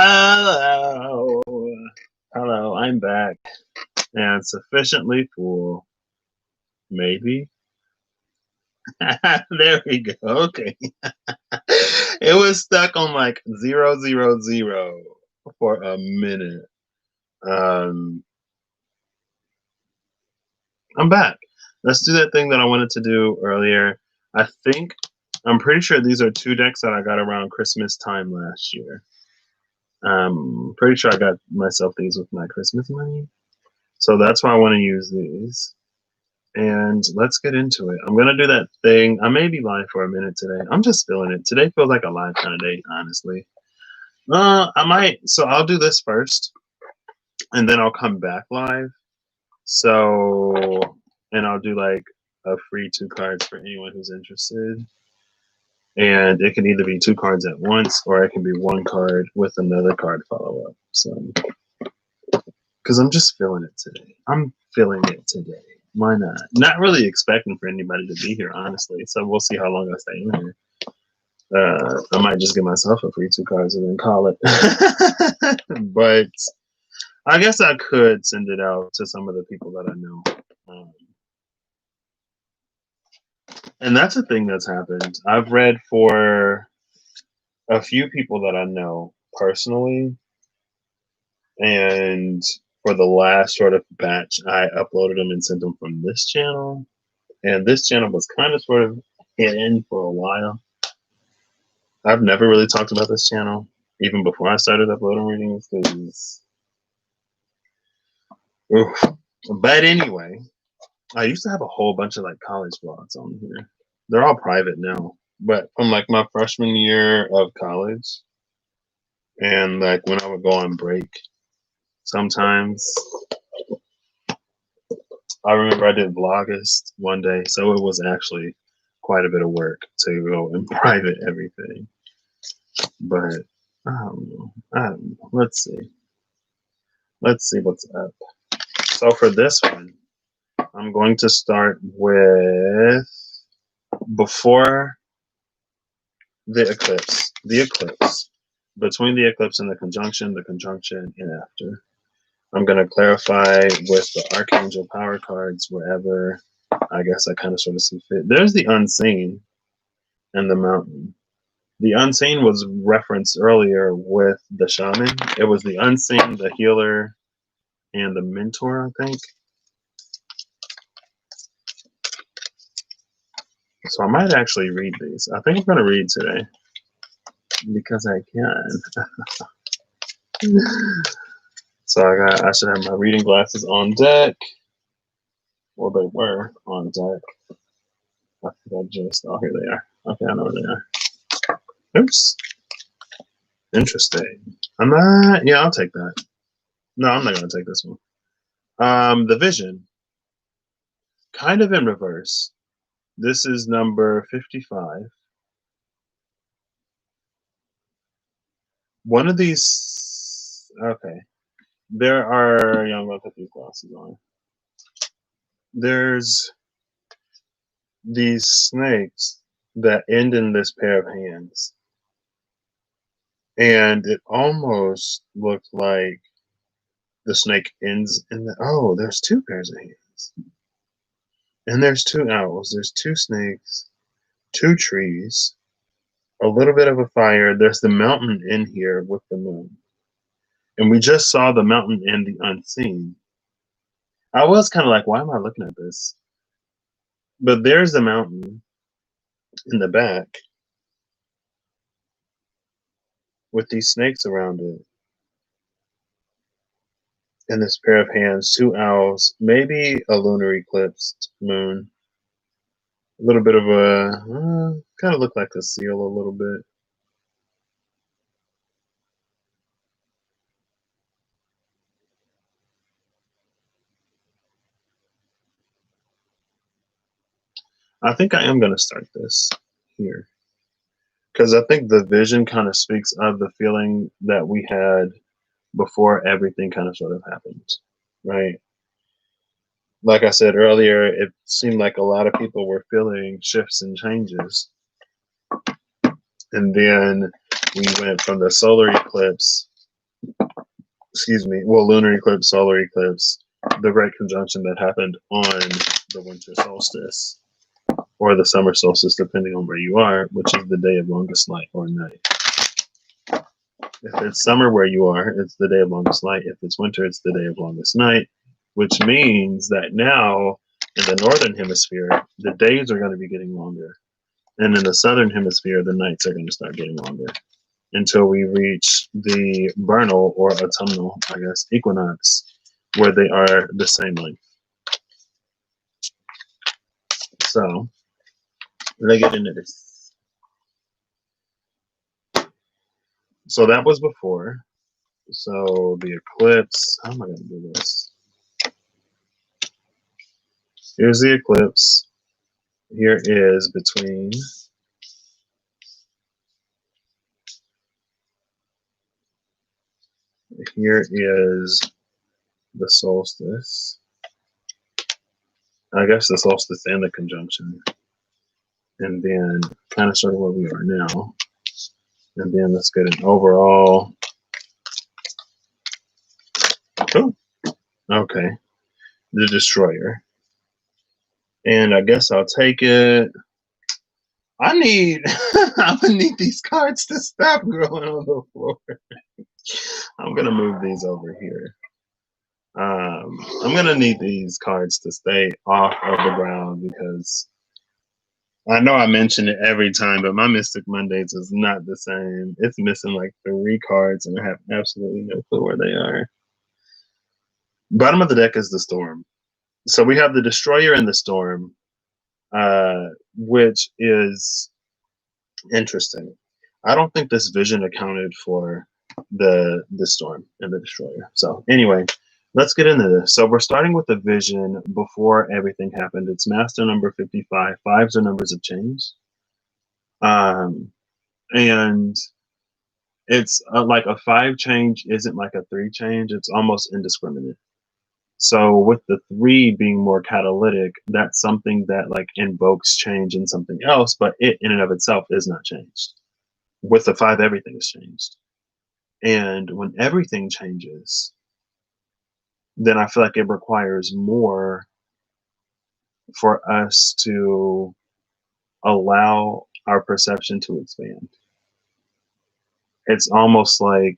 Hello. Hello, I'm back. And sufficiently full. Maybe. There we go. Okay. It was stuck on like 000 for a minute. Um, I'm back. Let's do that thing that I wanted to do earlier. I'm pretty sure these are two decks that I got around Christmas time last year. Pretty sure I got myself these with my Christmas money. So that's why I want to use these. And let's get into it. I'm going to do that thing. I may be live for a minute today. I'm just feeling it. Today feels like a live kind of day, honestly. I might. So I'll do this first, and then I'll come back live. So, and I'll do like a free 2 cards for anyone who's interested. And it can either be 2 cards at once, or it can be 1 card with another card follow up. So, because I'm just feeling it today. I'm feeling it today. Why not? Not really expecting for anybody to be here, honestly. So we'll see how long I stay in here. I might just give myself a free 2 cards and then call it. But I guess I could send it out to some of the people that I know. And that's a thing that's happened. I've read for a few people that I know personally. And for the last sort of batch, I uploaded them and sent them from this channel. And this channel was kind of sort of hidden for a while. I've never really talked about this channel, even before I started uploading readings. But anyway, I used to have a whole bunch of like college vlogs on here. They're all private now. But from like my freshman year of college, and like when I would go on break, sometimes I remember I did Vlogust one day, so it was actually quite a bit of work to go and private everything. But I don't know. Let's see. Let's see what's up. So for this one, I'm going to start with before the eclipse. The eclipse. Between the eclipse and the conjunction, and after. I'm going to clarify with the Archangel Power cards wherever I guess I kind of sort of see fit. There's the Unseen and the Mountain. The Unseen was referenced earlier with the Shaman. It was the Unseen, the Healer, and the Mentor, I think. So I might actually read these. I think I'm going to read today because I can. So I should have my reading glasses on deck. Well, they were on deck. I think I just, oh, here they are. Okay, I know where they are. Oops. Interesting. Yeah, I'll take that. No, I'm not going to take this one. The Vision. Kind of in reverse. This is number 55. One of these, okay. There are, yeah, I'm going to put these glasses on. There's these snakes that end in this pair of hands. And it almost looked like the snake ends in the, oh, there's 2 pairs of hands. And there's 2 owls. There's 2 snakes, 2 trees, a little bit of a fire. There's the mountain in here with the moon. And we just saw the mountain and the Unseen. I was kind of like, why am I looking at this? But there's the mountain in the back with these snakes around it. And this pair of hands, 2 owls, maybe a lunar eclipsed moon. A little bit of a, kind of look like a seal a little bit. I think I am going to start this here. Because I think the vision kind of speaks of the feeling that we had before everything kind of sort of happened, right? Like I said earlier, it seemed like a lot of people were feeling shifts and changes. And then we went from the solar eclipse excuse me, well, lunar eclipse, solar eclipse, the great conjunction that happened on the winter solstice or the summer solstice, depending on where you are, which is the day of longest light or night. If it's summer where you are, it's the day of longest light. If it's winter, it's the day of longest night, which means that now in the northern hemisphere, the days are going to be getting longer. And in the southern hemisphere, the nights are going to start getting longer until we reach the vernal or autumnal, I guess, equinox, where they are the same length. So let's get into this. So that was before. So the eclipse, how am I going to do this? Here's the eclipse. Here is between here is the solstice. I guess the solstice and the conjunction. And then kind of sort of where we are now. And then let's get an overall. Oh, okay. The destroyer. And I guess I'll take it. I need I'm gonna need these cards to stop growing on the floor. I'm gonna move these over here. I'm gonna need these cards to stay off of the ground because I know I mention it every time, but my Mystic Mondays is not the same. It's missing like 3 cards, and I have absolutely no clue where they are. Bottom of the deck is the Storm. So we have the Destroyer and the Storm, which is interesting. I don't think this vision accounted for the Storm and the Destroyer. So anyway, let's get into this. So we're starting with the vision before everything happened. It's master number 55. 5s are numbers of change. And it's like a 5 change isn't like a 3 change. It's almost indiscriminate. So with the 3 being more catalytic, that's something that like invokes change in something else, but it in and of itself is not changed. With the 5, everything is changed. And when everything changes, then I feel like it requires more for us to allow our perception to expand. It's almost like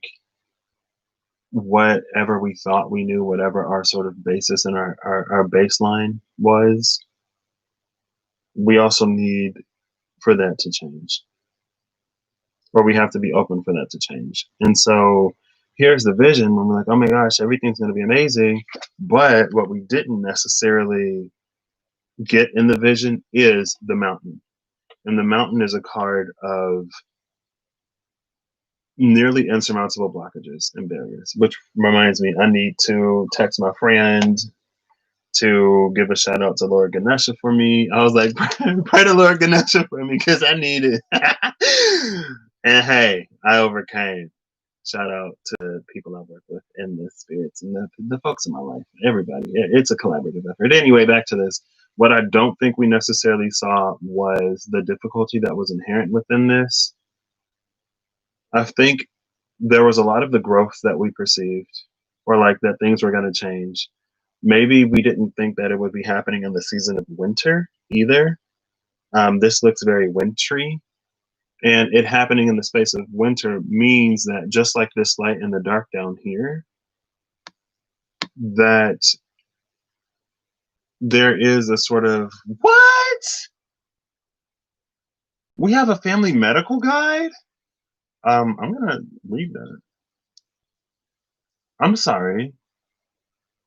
whatever we thought we knew, whatever our sort of basis and our baseline was, we also need for that to change. Or we have to be open for that to change. And so here's the vision when we're like, oh my gosh, everything's going to be amazing. But what we didn't necessarily get in the vision is the mountain. And the mountain is a card of nearly insurmountable blockages and barriers, which reminds me, I need to text my friend to give a shout out to Lord Ganesha for me. I was like, pray to Lord Ganesha for me because I need it. And hey, I overcame. Shout out to people I work with in the spirits and the folks in my life, everybody. It's a collaborative effort. Anyway, back to this. What I don't think we necessarily saw was the difficulty that was inherent within this. I think there was a lot of the growth that we perceived, or like that things were going to change. Maybe we didn't think that it would be happening in the season of winter either. This looks very wintry. And it happening in the space of winter means that just like this light in the dark down here, that there is a sort of, what? We have a family medical guide? I'm going to read that. I'm sorry.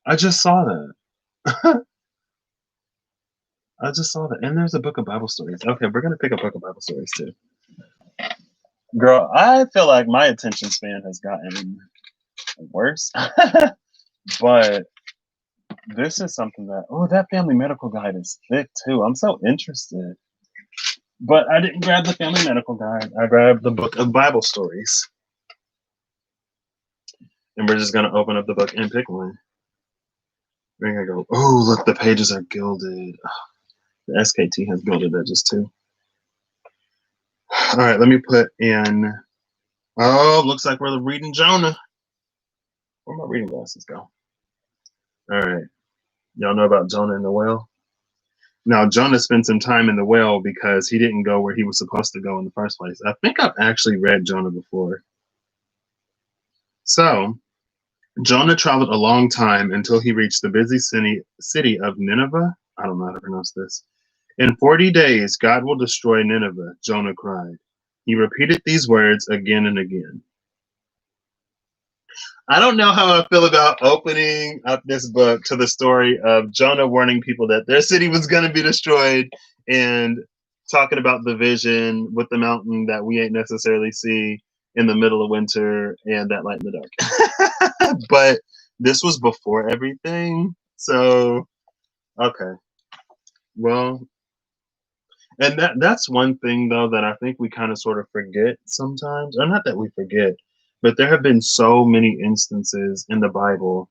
I just saw that. I just saw that. And there's a book of Bible stories. Okay, we're going to pick a book of Bible stories too. Girl, I feel like my attention span has gotten worse. But this is something that, oh, that family medical guide is thick too. I'm so interested. But I didn't grab the family medical guide. I grabbed the book of Bible stories. And we're just going to open up the book and pick one. We're going to go, oh, look, the pages are gilded. Oh, the SKT has gilded edges too. All right, let me put in, oh, looks like we're reading Jonah. Where my reading glasses go? All right. Y'all know about Jonah and the whale? Now, Jonah spent some time in the whale because he didn't go where he was supposed to go in the first place. I think I've actually read Jonah before. So, Jonah traveled a long time until he reached the busy city of Nineveh. I don't know how to pronounce this. In 40 days, God will destroy Nineveh, Jonah cried. He repeated these words again and again. I don't know how I feel about opening up this book to the story of Jonah warning people that their city was going to be destroyed and talking about the vision with the mountain that we ain't necessarily see in the middle of winter and that light in the dark. But this was before everything. So, okay. Well, and that's one thing though that I think we kind of sort of forget sometimes, or not that we forget, but there have been so many instances in the Bible.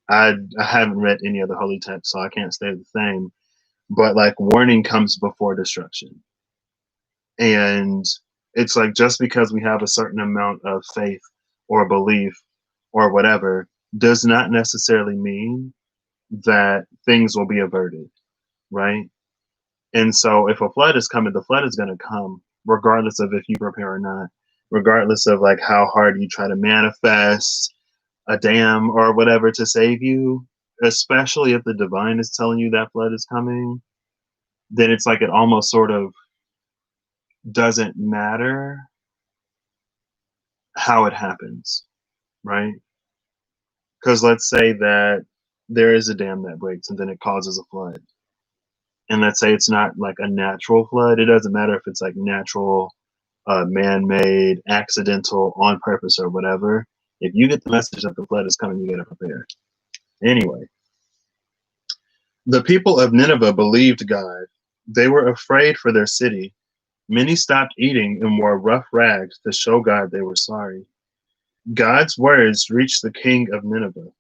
I haven't read any of the holy text, so I can't say the same. But like warning comes before destruction, and it's like just because we have a certain amount of faith or belief or whatever does not necessarily mean that things will be averted, right? And so if a flood is coming, the flood is going to come regardless of if you prepare or not, regardless of like how hard you try to manifest a dam or whatever to save you, especially if the divine is telling you that flood is coming, then it's like it almost sort of doesn't matter how it happens, right? Because let's say that there is a dam that breaks and then it causes a flood. And let's say it's not like a natural flood. It doesn't matter if it's like natural, man-made, accidental, on purpose, or whatever. If you get the message that the flood is coming, you got to prepare. Anyway, the people of Nineveh believed God. They were afraid for their city. Many stopped eating and wore rough rags to show God they were sorry. God's words reached the king of Nineveh.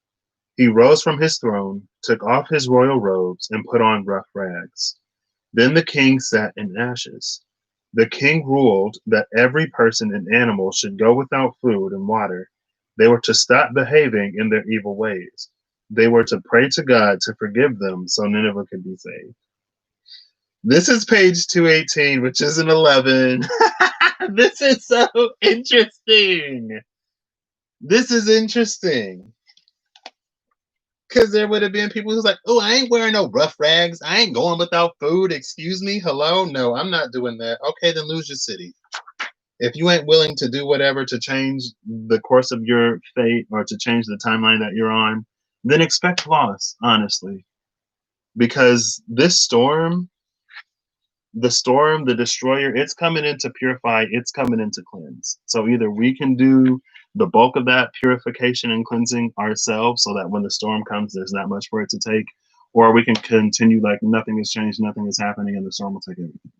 He rose from his throne, took off his royal robes, and put on rough rags. Then the king sat in ashes. The king ruled that every person and animal should go without food and water. They were to stop behaving in their evil ways. They were to pray to God to forgive them so Nineveh could be saved. This is page 218, which is an 11. This is so interesting. This is interesting. Because there would have been people who's like, oh, I ain't wearing no rough rags. I ain't going without food. Excuse me. Hello? No, I'm not doing that. Okay, then lose your city. If you ain't willing to do whatever to change the course of your fate or to change the timeline that you're on, then expect loss, honestly. Because this storm, the destroyer, it's coming in to purify, it's coming in to cleanse. So either we can do the bulk of that purification and cleansing ourselves so that when the storm comes, there's not much for it to take, or we can continue like nothing has changed, nothing is happening, and the storm will take everything.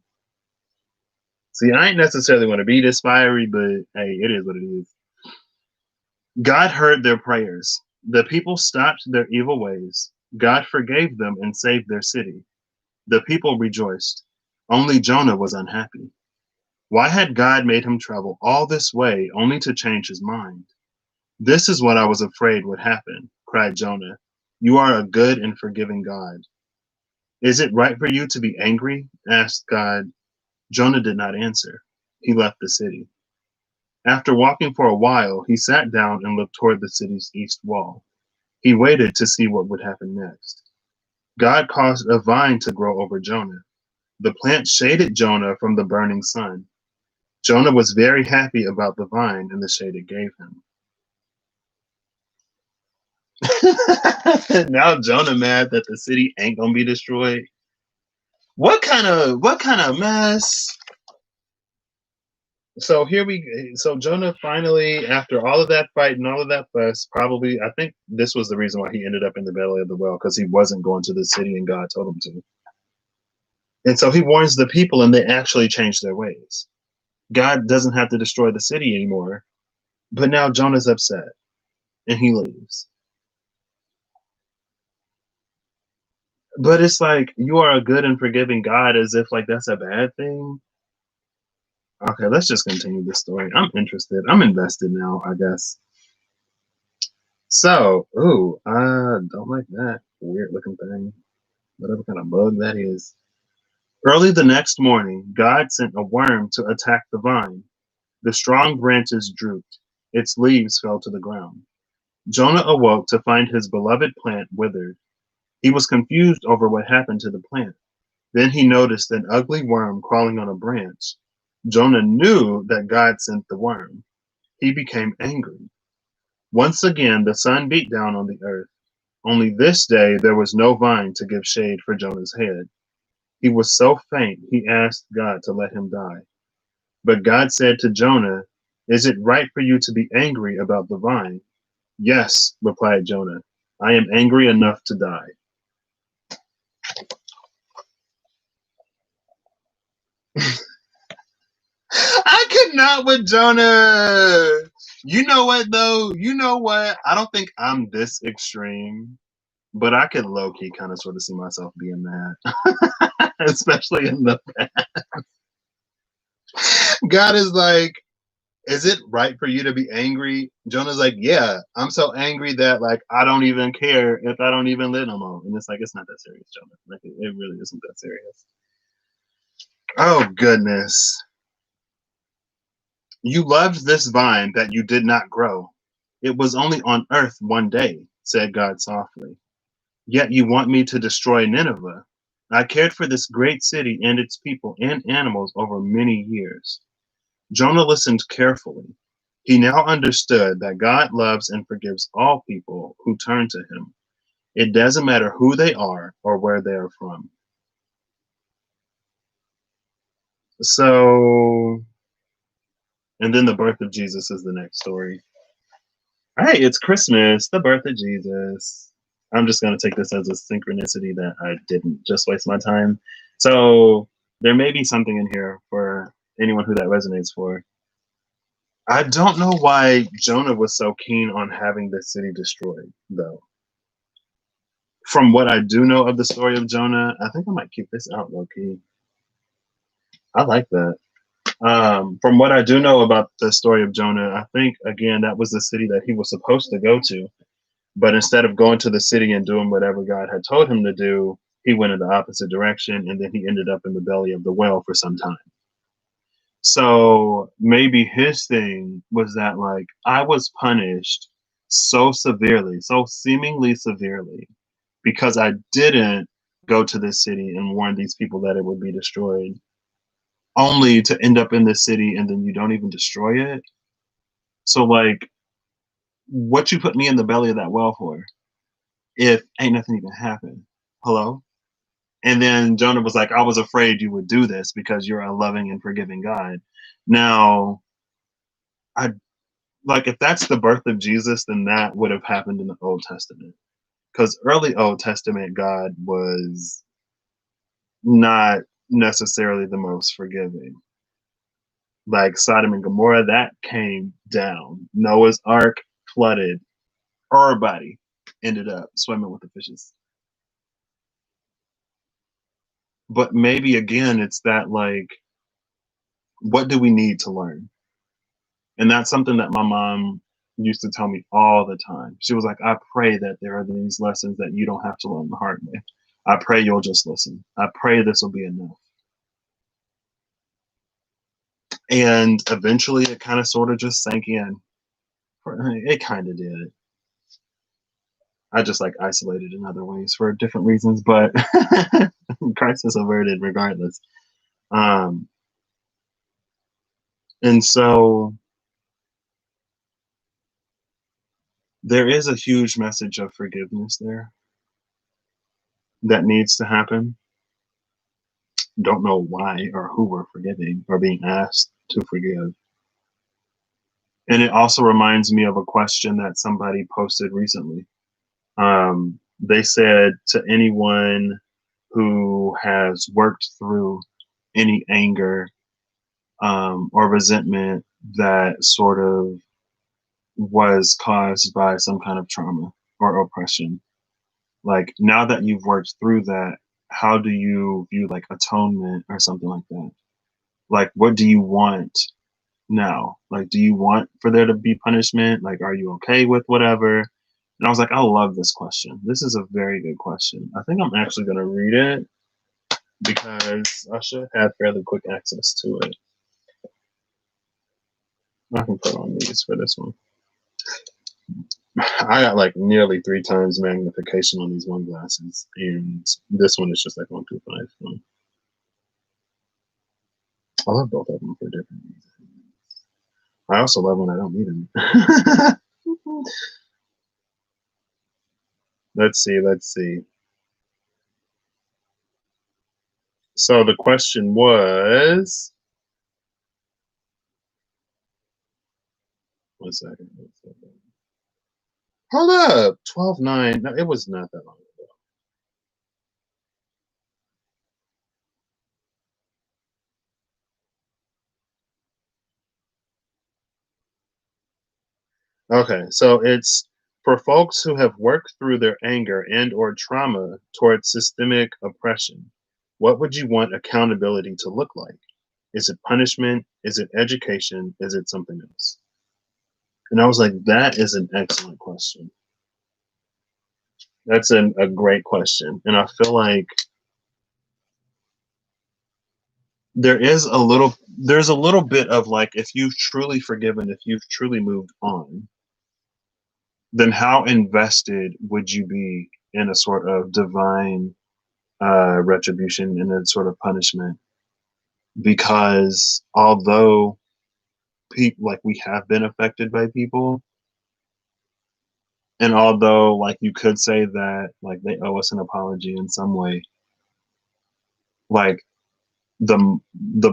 See, I ain't necessarily want to be this fiery, but hey, it is what it is. God heard their prayers. The people stopped their evil ways. God forgave them and saved their city. The people rejoiced. Only Jonah was unhappy. Why had God made him travel all this way only to change his mind? This is what I was afraid would happen, cried Jonah. You are a good and forgiving God. Is it right for you to be angry? Asked God. Jonah did not answer. He left the city. After walking for a while, he sat down and looked toward the city's east wall. He waited to see what would happen next. God caused a vine to grow over Jonah. The plant shaded Jonah from the burning sun. Jonah was very happy about the vine and the shade it gave him. Now Jonah mad that the city ain't gonna be destroyed. What kind of mess? So Jonah finally, after all of that fight and all of that fuss, probably I think this was the reason why he ended up in the belly of the whale, because he wasn't going to the city and God told him to. And so he warns the people and they actually change their ways. God doesn't have to destroy the city anymore. But now Jonah's upset and he leaves. But it's like, you are a good and forgiving God, as if like that's a bad thing. Okay, let's just continue this story. I'm interested. I'm invested now, I guess. So, ooh, I don't like that weird looking thing. Whatever kind of bug that is. Early the next morning, God sent a worm to attack the vine. The strong branches drooped. Its leaves fell to the ground. Jonah awoke to find his beloved plant withered. He was confused over what happened to the plant. Then he noticed an ugly worm crawling on a branch. Jonah knew that God sent the worm. He became angry. Once again, the sun beat down on the earth. Only this day there was no vine to give shade for Jonah's head. He was so faint he asked God to let him die. But God said to Jonah, "Is it right for you to be angry about the vine?" "Yes," replied Jonah. "I am angry enough to die." I could not with Jonah. You know what though? You know what? I don't think I'm this extreme, but I could low key kind of sort of see myself being that, especially in the God is like, "Is it right for you to be angry?" Jonah's like, "Yeah, I'm so angry that like I don't even care if I don't even live no more." And it's like it's not that serious, Jonah. Like it really isn't that serious. Oh goodness. "You loved this vine that you did not grow. It was only on earth one day," said God softly. "Yet you want me to destroy Nineveh. I cared for this great city and its people and animals over many years." Jonah listened carefully. He now understood that God loves and forgives all people who turn to him. It doesn't matter who they are or where they are from. So, and then the birth of Jesus is the next story. Hey, it's Christmas, the birth of Jesus. I'm just going to take this as a synchronicity that I didn't just waste my time. So, there may be something in here for anyone who that resonates for. I don't know why Jonah was so keen on having the city destroyed, though. From what I do know of the story of Jonah, I think I might keep this out low key. I like that. From what I do know about the story of Jonah, I think again that was the city that he was supposed to go to. But instead of going to the city and doing whatever God had told him to do, he went in the opposite direction and then he ended up in the belly of the whale for some time. So maybe his thing was that, like, I was punished so severely, so seemingly severely, because I didn't go to this city and warn these people that it would be destroyed, only to end up in this city and then you don't even destroy it. So, like, what you put me in the belly of that well for if ain't nothing even happened? Hello? And then Jonah was like, I was afraid you would do this because you're a loving and forgiving God. Now, I like if that's the birth of Jesus, then that would have happened in the Old Testament. Because early Old Testament God was not necessarily the most forgiving. Like Sodom and Gomorrah, that came down. Noah's Ark flooded. Everybody ended up swimming with the fishes. But maybe again, it's that like, what do we need to learn? And that's something that my mom used to tell me all the time. She was like, I pray that there are these lessons that you don't have to learn the hard way. I pray you'll just listen. I pray this will be enough. And eventually it kind of sort of just sank in. It kind of did. I just like isolated in other ways for different reasons, but crisis averted regardless. Um, and so there is a huge message of forgiveness there that needs to happen. Don't know why or who we're forgiving or being asked to forgive. And it also reminds me of a question that somebody posted recently. They said to anyone who has worked through any anger or resentment that sort of was caused by some kind of trauma or oppression, like now that you've worked through that, how do you view like atonement or something like that? Like, what do you want now? Like, do you want for there to be punishment? Like, are you okay with whatever? And I was like, I love this question. This is a very good question. I think I'm actually going to read it because I should have fairly quick access to it. I can put on these for this one. I got like nearly 3 times magnification on these one glasses, and this one is just like 125. I love both of them for different reasons. I also love when I don't need them. Let's see. So the question was, one second. Hold up, 12/9. No, it was not that long ago. Okay, so it's for folks who have worked through their anger and or trauma towards systemic oppression. What would you want accountability to look like? Is it punishment? Is it education? Is it something else? And I was like, that is an excellent question. That's a great question. And I feel like there's a little bit of like, if you've truly forgiven, if you've truly moved on, then how invested would you be in a sort of divine retribution and a sort of punishment? Because although people like we have been affected by people, and although like you could say that like they owe us an apology in some way, like the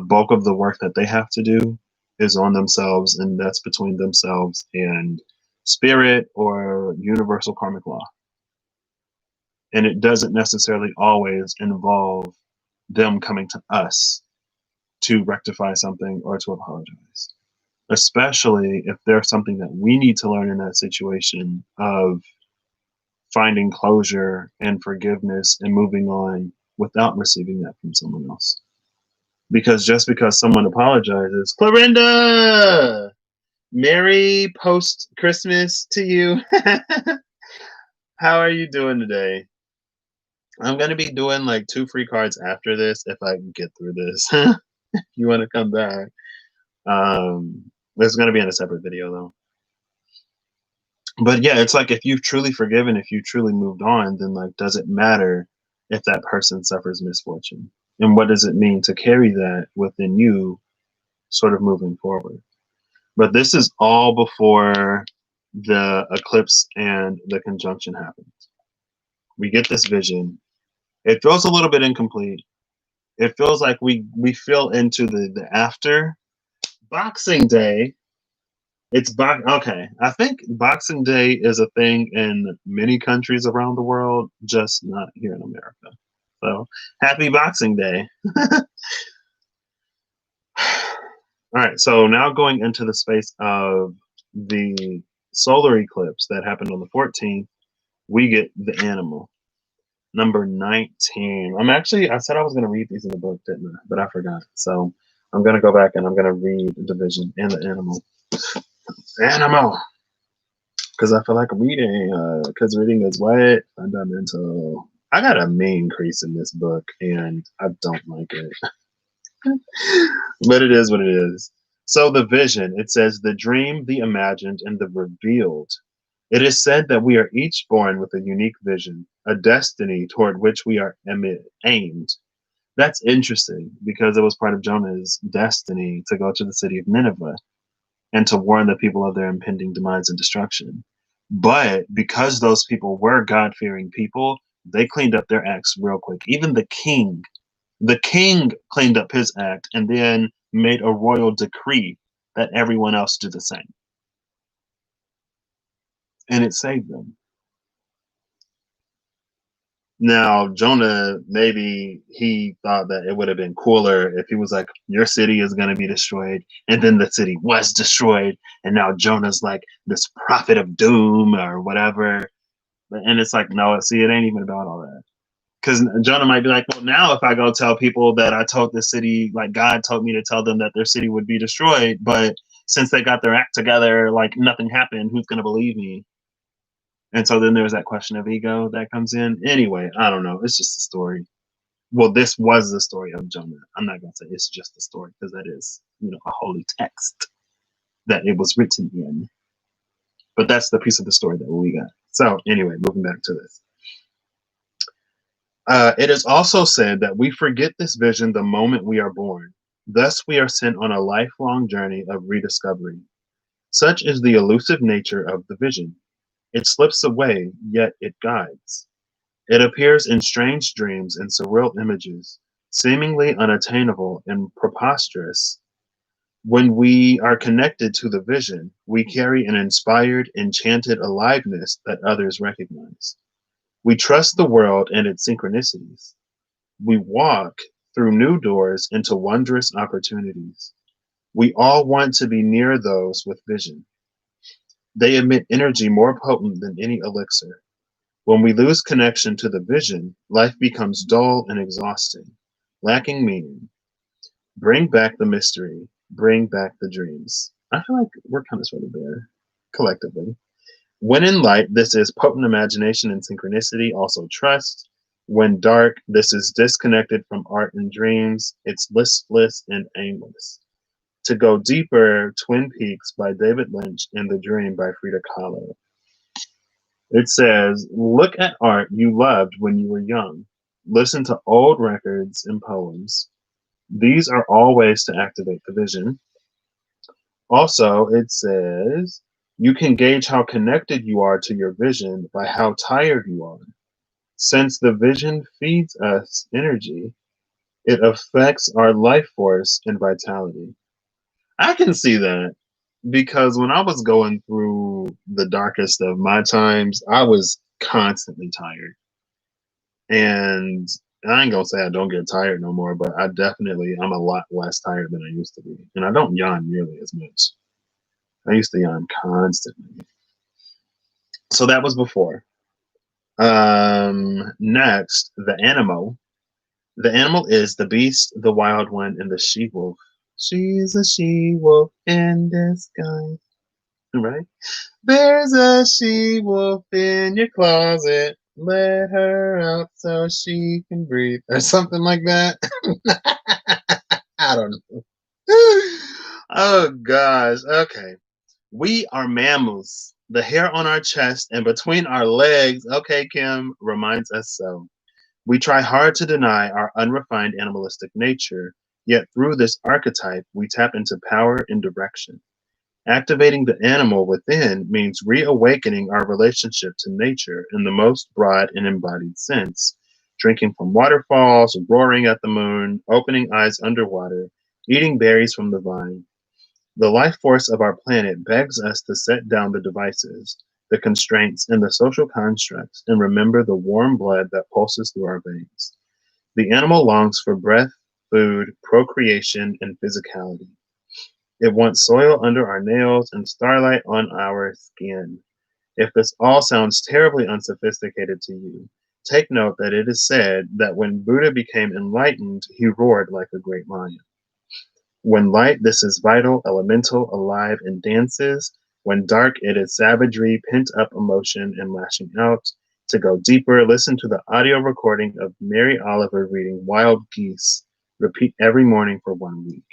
bulk of the work that they have to do is on themselves, and that's between themselves and spirit or universal karmic law. And it doesn't necessarily always involve them coming to us to rectify something or to apologize, especially if there's something that we need to learn in that situation of finding closure and forgiveness and moving on without receiving that from someone else. Because just because someone apologizes, Clorinda, Merry post Christmas to you. How are you doing today? I'm gonna be doing like 2 free cards after this if I can get through this. You want to come back? It's gonna be in a separate video though. But yeah, it's like if you've truly forgiven, if you truly moved on, then like, does it matter if that person suffers misfortune? And what does it mean to carry that within you, sort of moving forward? But this is all before the eclipse and the conjunction happens. We get this vision. It feels a little bit incomplete. It feels like we feel into the after Boxing Day. Okay. I think Boxing Day is a thing in many countries around the world, just not here in America. So happy Boxing Day. All right, so now going into the space of the solar eclipse that happened on the 14th, we get the animal. Number 19. I said I was going to read these in the book, didn't I? But I forgot. So I'm going to go back and I'm going to read the division and the animal. Animal! Because I feel like reading, because reading is what? Fundamental. I got a mean crease in this book and I don't like it. But it is what it is. So the vision, it says the dream, the imagined, and the revealed. It is said that we are each born with a unique vision, a destiny toward which we are aimed. That's interesting because it was part of Jonah's destiny to go to the city of Nineveh and to warn the people of their impending demise and destruction. But because those people were God-fearing people, they cleaned up their acts real quick. Even the king cleaned up his act and then made a royal decree that everyone else do the same. And it saved them. Now, Jonah, maybe he thought that it would have been cooler if he was like, your city is going to be destroyed. And then the city was destroyed. And now Jonah's like this prophet of doom or whatever. And it's like, no, see, it ain't even about all that. Because Jonah might be like, well, now if I go tell people that I told the city, like God told me to tell them that their city would be destroyed, but since they got their act together, like nothing happened, who's going to believe me? And so then there's that question of ego that comes in. Anyway, I don't know. It's just a story. Well, this was the story of Jonah. I'm not going to say it's just a story because that is, a holy text that it was written in. But that's the piece of the story that we got. So anyway, moving back to this. It is also said that we forget this vision the moment we are born. Thus, we are sent on a lifelong journey of rediscovery. Such is the elusive nature of the vision. It slips away, yet it guides. It appears in strange dreams and surreal images, seemingly unattainable and preposterous. When we are connected to the vision, we carry an inspired, enchanted aliveness that others recognize. We trust the world and its synchronicities. We walk through new doors into wondrous opportunities. We all want to be near those with vision. They emit energy more potent than any elixir. When we lose connection to the vision, life becomes dull and exhausting, lacking meaning. Bring back the mystery. Bring back the dreams. I feel like we're kind of sort of there collectively. When in light, this is potent imagination and synchronicity, also trust. When dark, this is disconnected from art and dreams. It's listless and aimless. To go deeper, Twin Peaks by David Lynch and The Dream by Frida Kahlo. It says, look at art you loved when you were young. Listen to old records and poems. These are all ways to activate the vision. Also, it says, you can gauge how connected you are to your vision by how tired you are. Since the vision feeds us energy, it affects our life force and vitality. I can see that because when I was going through the darkest of my times, I was constantly tired. And I ain't gonna say I don't get tired no more, but I'm a lot less tired than I used to be. And I don't yawn nearly as much. I used to yawn constantly. So that was before. Next, the animal. The animal is the beast, the wild one, and the she wolf. She's a she wolf in disguise. Right? There's a she wolf in your closet. Let her out so she can breathe. Or something like that. I don't know. Oh gosh. Okay. We are mammals. The hair on our chest and between our legs, okay, Kim, reminds us so. We try hard to deny our unrefined animalistic nature, yet through this archetype, we tap into power and direction. Activating the animal within means reawakening our relationship to nature in the most broad and embodied sense. Drinking from waterfalls, roaring at the moon, opening eyes underwater, eating berries from the vine. The life force of our planet begs us to set down the devices, the constraints, and the social constructs and remember the warm blood that pulses through our veins. The animal longs for breath, food, procreation, and physicality. It wants soil under our nails and starlight on our skin. If this all sounds terribly unsophisticated to you, take note that it is said that when Buddha became enlightened, he roared like a great lion. When light, this is vital, elemental, alive, and dances. When dark, it is savagery, pent up emotion, and lashing out. To go deeper, listen to the audio recording of Mary Oliver reading Wild Geese. Repeat every morning for 1 week.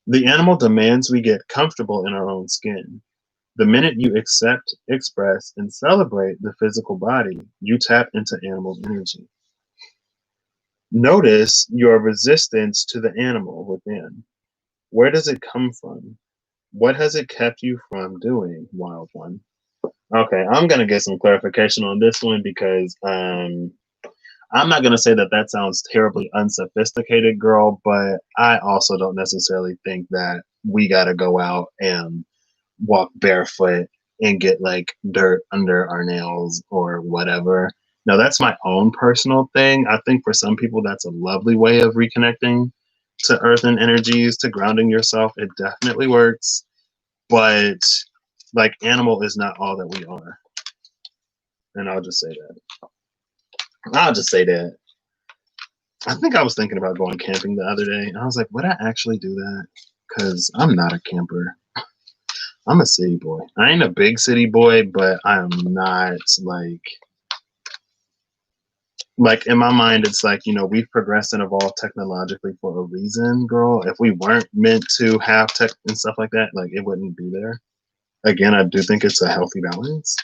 The animal demands we get comfortable in our own skin. The minute you accept, express, and celebrate the physical body, you tap into animal energy. Notice your resistance to the animal within. Where does it come from? What has it kept you from doing, wild one? Okay, I'm going to get some clarification on this one because I'm not going to say that that sounds terribly unsophisticated, girl, but I also don't necessarily think that we got to go out and walk barefoot and get like dirt under our nails or whatever. No, that's my own personal thing. I think for some people, that's a lovely way of reconnecting to earth and energies, to grounding yourself. It definitely works. But like animal is not all that we are. And I'll just say that. I'll just say that. I think I was thinking about going camping the other day. And I was like, would I actually do that? Because I'm not a camper. I'm a city boy. I ain't a big city boy, but I'm not like in my mind, it's like, we've progressed and evolved technologically for a reason, girl. If we weren't meant to have tech and stuff like that, like it wouldn't be there. Again, I do think it's a healthy balance.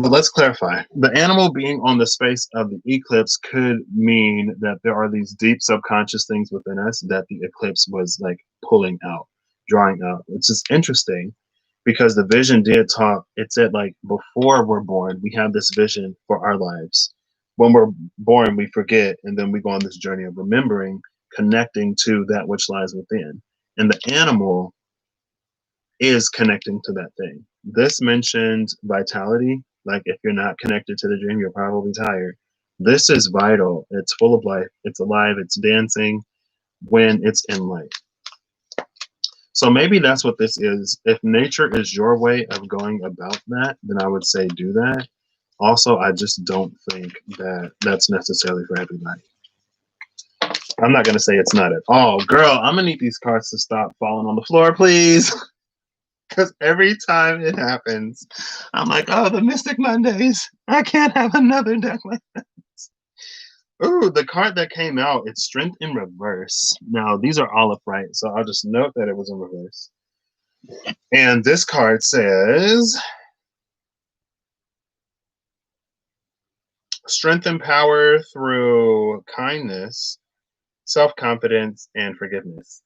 But let's clarify. The animal being on the space of the eclipse could mean that there are these deep subconscious things within us that the eclipse was like pulling out, drawing out. It's just interesting because the vision did talk. It said like before we're born, we have this vision for our lives. When we're born, we forget, and then we go on this journey of remembering, connecting to that which lies within. And the animal is connecting to that thing. This mentioned vitality. Like if you're not connected to the dream, you're probably tired. This is vital. It's full of life. It's alive. It's dancing when it's in light. So maybe that's what this is. If nature is your way of going about that, then I would say do that. Also, I just don't think that that's necessarily for everybody. I'm not going to say it's not at all. Girl, I'm going to need these cards to stop falling on the floor, please. Because every time it happens, I'm like, oh, the Mystic Mondays. I can't have another deck like that. Ooh, the card that came out, it's Strength in Reverse. Now, these are all upright, so I'll just note that it was in reverse. And this card says, strength and power through kindness, self-confidence, and forgiveness.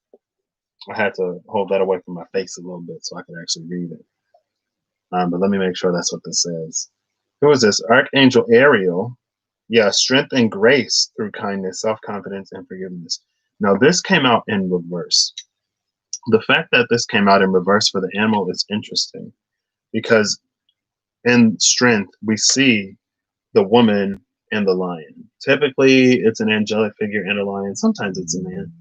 I had to hold that away from my face a little bit so I could actually read it. But let me make sure that's what this says. Who is this? Archangel Ariel. Yeah, strength and grace through kindness, self-confidence, and forgiveness. Now, this came out in reverse. The fact that this came out in reverse for the animal is interesting because in strength, we see the woman and the lion. Typically, it's an angelic figure and a lion. Sometimes it's a man.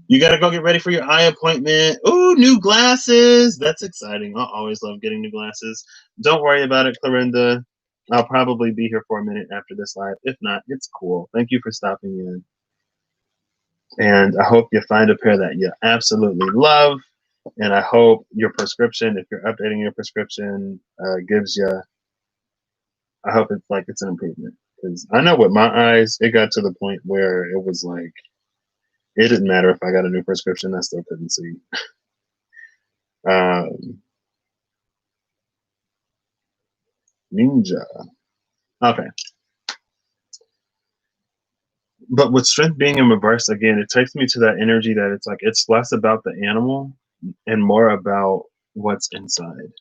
You got to go get ready for your eye appointment. Ooh, new glasses. That's exciting. I always love getting new glasses. Don't worry about it, Clarinda. I'll probably be here for a minute after this live. If not, it's cool. Thank you for stopping in. And I hope you find a pair that you absolutely love. And I hope your prescription, if you're updating your prescription, gives you, I hope it's like it's an improvement. Because I know with my eyes, it got to the point where it was like, it didn't matter if I got a new prescription, I still couldn't see. Ninja. Okay. But with strength being in reverse, again, it takes me to that energy that it's like, it's less about the animal and more about what's inside.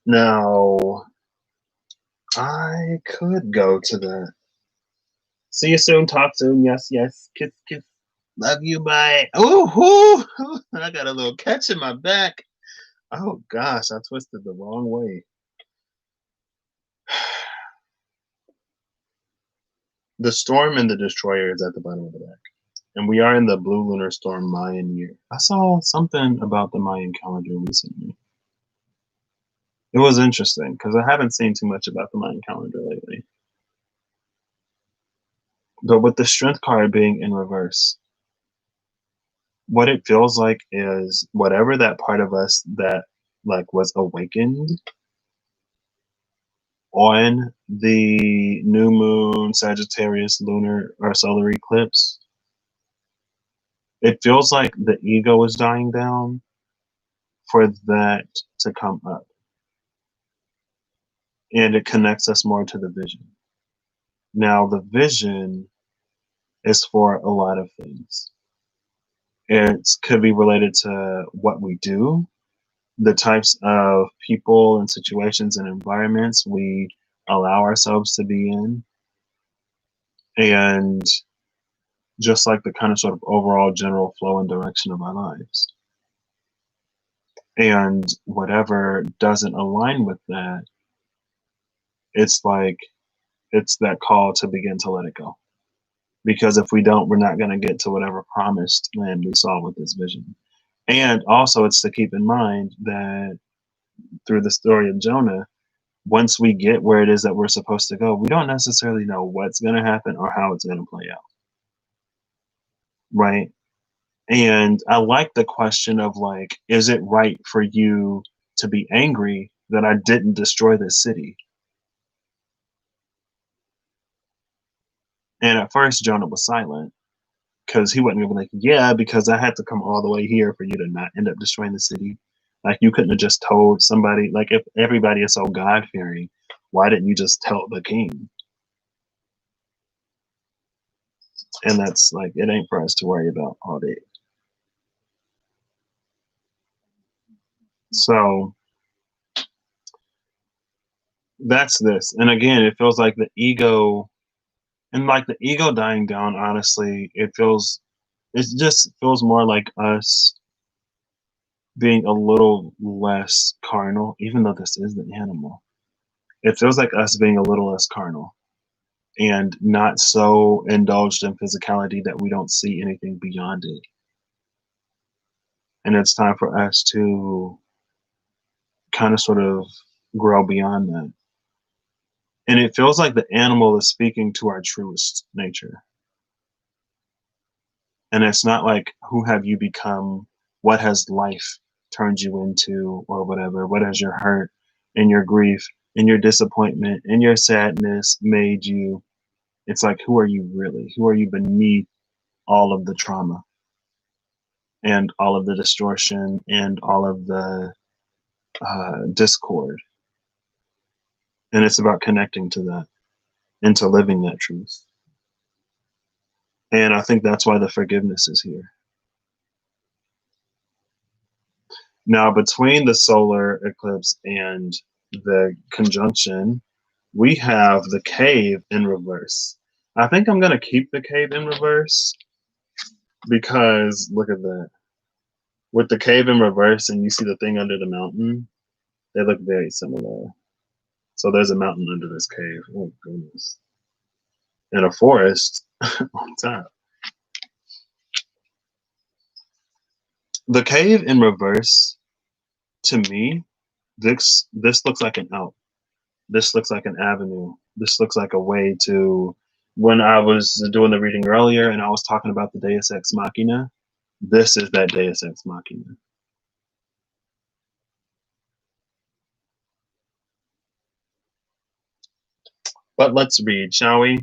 Now, I could go to that. See you soon. Talk soon. Yes, yes. Kiss, kiss. Love you. Bye. Oh, I got a little catch in my back. Oh, gosh. I twisted the wrong way. The Storm and the Destroyer is at the bottom of the deck. And we are in the Blue Lunar Storm Mayan year. I saw something about the Mayan calendar recently. It was interesting because I haven't seen too much about the Mayan calendar lately. But with the Strength card being in reverse, what it feels like is whatever that part of us that like was awakened on the new moon, Sagittarius, lunar or solar eclipse, it feels like the ego is dying down for that to come up. And it connects us more to the vision. Now, the vision is for a lot of things. It could be related to what we do, the types of people and situations and environments we allow ourselves to be in, and just like the kind of sort of overall general flow and direction of our lives. And whatever doesn't align with that, it's like it's that call to begin to let it go. Because if we don't, we're not going to get to whatever promised land we saw with this vision. And also, it's to keep in mind that through the story of Jonah, once we get where it is that we're supposed to go, we don't necessarily know what's going to happen or how it's going to play out. Right? And I like the question of like, is it right for you to be angry that I didn't destroy this city? And at first, Jonah was silent because he wasn't gonna be like, yeah, because I had to come all the way here for you to not end up destroying the city. Like, you couldn't have just told somebody, like, if everybody is so God fearing, why didn't you just tell the king? And that's like, it ain't for us to worry about all day. So that's this. And again, it feels like the ego, and like the ego dying down, honestly, it just feels more like us being a little less carnal, even though this is the animal. It feels like us being a little less carnal and not so indulged in physicality that we don't see anything beyond it. And it's time for us to kind of sort of grow beyond that. And it feels like the animal is speaking to our truest nature. And it's not like, who have you become? What has life turned you into, or whatever? What has your hurt and your grief and your disappointment and your sadness made you? It's like, who are you really? Who are you beneath all of the trauma and all of the distortion and all of the discord? And it's about connecting to that and to living that truth. And I think that's why the forgiveness is here. Now, between the solar eclipse and the conjunction, we have the cave in reverse. I think I'm going to keep the cave in reverse because look at that. With the cave in reverse and you see the thing under the mountain, they look very similar. So there's a mountain under this cave. Oh, goodness. And a forest on top. The cave in reverse, to me, this looks like an out. This looks like an avenue. This looks like a way to, when I was doing the reading earlier and I was talking about the Deus Ex Machina, this is that Deus Ex Machina. But let's read, shall we?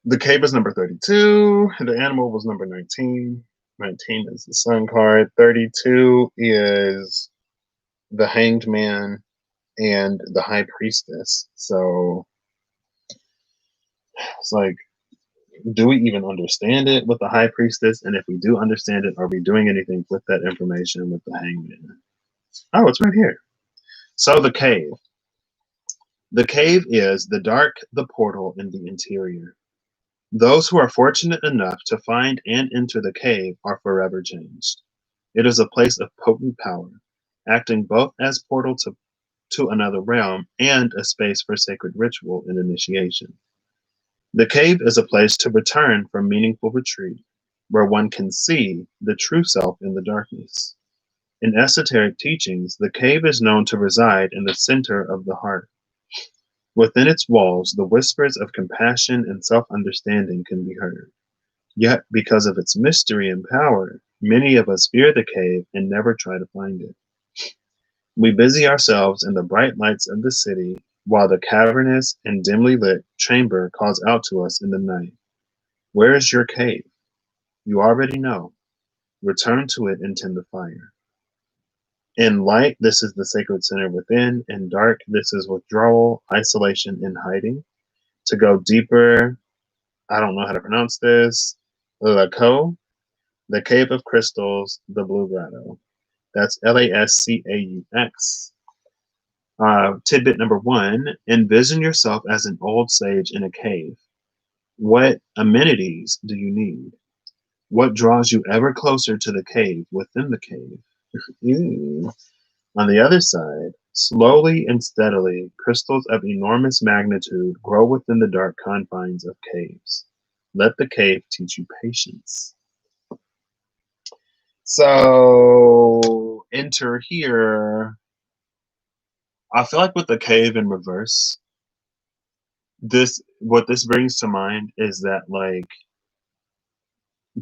The cave is number 32. The animal was number 19. 19 is the sun card. 32 is the hanged man and the high priestess. So it's like, do we even understand it with the high priestess? And if we do understand it, are we doing anything with that information with the hangman? Oh, it's right here. So the cave. The cave is the dark, the portal, and the interior. Those who are fortunate enough to find and enter the cave are forever changed. It is a place of potent power, acting both as portal to another realm and a space for sacred ritual and initiation. The cave is a place to return from meaningful retreat, where one can see the true self in the darkness. In esoteric teachings, the cave is known to reside in the center of the heart. Within its walls, the whispers of compassion and self understanding can be heard. Yet, because of its mystery and power, many of us fear the cave and never try to find it. We busy ourselves in the bright lights of the city, while the cavernous and dimly lit chamber calls out to us in the night. Where is your cave? You already know. Return to it and tend the fire. In light, this is the sacred center within. In dark, this is withdrawal, isolation, and hiding. To go deeper, I don't know how to pronounce this. Laco, the Cave of Crystals, the Blue Grotto. That's Lascaux. Tidbit number 1, envision yourself as an old sage in a cave. What amenities do you need? What draws you ever closer to the cave within the cave? Ooh. On the other side, slowly and steadily, crystals of enormous magnitude grow within the dark confines of caves. Let the cave teach you patience. So, enter here. I feel like with the cave in reverse, what this brings to mind is that, like,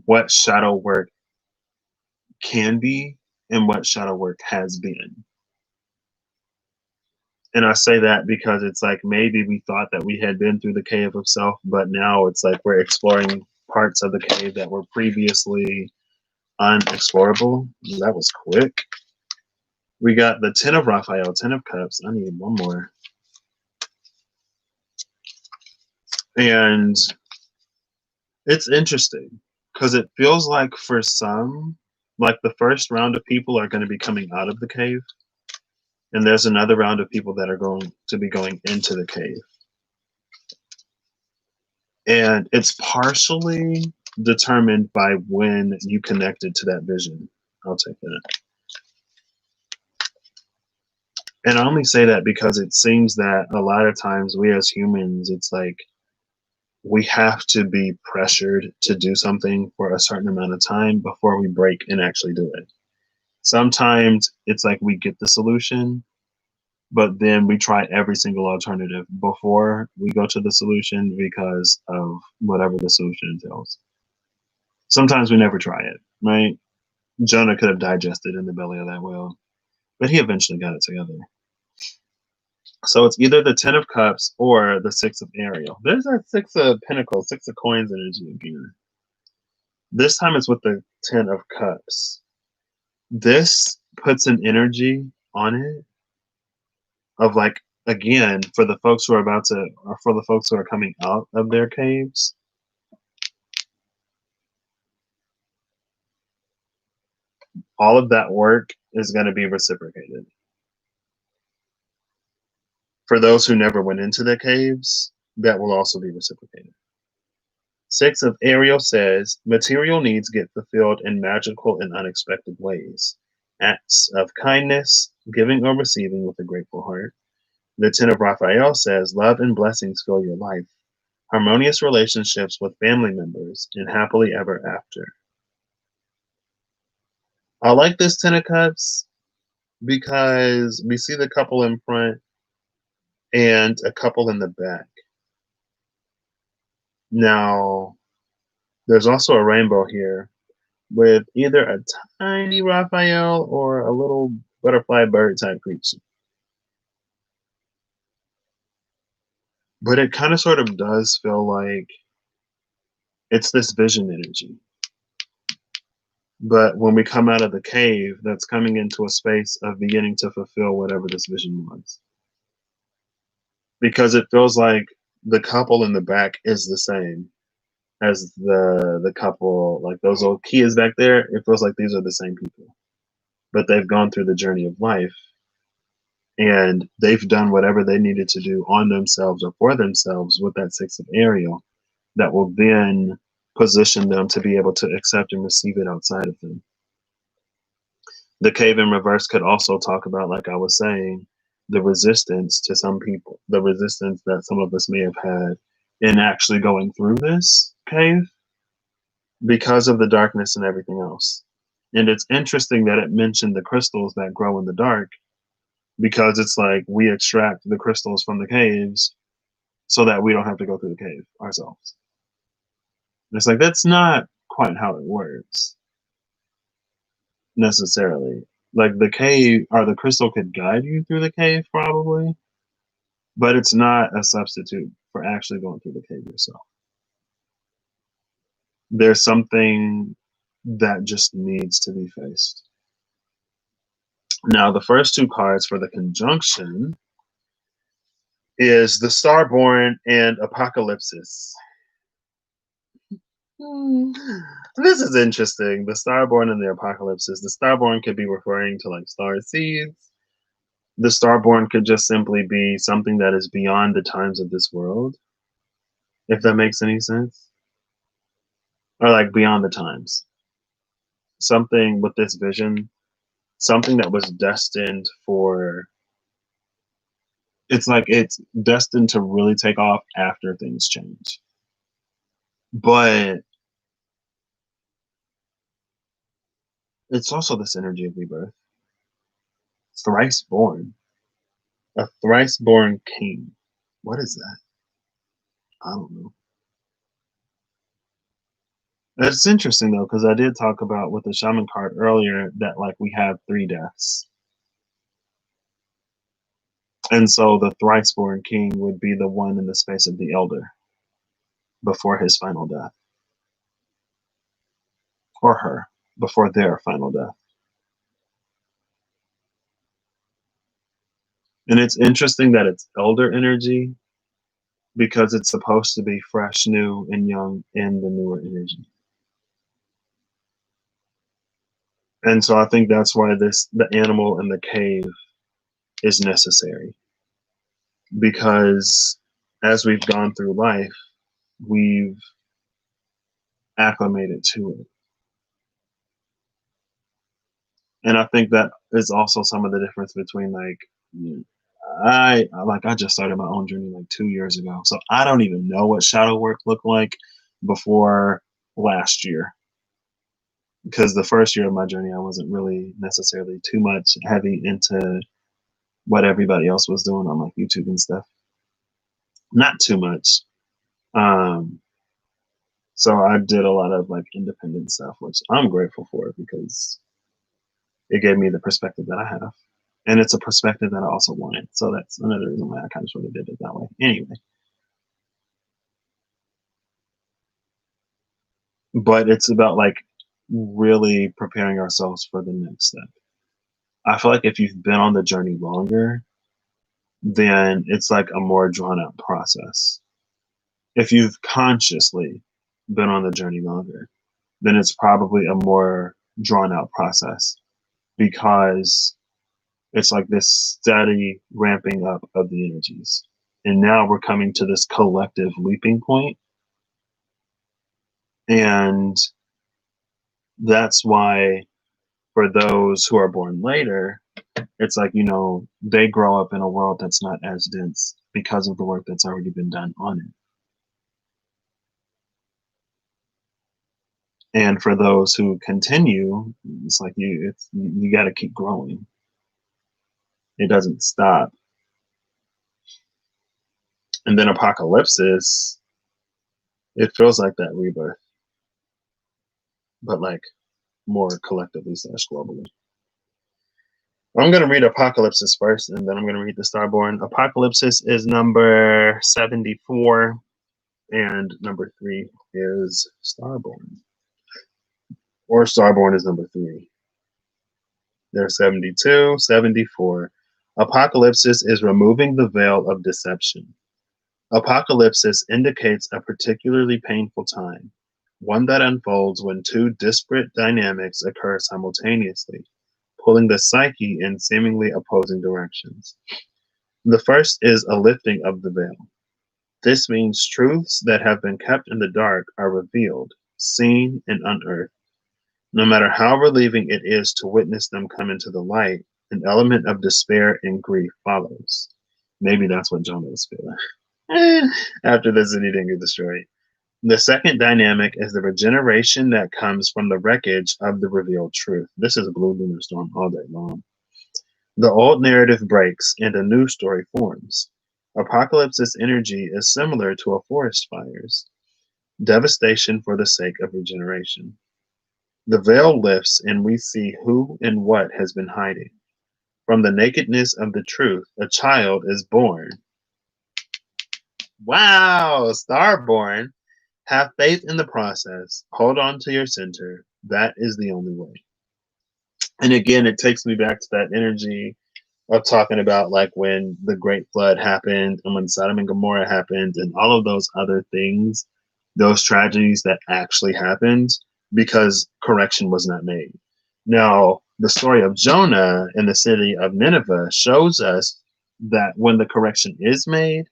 what shadow work can be and what shadow work has been. And I say that because it's like maybe we thought that we had been through the cave of self, but now it's like we're exploring parts of the cave that were previously unexplorable. That was quick. We got the Ten of Raphael, Ten of Cups. I need one more. And it's interesting because it feels like for some, like the first round of people are going to be coming out of the cave, and there's another round of people that are going to be going into the cave. And it's partially determined by when you connected to that vision. I'll take that. And I only say that because it seems that a lot of times we as humans, it's like we have to be pressured to do something for a certain amount of time before we break and actually do it. Sometimes it's like we get the solution, but then we try every single alternative before we go to the solution because of whatever the solution entails. Sometimes we never try it, right? Jonah could have digested in the belly of that whale, but he eventually got it together. So it's either the Ten of Cups or the Six of Ariel. There's that Six of Pentacles, Six of Coins energy again. This time it's with the Ten of Cups. This puts an energy on it of like, again, for the folks who are about to, or for the folks who are coming out of their caves, all of that work is going to be reciprocated. For those who never went into the caves, that will also be reciprocated. Six of Ariel says, material needs get fulfilled in magical and unexpected ways. Acts of kindness, giving or receiving with a grateful heart. The Ten of Raphael says, love and blessings fill your life. Harmonious relationships with family members and happily ever after. I like this Ten of Cups because we see the couple in front and a couple in the back. Now, there's also a rainbow here with either a tiny Raphael or a little butterfly bird type creature. But it kind of sort of does feel like it's this vision energy. But when we come out of the cave, that's coming into a space of beginning to fulfill whatever this vision was. Because it feels like the couple in the back is the same as the couple, like those old kids back there. It feels like these are the same people, but they've gone through the journey of life and they've done whatever they needed to do on themselves or for themselves with that Six of Ariel that will then position them to be able to accept and receive it outside of them. The cave in reverse could also talk about, like I was saying, the resistance to some people, the resistance that some of us may have had in actually going through this cave because of the darkness and everything else. And it's interesting that it mentioned the crystals that grow in the dark, because it's like we extract the crystals from the caves so that we don't have to go through the cave ourselves. And it's like, that's not quite how it works necessarily. Like the cave or the crystal could guide you through the cave probably, but it's not a substitute for actually going through the cave yourself. There's something that just needs to be faced. Now, the first two cards for the conjunction is the Starborn and Apocalypses. This is interesting. The Starborn and the Apocalypses. The Starborn could be referring to like star seeds. The Starborn could just simply be something that is beyond the times of this world, if that makes any sense. Or like beyond the times. Something with this vision, something that was destined for, it's like it's destined to really take off after things change. But it's also this energy of rebirth. Thrice born. A thrice born king. What is that? I don't know. It's interesting though, because I did talk about with the shaman card earlier that like we have three deaths. And so the thrice born king would be the one in the space of the elder before his final death, or her before their final death. And it's interesting that it's elder energy because it's supposed to be fresh, new, and young in the newer energy. And so I think that's why the animal in the cave is necessary, because as we've gone through life, we've acclimated to it. And I think that is also some of the difference between like I just started my own journey like 2 years ago. So I don't even know what shadow work looked like before last year. Because the first year of my journey I wasn't really necessarily too much heavy into what everybody else was doing on like YouTube and stuff. Not too much. Um so I did a lot of like independent stuff, which I'm grateful for because it gave me the perspective that I have. And it's a perspective that I also wanted. So that's another reason why I kind of sort of did it that way. Anyway, but it's about like really preparing ourselves for the next step. I feel like if you've been on the journey longer, then it's like a more drawn out process. If you've consciously been on the journey longer, then it's probably a more drawn out process because it's like this steady ramping up of the energies. And now we're coming to this collective leaping point. And that's why, for those who are born later, it's like, they grow up in a world that's not as dense because of the work that's already been done on it. And for those who continue, it's like you got to keep growing. It doesn't stop. And then apocalypsis, it feels like that rebirth, but like more collectively / globally. I'm going to read Apocalypses first, and then I'm going to read the Starborn. Apocalypses is number 74, and number 3 is Starborn. Or Starborn is number 3. There's 72, 74. Apocalypses is removing the veil of deception. Apocalypsis indicates a particularly painful time, one that unfolds when two disparate dynamics occur simultaneously, pulling the psyche in seemingly opposing directions. The first is a lifting of the veil. This means truths that have been kept in the dark are revealed, seen, and unearthed. No matter how relieving it is to witness them come into the light, an element of despair and grief follows. Maybe that's what Jonah was feeling after the city didn't get destroyed. The second dynamic is the regeneration that comes from the wreckage of the revealed truth. This is a blue lunar storm all day long. The old narrative breaks and a new story forms. Apocalypse's energy is similar to a forest fire's devastation for the sake of regeneration. The veil lifts and we see who and what has been hiding. From the nakedness of the truth, a child is born. Wow, Starborn. Have faith in the process. Hold on to your center. That is the only way. And again, it takes me back to that energy of talking about like when the Great Flood happened and when Sodom and Gomorrah happened and all of those other things, those tragedies that actually happened because correction was not made. Now, the story of Jonah in the city of Nineveh shows us that when the correction is made,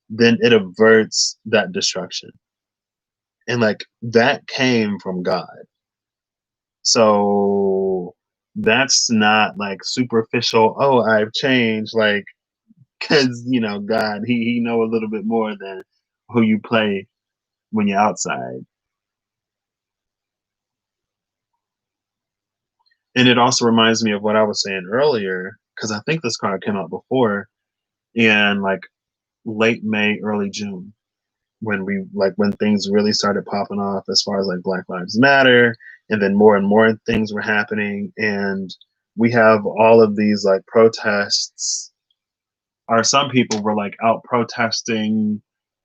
then it averts that destruction. And like that came from God. So that's not like superficial, oh, I've changed, like, because God, he know a little bit more than who you play when you're outside. And it also reminds me of what I was saying earlier, because I think this card came out before in like late May, early June. when things really started popping off as far as like Black Lives Matter, and then more and more things were happening, and we have all of these like protests, or some people were like out protesting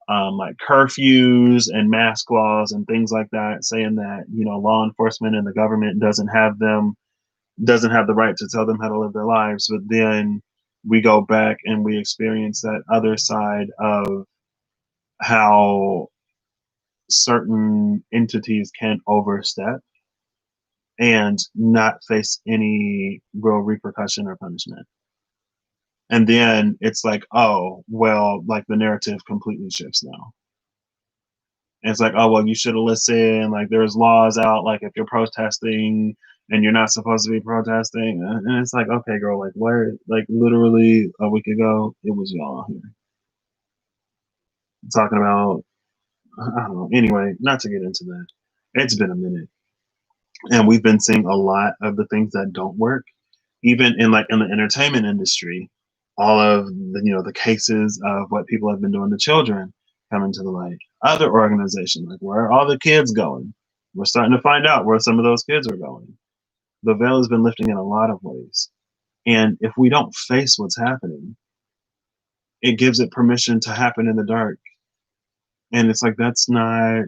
like curfews and mask laws and things like that, saying that, you know, law enforcement and the government doesn't have the right to tell them how to live their lives. But then we go back and we experience that other side of how certain entities can overstep and not face any real repercussion or punishment. And then it's like, oh, well, like the narrative completely shifts now. And it's like, oh, well, you should have listened. Like, there's laws out. Like, if you're protesting and you're not supposed to be protesting, and it's like, okay, girl, like, where, like, literally a week ago, it was y'all here talking about, I don't know. Anyway, not to get into that. It's been a minute, and we've been seeing a lot of the things that don't work, even in like in the entertainment industry. All of the, you know, the cases of what people have been doing to children coming to the light. Other organizations, like, where are all the kids going? We're starting to find out where some of those kids are going. The veil has been lifting in a lot of ways. And if we don't face what's happening, it gives it permission to happen in the dark. And it's like, that's not,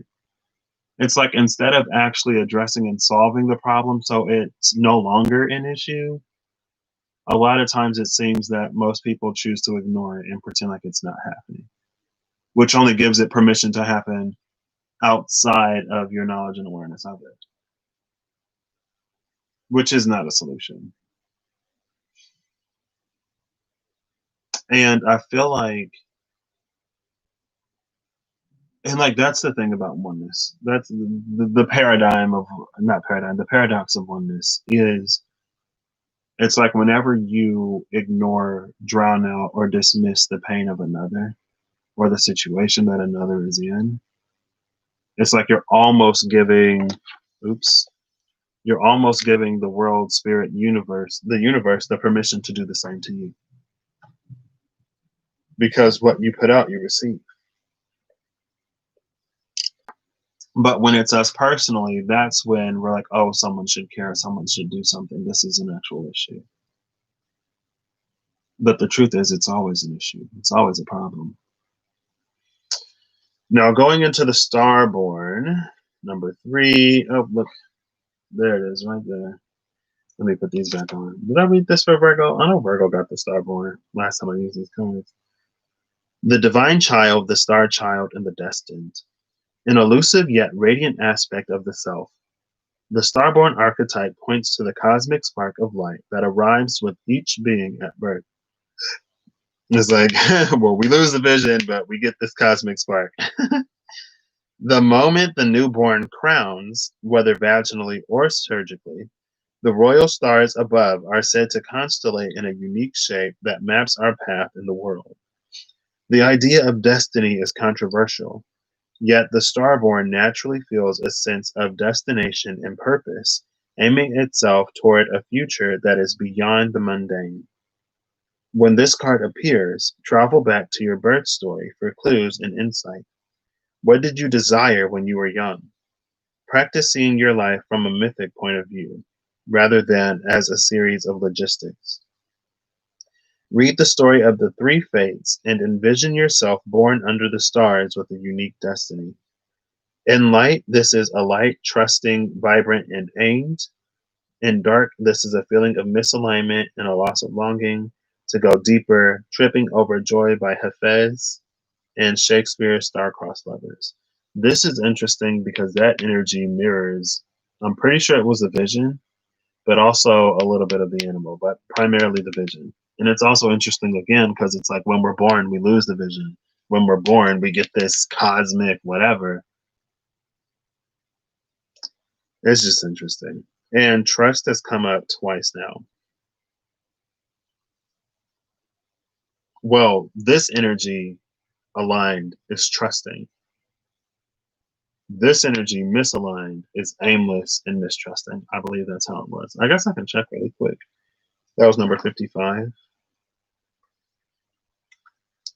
it's like instead of actually addressing and solving the problem so it's no longer an issue, a lot of times it seems that most people choose to ignore it and pretend like it's not happening, which only gives it permission to happen outside of your knowledge and awareness of it, which is not a solution. And I feel like, and like that's the thing about oneness. That's the paradigm of, not paradigm, the paradox of oneness is, it's like whenever you ignore, drown out, or dismiss the pain of another or the situation that another is in, it's like you're almost giving, oops, you're almost giving the world, spirit, universe, the permission to do the same to you. Because what you put out, you receive. But when it's us personally, that's when we're like, oh, someone should care, someone should do something. This is an actual issue. But the truth is, it's always an issue. It's always a problem. Now, going into the Starborn, number 3. Oh, look, there it is, right there. Let me put these back on. Did I read this for Virgo? I know Virgo got the Starborn last time I used these cards. The divine child, the star child, and the destined. An elusive yet radiant aspect of the self. The starborn archetype points to the cosmic spark of light that arrives with each being at birth. It's like, well, we lose the vision, but we get this cosmic spark. The moment the newborn crowns, whether vaginally or surgically, the royal stars above are said to constellate in a unique shape that maps our path in the world. The idea of destiny is controversial, yet the starborn naturally feels a sense of destination and purpose, aiming itself toward a future that is beyond the mundane. When this card appears, travel back to your birth story for clues and insight. What did you desire when you were young? Practice seeing your life from a mythic point of view, rather than as a series of logistics. Read the story of the 3 fates and envision yourself born under the stars with a unique destiny. In light, this is a light, trusting, vibrant, and aimed. In dark, this is a feeling of misalignment and a loss of longing to go deeper, tripping over joy by Hafez and Shakespeare's star-crossed lovers. This is interesting because that energy mirrors, I'm pretty sure it was the vision, but also a little bit of the animal, but primarily the vision. And it's also interesting again because it's like when we're born, we lose the vision. When we're born, we get this cosmic whatever. It's just interesting. And trust has come up twice now. Well, this energy aligned is trusting. This energy misaligned is aimless and mistrusting. I believe that's how it was. I guess I can check really quick. That was number 55.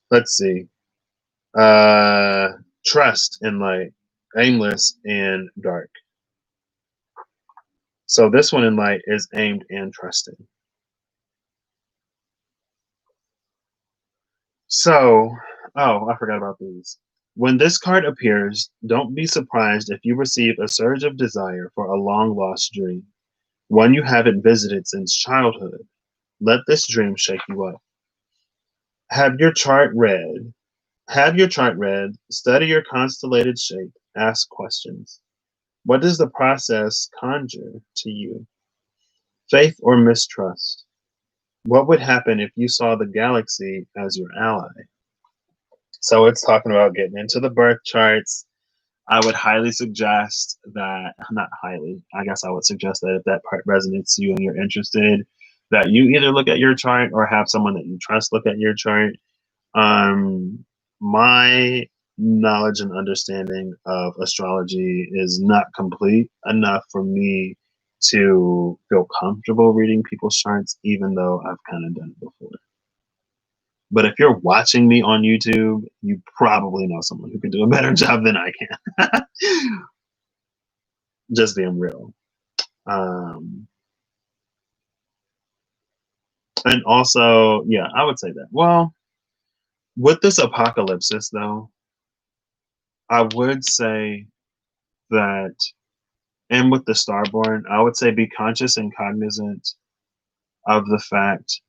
Let's see. trust and light, aimless and dark. So this one in light is aimed and trusting. So, oh, I forgot about these. When this card appears, don't be surprised if you receive a surge of desire for a long lost dream, one you haven't visited since childhood. Let this dream shake you up. Have your chart read. Have your chart read, study your constellated shape, ask questions. What does the process conjure to you? Faith or mistrust? What would happen if you saw the galaxy as your ally? So it's talking about getting into the birth charts. I would highly suggest that, not highly, I guess I would suggest that if that part resonates to you and you're interested, that you either look at your chart or have someone that you trust look at your chart. My knowledge and understanding of astrology is not complete enough for me to feel comfortable reading people's charts, even though I've kind of done it before. But if you're watching me on YouTube, you probably know someone who can do a better job than I can. Just being real. Um, and also, yeah, I would say that. Well, with this apocalypsis, though, I would say that, and with the Starborn, I would say be conscious and cognizant of the fact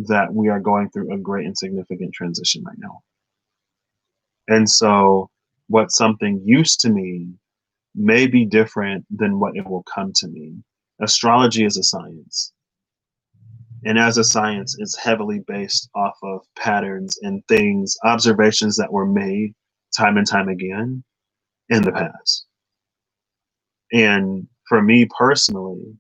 that we are going through a great and significant transition right now. And so, what something used to mean may be different than what it will come to mean. Astrology is a science. And as a science, it's heavily based off of patterns and things, observations that were made time and time again in the past. And for me personally,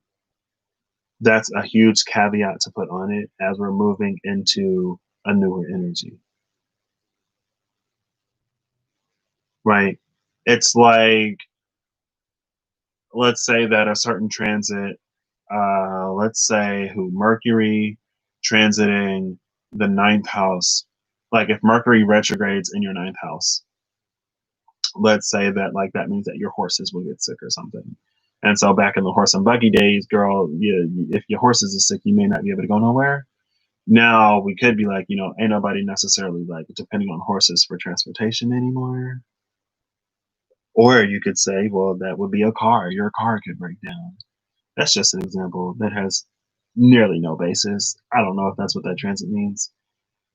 that's a huge caveat to put on it as we're moving into a newer energy. Right? It's like, let's say that a certain transit, let's say who Mercury transiting the ninth house, like if Mercury retrogrades in your ninth house, let's say that like that means that your horses will get sick or something. And so back in the horse and buggy days, girl, if your horses are sick, you may not be able to go nowhere. Now we could be like, ain't nobody necessarily like depending on horses for transportation anymore. Or you could say, well, that would be a car. Your car could break down. That's just an example that has nearly no basis. I don't know if that's what that transit means.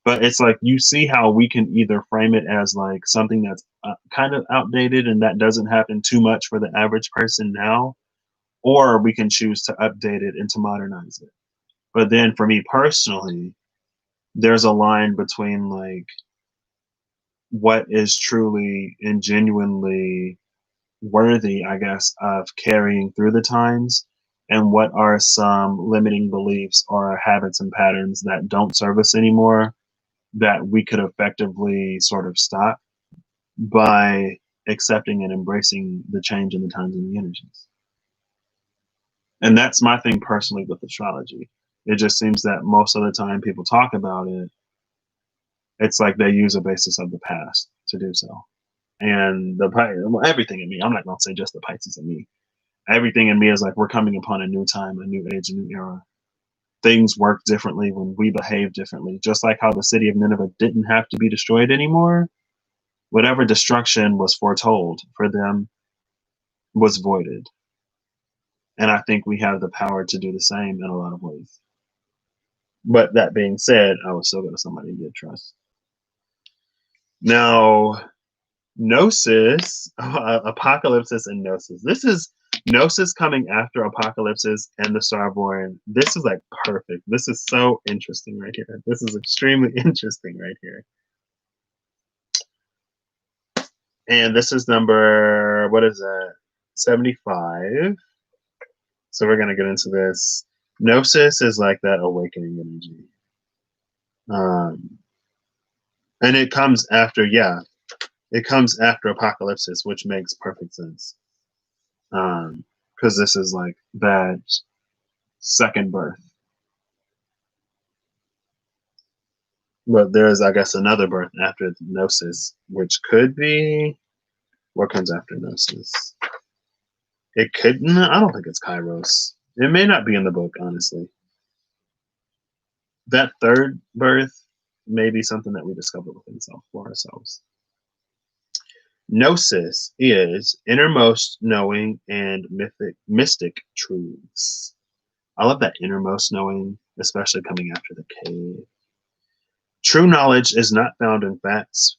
But it's like you see how we can either frame it as like something that's kind of outdated and that doesn't happen too much for the average person now, or we can choose to update it and to modernize it. But then for me personally, there's a line between like what is truly and genuinely worthy, I guess, of carrying through the times and what are some limiting beliefs or habits and patterns that don't serve us anymore that we could effectively sort of stop by accepting and embracing the change in the times and the energies. And that's my thing personally with astrology. It just seems that most of the time people talk about it, it's like they use a basis of the past to do so. And everything in me, I'm not going to say just the Pisces in me. Everything in me is like we're coming upon a new time, a new age, a new era. Things work differently when we behave differently. Just like how the city of Nineveh didn't have to be destroyed anymore, whatever destruction was foretold for them was voided. And I think we have the power to do the same in a lot of ways. But that being said, I would still go to somebody to get trust. Now, Gnosis, Apocalypsis and Gnosis. This is Gnosis coming after Apocalypsis and the Starborn. This is like perfect. This is so interesting right here. This is extremely interesting right here. And this is number, what is that? 75. So we're going to get into this. Gnosis is like that awakening energy. And it comes after, it comes after Apocalypsis, which makes perfect sense. Because this is like that second birth. But there's, I guess, another birth after Gnosis, which could be what comes after Gnosis. It could. No, I don't think it's Kairos. It may not be in the book, honestly. That third birth may be something that we discover within self for ourselves. Gnosis is innermost knowing and mystic truths. I love that innermost knowing, especially coming after the cave. True knowledge is not found in facts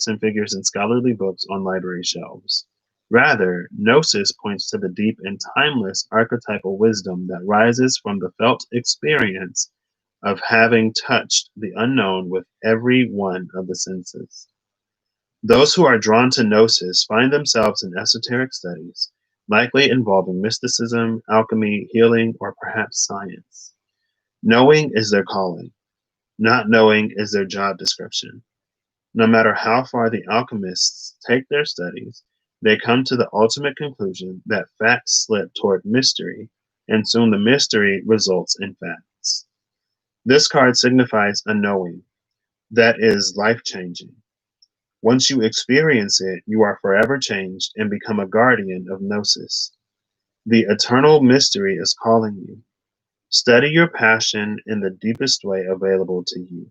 and figures in scholarly books on library shelves. Rather, gnosis points to the deep and timeless archetypal wisdom that rises from the felt experience of having touched the unknown with every one of the senses. Those who are drawn to gnosis find themselves in esoteric studies, likely involving mysticism, alchemy, healing, or perhaps science. Knowing is their calling. Not knowing is their job description. No matter how far the alchemists take their studies, they come to the ultimate conclusion that facts slip toward mystery, and soon the mystery results in facts. This card signifies a knowing that is life changing. Once you experience it, you are forever changed and become a guardian of gnosis. The eternal mystery is calling you. Study your passion in the deepest way available to you.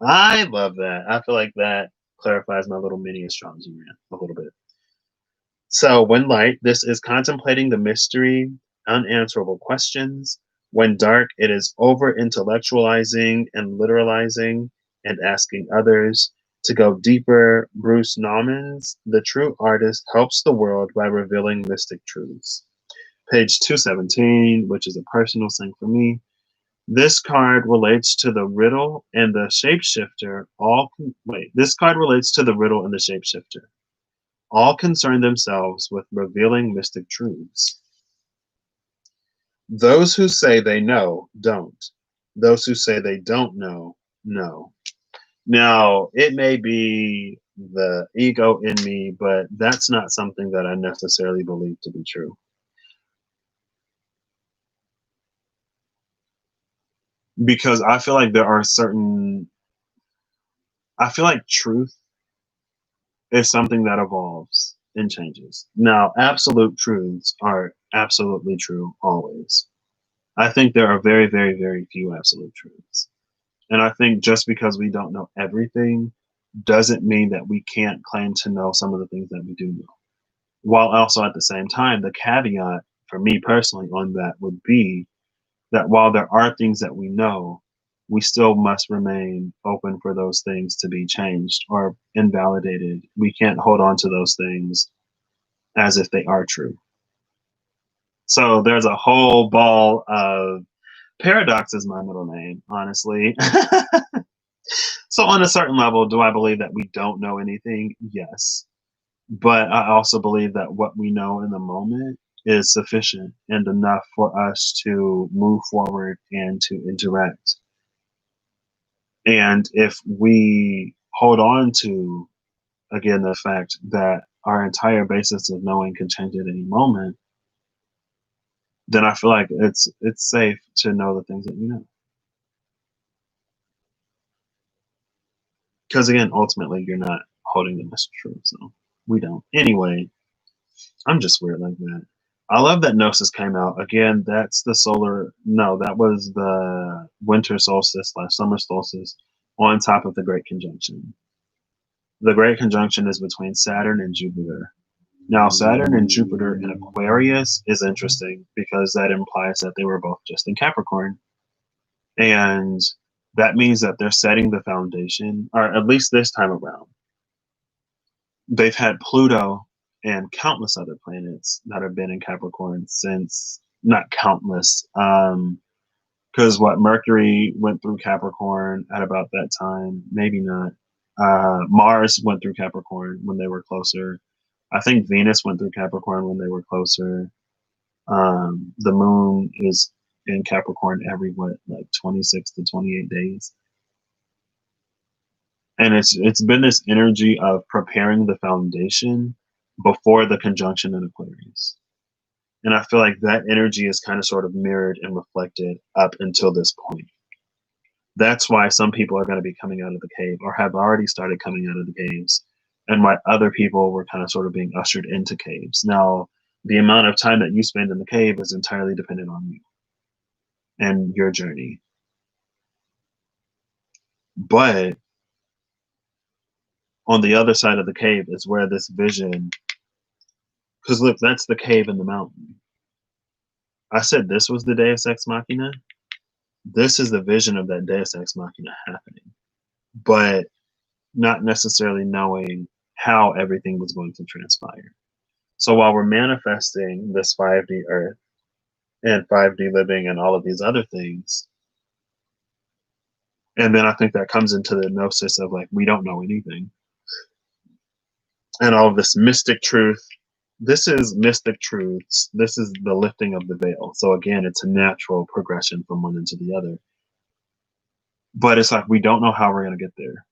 I love that. I feel like that clarifies my little mini astrology rant a little bit. So, when light, this is contemplating the mystery, unanswerable questions. When dark, it is over intellectualizing and literalizing and asking others to go deeper. Bruce Nauman's The True Artist helps the world by revealing mystic truths. Page 217, which is a personal thing for me. This card relates to the riddle and the shapeshifter. This card relates to the riddle and the shapeshifter. All concern themselves with revealing mystic truths. Those who say they know don't. Those who say they don't know, know. Now, it may be the ego in me, but that's not something that I necessarily believe to be true. Because I feel like I feel like truth is something that evolves and changes. Now, absolute truths are absolutely true always. I think there are very, very, very few absolute truths. And I think just because we don't know everything doesn't mean that we can't claim to know some of the things that we do know. While also at the same time, the caveat for me personally on that would be that while there are things that we know, we still must remain open for those things to be changed or invalidated. We can't hold on to those things as if they are true. So there's a whole ball of paradox is my middle name, honestly. So on a certain level, do I believe that we don't know anything? Yes. But I also believe that what we know in the moment is sufficient and enough for us to move forward and to interact. And if we hold on to, again, the fact that our entire basis of knowing can change at any moment, then I feel like it's safe to know the things that you know. Because again, ultimately, you're not holding them as true, so we don't. Anyway, I'm just weird like that. I love that Gnosis came out. Again, that's the solar. No, that was the winter solstice / summer solstice on top of the Great Conjunction. The Great Conjunction is between Saturn and Jupiter. Now, Saturn and Jupiter in Aquarius is interesting because that implies that they were both just in Capricorn. And that means that they're setting the foundation, or at least this time around. They've had Pluto and countless other planets that have been in Capricorn since, not countless, because what Mercury went through Capricorn at about that time, maybe not. Mars went through Capricorn when they were closer. I think Venus went through Capricorn when they were closer. The moon is in Capricorn every 26 to 28 days. And it's been this energy of preparing the foundation before the conjunction in Aquarius. And I feel like that energy is kind of sort of mirrored and reflected up until this point. That's why some people are going to be coming out of the cave or have already started coming out of the caves, and why other people were kind of sort of being ushered into caves. Now, the amount of time that you spend in the cave is entirely dependent on you and your journey. But on the other side of the cave is where this vision, because look, that's the cave in the mountain. I said this was the Deus Ex Machina. This is the vision of that Deus Ex Machina happening, but not necessarily knowing how everything was going to transpire. So while we're manifesting this 5D Earth and 5D living and all of these other things, and then I think that comes into the gnosis of like, we don't know anything. And all of this mystic truth. This is mystic truths. This is the lifting of the veil. So again, it's a natural progression from one into the other. But it's like we don't know how we're going to get there.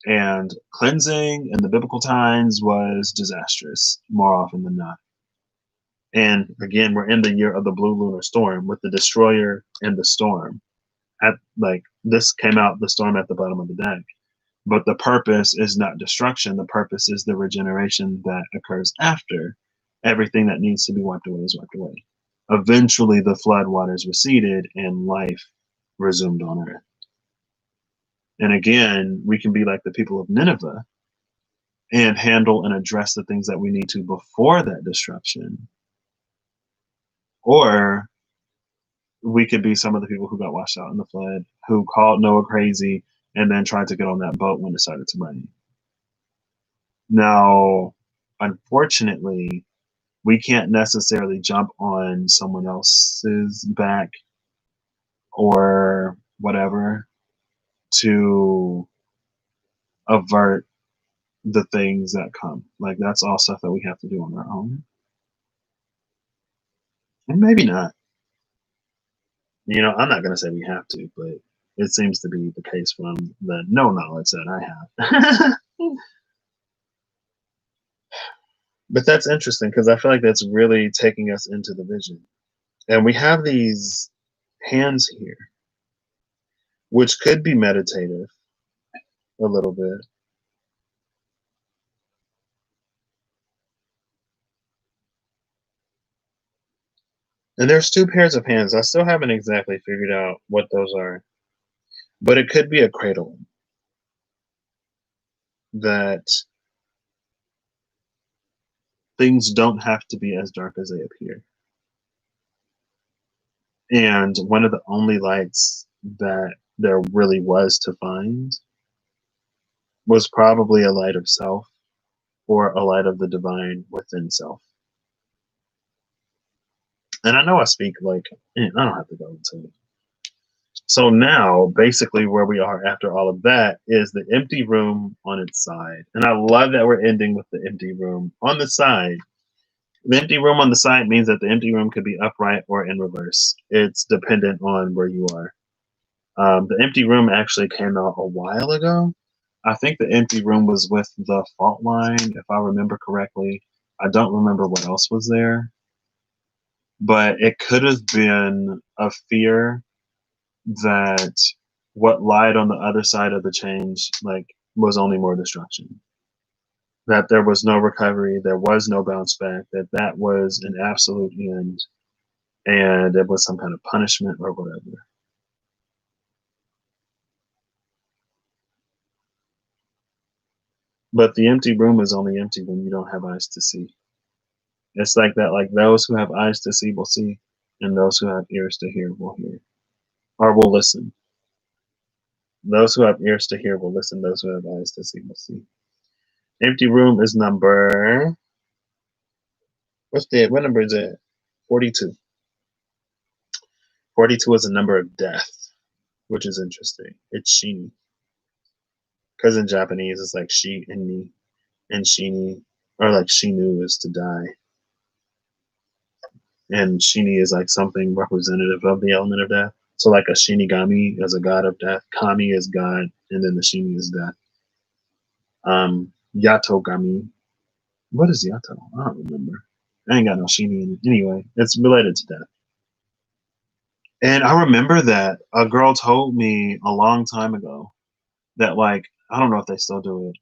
And cleansing in the biblical times was disastrous more often than not. And again, we're in the year of the blue lunar storm with the destroyer and the storm. At like this came out the storm at the bottom of the deck. But the purpose is not destruction. The purpose is the regeneration that occurs after everything that needs to be wiped away is wiped away. Eventually, the flood waters receded and life resumed on earth. And again, we can be like the people of Nineveh and handle and address the things that we need to before that disruption. Or we could be some of the people who got washed out in the flood, who called Noah crazy and then tried to get on that boat when it started to rain. Now, unfortunately, we can't necessarily jump on someone else's back or whatever to avert the things that come. Like, that's all stuff that we have to do on our own. And maybe not. You know, I'm not going to say we have to, but it seems to be the case from the no knowledge that I have. But that's interesting because I feel like that's really taking us into the vision. And we have these hands here, which could be meditative a little bit. And there's two pairs of hands. I still haven't exactly figured out what those are, but it could be a cradle that things don't have to be as dark as they appear. And one of the only lights that there really was to find was probably a light of self or a light of the divine within self. And I know I speak like, I don't have to go into it. So now, basically, where we are after all of that is the empty room on its side. And I love that we're ending with the empty room on the side. The empty room on the side means that the empty room could be upright or in reverse. It's dependent on where you are. The empty room actually came out a while ago. I think the empty room was with the fault line, if I remember correctly. I don't remember what else was there. But it could have been a fear that what lied on the other side of the change like was only more destruction, that there was no recovery, there was no bounce back, that was an absolute end, and it was some kind of punishment or whatever. But the empty room is only empty when you don't have eyes to see. It's like that, like those who have eyes to see will see, and those who have ears to hear will hear or will listen. Those who have ears to hear will listen, those who have eyes to see will see. Empty room is number, what number is it? 42. 42 is a number of death, which is interesting. It's shini. Because in Japanese, it's like shi and ni. And shini, or like shinu is to die. And shini is like something representative of the element of death. So like a shinigami is a god of death. Kami is God, and then the shini is death. Yato gami. What is yato? I don't remember. I ain't got no shini in it. Anyway, it's related to death. And I remember that a girl told me a long time ago that, like, I don't know if they still do it,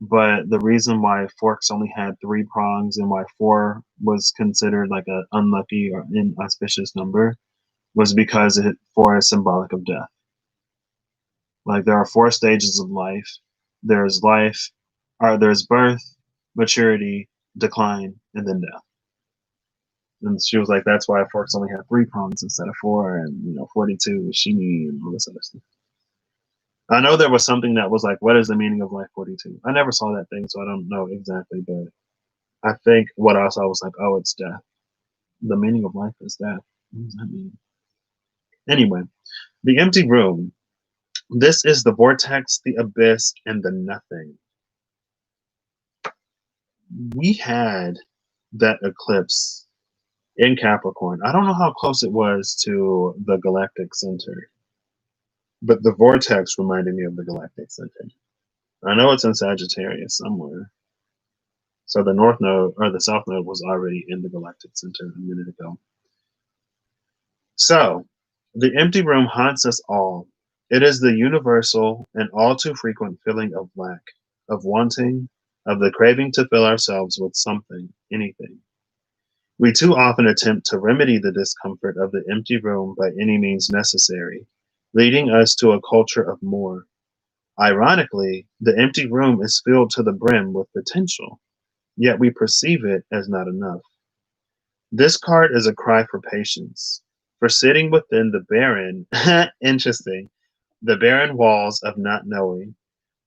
but the reason why forks only had three prongs and why four was considered like a unlucky or inauspicious number was because four is symbolic of death. Like there are four stages of life. There's life, or there's birth, maturity, decline, and then death. And she was like, that's why forks only have three prongs instead of four, and 42 is shini and all this other stuff. I know there was something that was like, what is the meaning of life 42? I never saw that thing, so I don't know exactly, but I think what I saw was like, oh, it's death. The meaning of life is death. What does that mean? Anyway, the empty room. This is the vortex, the abyss, and the nothing. We had that eclipse in Capricorn. I don't know how close it was to the galactic center, but the vortex reminded me of the galactic center. I know it's in Sagittarius somewhere. So the north node or the south node was already in the galactic center a minute ago. So the empty room haunts us all. It is the universal and all too frequent feeling of lack, of wanting, of the craving to fill ourselves with something, anything. We too often attempt to remedy the discomfort of the empty room by any means necessary, leading us to a culture of more. Ironically, the empty room is filled to the brim with potential, yet we perceive it as not enough. This card is a cry for patience, for sitting within the barren, interesting, the barren walls of not knowing,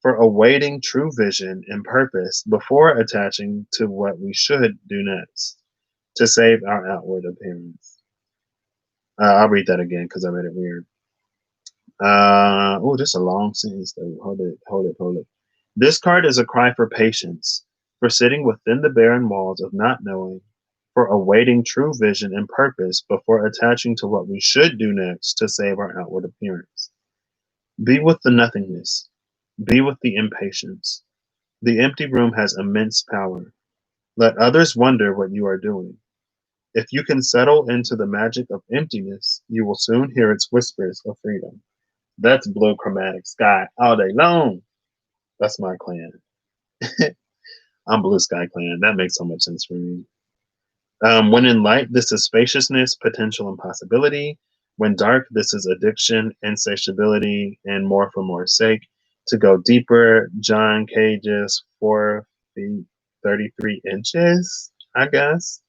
for awaiting true vision and purpose before attaching to what we should do next to save our outward appearance. I'll read that again because I read it weird. Oh, just a long sentence though. Hold it. This card is a cry for patience, for sitting within the barren walls of not knowing, for awaiting true vision and purpose before attaching to what we should do next to save our outward appearance. Be with the nothingness. Be with the impatience. The empty room has immense power. Let others wonder what you are doing. If you can settle into the magic of emptiness, you will soon hear its whispers of freedom. That's blue chromatic sky all day long. That's my clan. I'm blue sky clan. That makes so much sense for me. When in light, this is spaciousness, potential, and possibility. When dark, this is addiction, insatiability, and more for more's sake. To go deeper, John Cage's 4 feet 33 inches, I guess.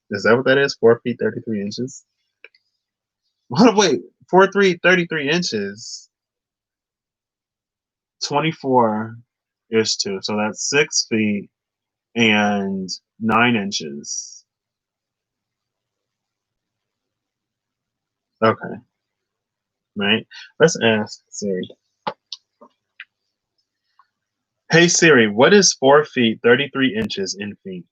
Is that what that is? 4 feet 33 inches? What? Wait, 33 inches. 24 is 2. So that's 6 feet and 9 inches. Okay. Right. Let's ask Siri. Hey Siri, what is 4 feet 33 inches in feet?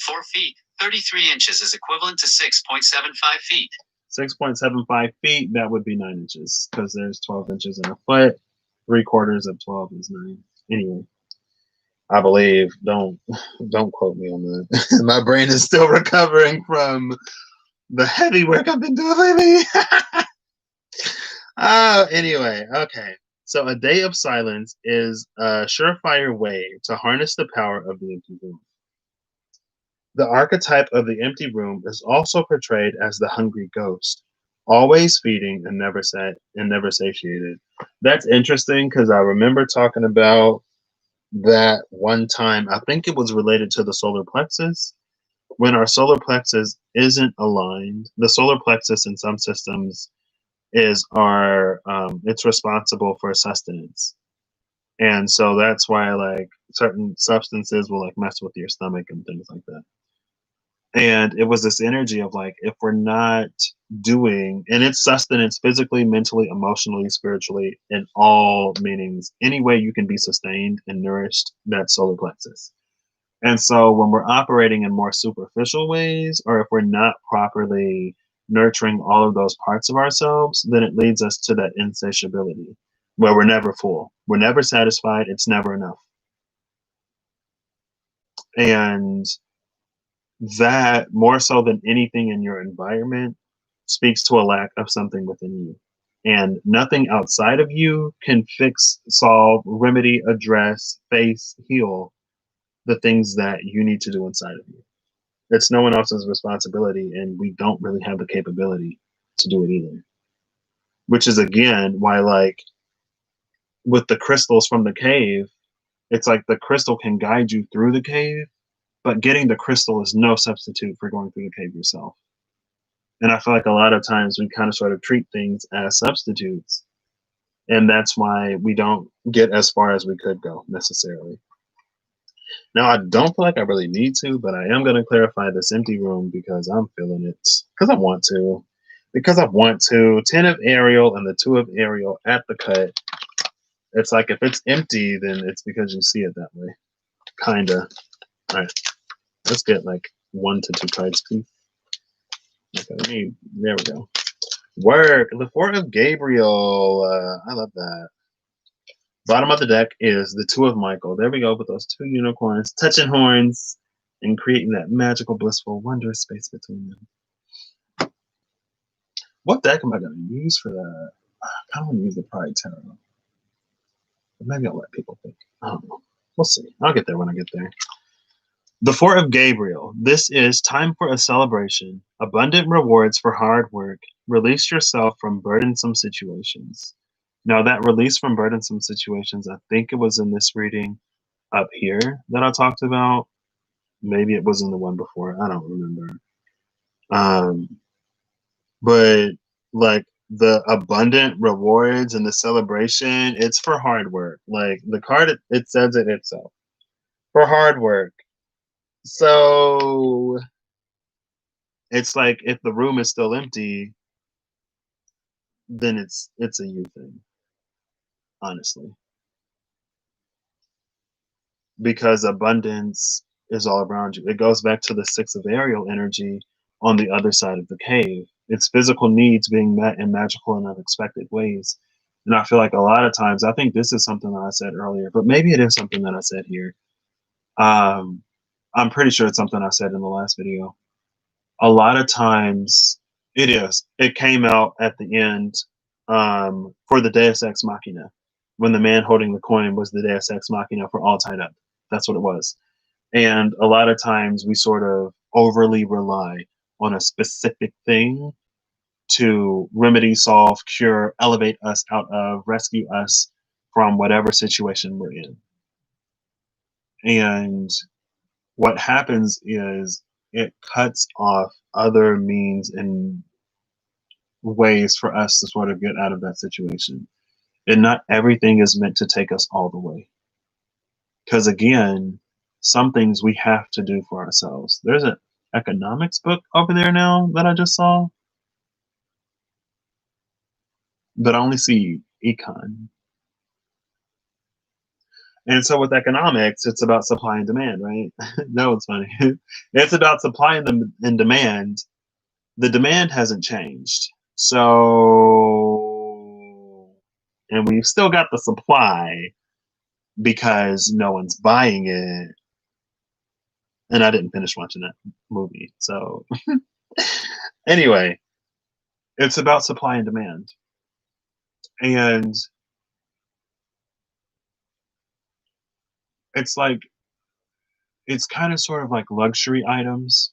4 feet 33 inches is equivalent to 6.75 feet. 6.75 feet, that would be 9 inches because there's 12 inches in a foot. 3/4 of 12 is 9. Anyway, I believe. Don't quote me on that. My brain is still recovering from the heavy work I've been doing lately. Oh, anyway, okay. So a day of silence is a surefire way to harness the power of the empty room. The archetype of the empty room is also portrayed as the hungry ghost, always feeding and never satiated. That's interesting because I remember talking about that one time. I think it was related to the solar plexus. When our solar plexus isn't aligned, the solar plexus in some systems is our it's responsible for sustenance. And so that's why like certain substances will like mess with your stomach and things like that. And it was this energy of like if we're not doing, and it's sustenance physically, mentally, emotionally, spiritually, in all meanings, any way you can be sustained and nourished, that solar plexus. And so when we're operating in more superficial ways, or if we're not properly nurturing all of those parts of ourselves, then it leads us to that insatiability where we're never full, we're never satisfied, it's never enough. And that more so than anything in your environment speaks to a lack of something within you. And nothing outside of you can fix, solve, remedy, address, face, heal the things that you need to do inside of you. It's no one else's responsibility, and we don't really have the capability to do it either. Which is again why, like, with the crystals from the cave, it's like the crystal can guide you through the cave, but getting the crystal is no substitute for going through the cave yourself. And I feel like a lot of times we kind of sort of treat things as substitutes, and that's why we don't get as far as we could go necessarily. Now, I don't feel like I really need to, but I am going to clarify this empty room because I'm feeling it. Because I want to. Because I want to. 10 of Ariel and the 2 of Ariel at the cut. It's like if it's empty, then it's because you see it that way. Kinda. All right. Let's get like 1 to 2 cards, please. Okay, there we go. Work. The 4 of Gabriel. I love that. Bottom of the deck is the 2 of Michael. There we go with those 2 unicorns touching horns and creating that magical, blissful, wondrous space between them. What deck am I going to use for that? I kind of want to use the Pride Tarot. But maybe I'll let people think. I don't know. We'll see. I'll get there when I get there. The 4 of Gabriel. This is time for a celebration. Abundant rewards for hard work. Release yourself from burdensome situations. Now, that release from burdensome situations, I think it was in this reading up here that I talked about. Maybe it was in the one before. I don't remember. But like the abundant rewards and the celebration, it's for hard work. Like the card, it says it itself. For hard work. So it's like if the room is still empty, then it's a you thing, honestly. Because abundance is all around you. It goes back to the 6 of Ariel energy on the other side of the cave. It's physical needs being met in magical and unexpected ways. And I feel like a lot of times, I think this is something that I said earlier, but maybe it is something that I said here. I'm pretty sure it's something I said in the last video. A lot of times, it is. It came out at the end for the Deus Ex Machina, when the man holding the coin was the Deus Ex Machina for all tied up. That's what it was. And a lot of times we sort of overly rely on a specific thing to remedy, solve, cure, elevate us out of, rescue us from whatever situation we're in. And what happens is it cuts off other means and ways for us to sort of get out of that situation. And not everything is meant to take us all the way. Because again, some things we have to do for ourselves. There's an economics book over there now that I just saw, but I only see econ. And so with economics, it's about supply and demand, right? That was funny. It's about supply and demand. The demand hasn't changed. So, and we've still got the supply because no one's buying it. And I didn't finish watching that movie. So, anyway, it's about supply and demand. And it's like, it's kind of sort of like luxury items.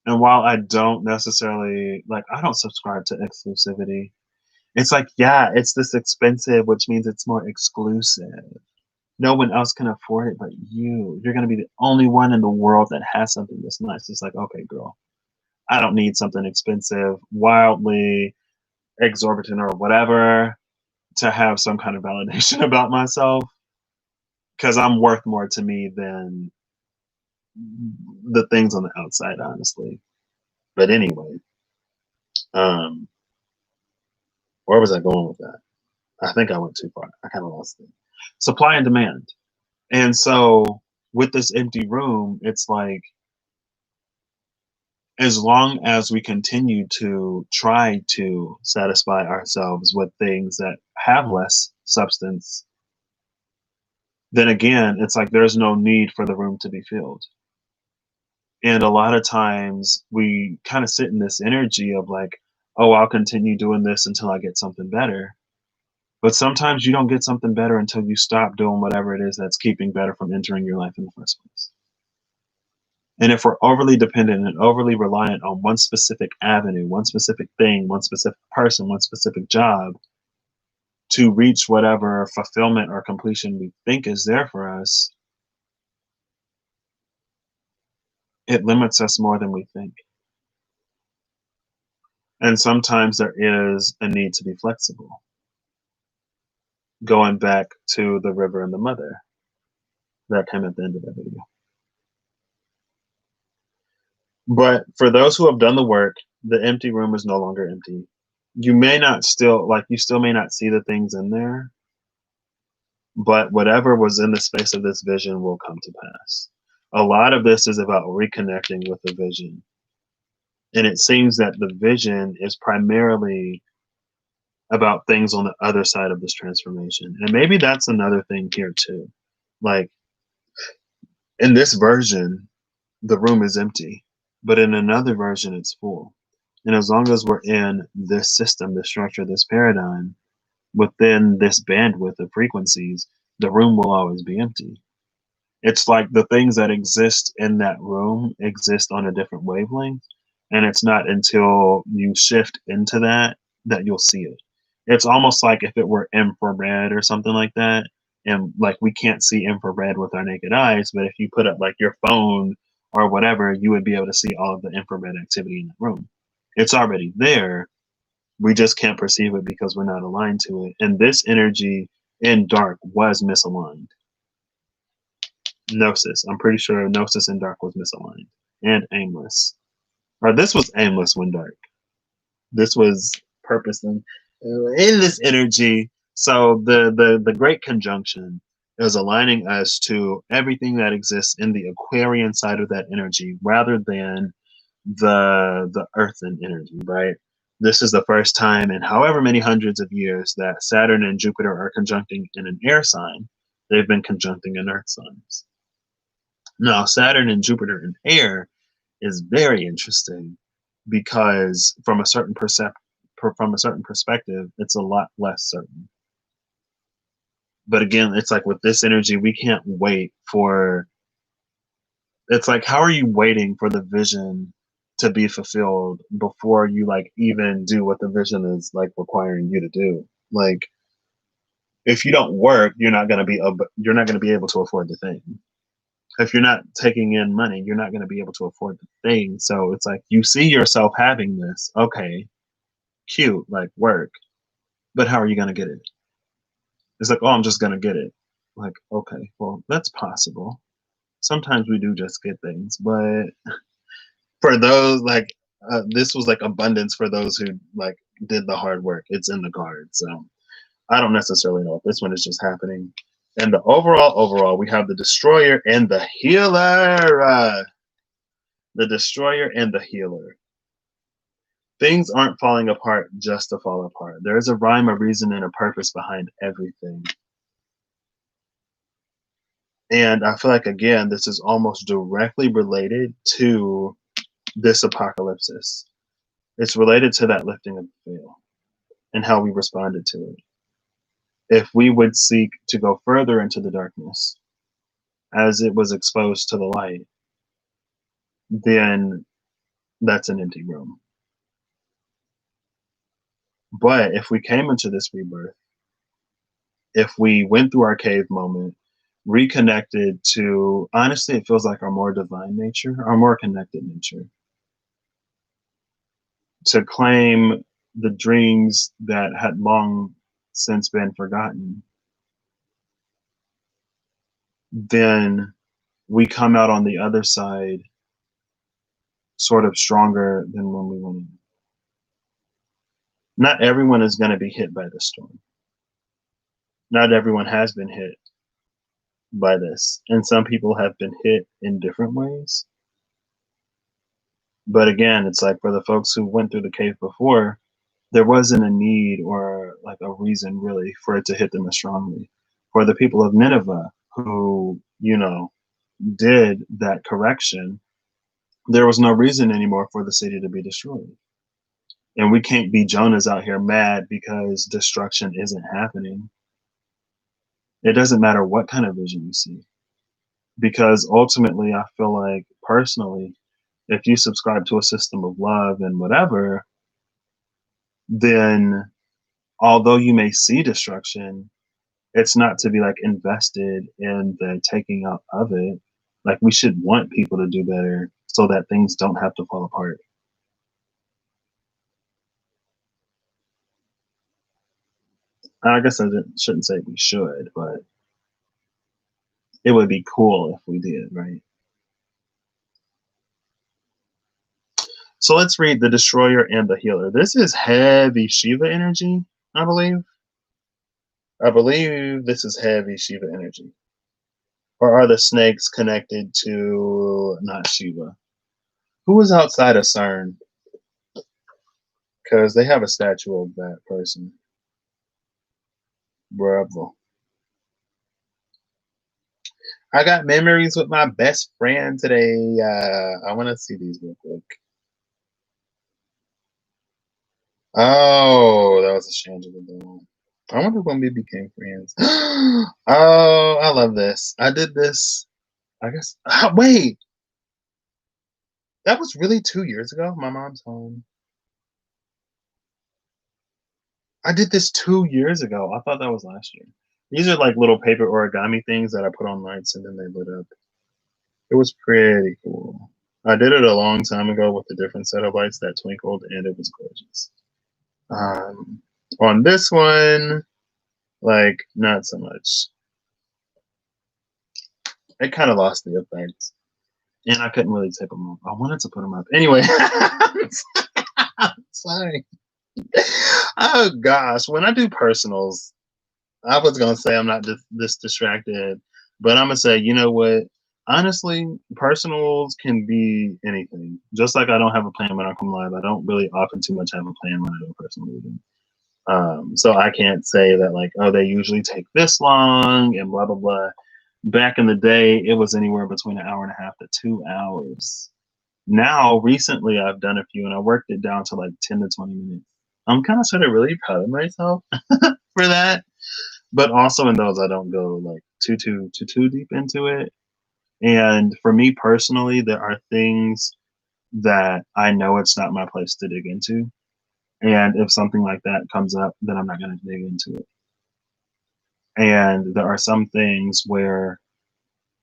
And while I don't necessarily, like, I don't subscribe to exclusivity. It's like, yeah, it's this expensive, which means it's more exclusive. No one else can afford it but you. You're going to be the only one in the world that has something this nice. It's like, okay, girl, I don't need something expensive, wildly exorbitant or whatever to have some kind of validation about myself, because I'm worth more to me than the things on the outside, honestly. But anyway, where was I going with that? I think I went too far. I kind of lost it. Supply and demand. And so with this empty room, it's like, as long as we continue to try to satisfy ourselves with things that have less substance, then again, it's like there's no need for the room to be filled. And a lot of times we kind of sit in this energy of like, oh, I'll continue doing this until I get something better. But sometimes you don't get something better until you stop doing whatever it is that's keeping better from entering your life in the first place. And if we're overly dependent and overly reliant on one specific avenue, one specific thing, one specific person, one specific job to reach whatever fulfillment or completion we think is there for us, it limits us more than we think. And sometimes there is a need to be flexible. Going back to the river and the mother that came at the end of that video. But for those who have done the work, the empty room is no longer empty. You may not still, like, you still may not see the things in there, but whatever was in the space of this vision will come to pass. A lot of this is about reconnecting with the vision. And it seems that the vision is primarily about things on the other side of this transformation. And maybe that's another thing here too. Like, in this version, the room is empty, but in another version, it's full. And as long as we're in this system, this structure, this paradigm, within this bandwidth of frequencies, the room will always be empty. It's like the things that exist in that room exist on a different wavelength. And it's not until you shift into that that you'll see it. It's almost like if it were infrared or something like that. And like we can't see infrared with our naked eyes, but if you put up like your phone or whatever, you would be able to see all of the infrared activity in the room. It's already there. We just can't perceive it because we're not aligned to it. And this energy in dark was misaligned. Gnosis. I'm pretty sure Gnosis in dark was misaligned and aimless. Or this was aimless when dark. This was purpose in this energy. So the great conjunction is aligning us to everything that exists in the Aquarian side of that energy rather than the earthen energy, right? This is the first time in however many hundreds of years that Saturn and Jupiter are conjuncting in an air sign. They've been conjuncting in earth signs. Now, Saturn and Jupiter in air is very interesting because from a certain perspective, it's a lot less certain. But again, it's like with this energy, we can't wait for. It's like, how are you waiting for the vision to be fulfilled before you like even do what the vision is like requiring you to do? Like, if you don't work, you're not going to be able to afford the thing. If you're not taking in money, you're not going to be able to afford the thing. So it's like you see yourself having this. Okay, cute, like work. But how are you going to get it? It's like, oh, I'm just going to get it. Like, okay, well, that's possible. Sometimes we do just get things. But for those, like, this was like abundance for those who like did the hard work. It's in the cards. So I don't necessarily know if this one is just happening. And the overall, we have the destroyer and the healer. The destroyer and the healer. Things aren't falling apart just to fall apart. There is a rhyme, a reason, and a purpose behind everything. And I feel like, again, this is almost directly related to this apocalypse. It's related to that lifting of the veil and how we responded to it. If we would seek to go further into the darkness as it was exposed to the light, then that's an empty room. But if we came into this rebirth, if we went through our cave moment, reconnected to, honestly, it feels like our more divine nature, our more connected nature, to claim the dreams that had long since been forgotten, then we come out on the other side sort of stronger than when we went in. Not everyone is going to be hit by the storm. Not everyone has been hit by this. And some people have been hit in different ways. But again, it's like for the folks who went through the cave before, there wasn't a need or like a reason really for it to hit them as strongly. For the people of Nineveh who, did that correction, there was no reason anymore for the city to be destroyed. And we can't be Jonahs out here mad because destruction isn't happening. It doesn't matter what kind of vision you see. Because ultimately, I feel like personally, if you subscribe to a system of love and whatever, then although you may see destruction, it's not to be like invested in the taking out of it. Like we should want people to do better so that things don't have to fall apart. I guess shouldn't say we should, but it would be cool if we did, right? So let's read the Destroyer and the Healer. This is heavy Shiva energy, I believe. I believe this is heavy Shiva energy. Or are the snakes connected to not Shiva? Who is outside of CERN? Because they have a statue of that person. Bravo. I got memories with my best friend today. I want to see these real quick. Oh, that was a Shangela Dawn. I wonder when we became friends. Oh, I love this. I did this, I guess. Wait, that was really 2 years ago? My mom's home. I did this 2 years ago. I thought that was last year. These are like little paper origami things that I put on lights and then they lit up. It was pretty cool. I did it a long time ago with a different set of lights that twinkled and it was gorgeous. On this one, like, not so much. It kind of lost the effect. And I couldn't really take them up. I wanted to put them up. Anyway, sorry. Oh gosh, when I do personals, I was gonna say I'm not this distracted, but I'm gonna say, you know what? Honestly, personals can be anything. Just like I don't have a plan when I come live, I don't really often too much have a plan when I do a personal reading. So I can't say that like, oh, they usually take this long and blah blah blah. Back in the day, it was anywhere between an hour and a half to 2 hours. Now, recently, I've done a few and I worked it down to like 10 to 20 minutes. I'm kind of sort of really proud of myself for that. But also in those, I don't go like too deep into it. And for me personally, there are things that I know it's not my place to dig into. And if something like that comes up, then I'm not going to dig into it. And there are some things where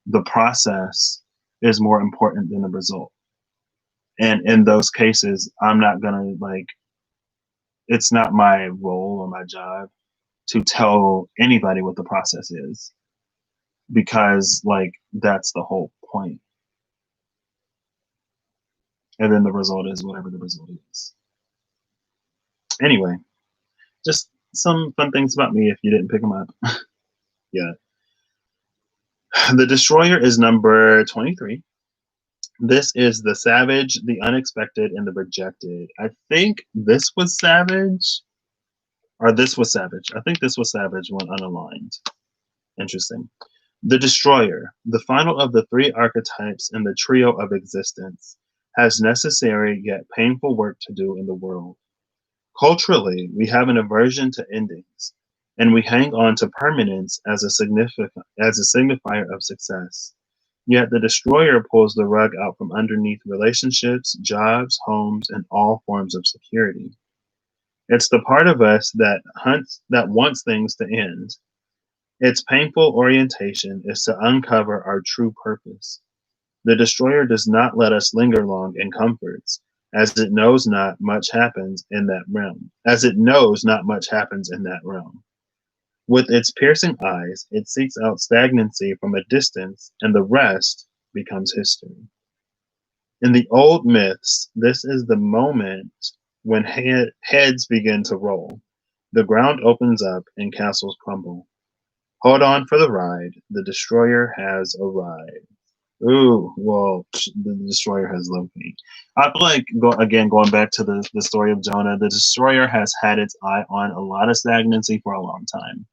the process is more important than the result. And in those cases, I'm not going to like, it's not my role or my job to tell anybody what the process is because like that's the whole point. And then the result is whatever the result is. Anyway, just some fun things about me if you didn't pick them up. Yeah. The Destroyer is number 23. This is the Savage, the Unexpected, and the Rejected. I think this was Savage, or this was Savage. I think this was Savage when unaligned. Interesting. The Destroyer, the final of the three archetypes in the trio of existence, has necessary yet painful work to do in the world. Culturally, we have an aversion to endings, and we hang on to permanence as a signifier of success. Yet the destroyer pulls the rug out from underneath relationships, jobs, homes, and all forms of security. It's the part of us that wants things to end. Its painful orientation is to uncover our true purpose. The destroyer does not let us linger long in comforts, as it knows not much happens in that realm. As it knows not much happens in that realm. With its piercing eyes, it seeks out stagnancy from a distance, and the rest becomes history. In the old myths, this is the moment when heads begin to roll. The ground opens up and castles crumble. Hold on for the ride. The destroyer has arrived. Ooh, well, the destroyer has loved me. I feel like, going back to the story of Jonah, the destroyer has had its eye on a lot of stagnancy for a long time.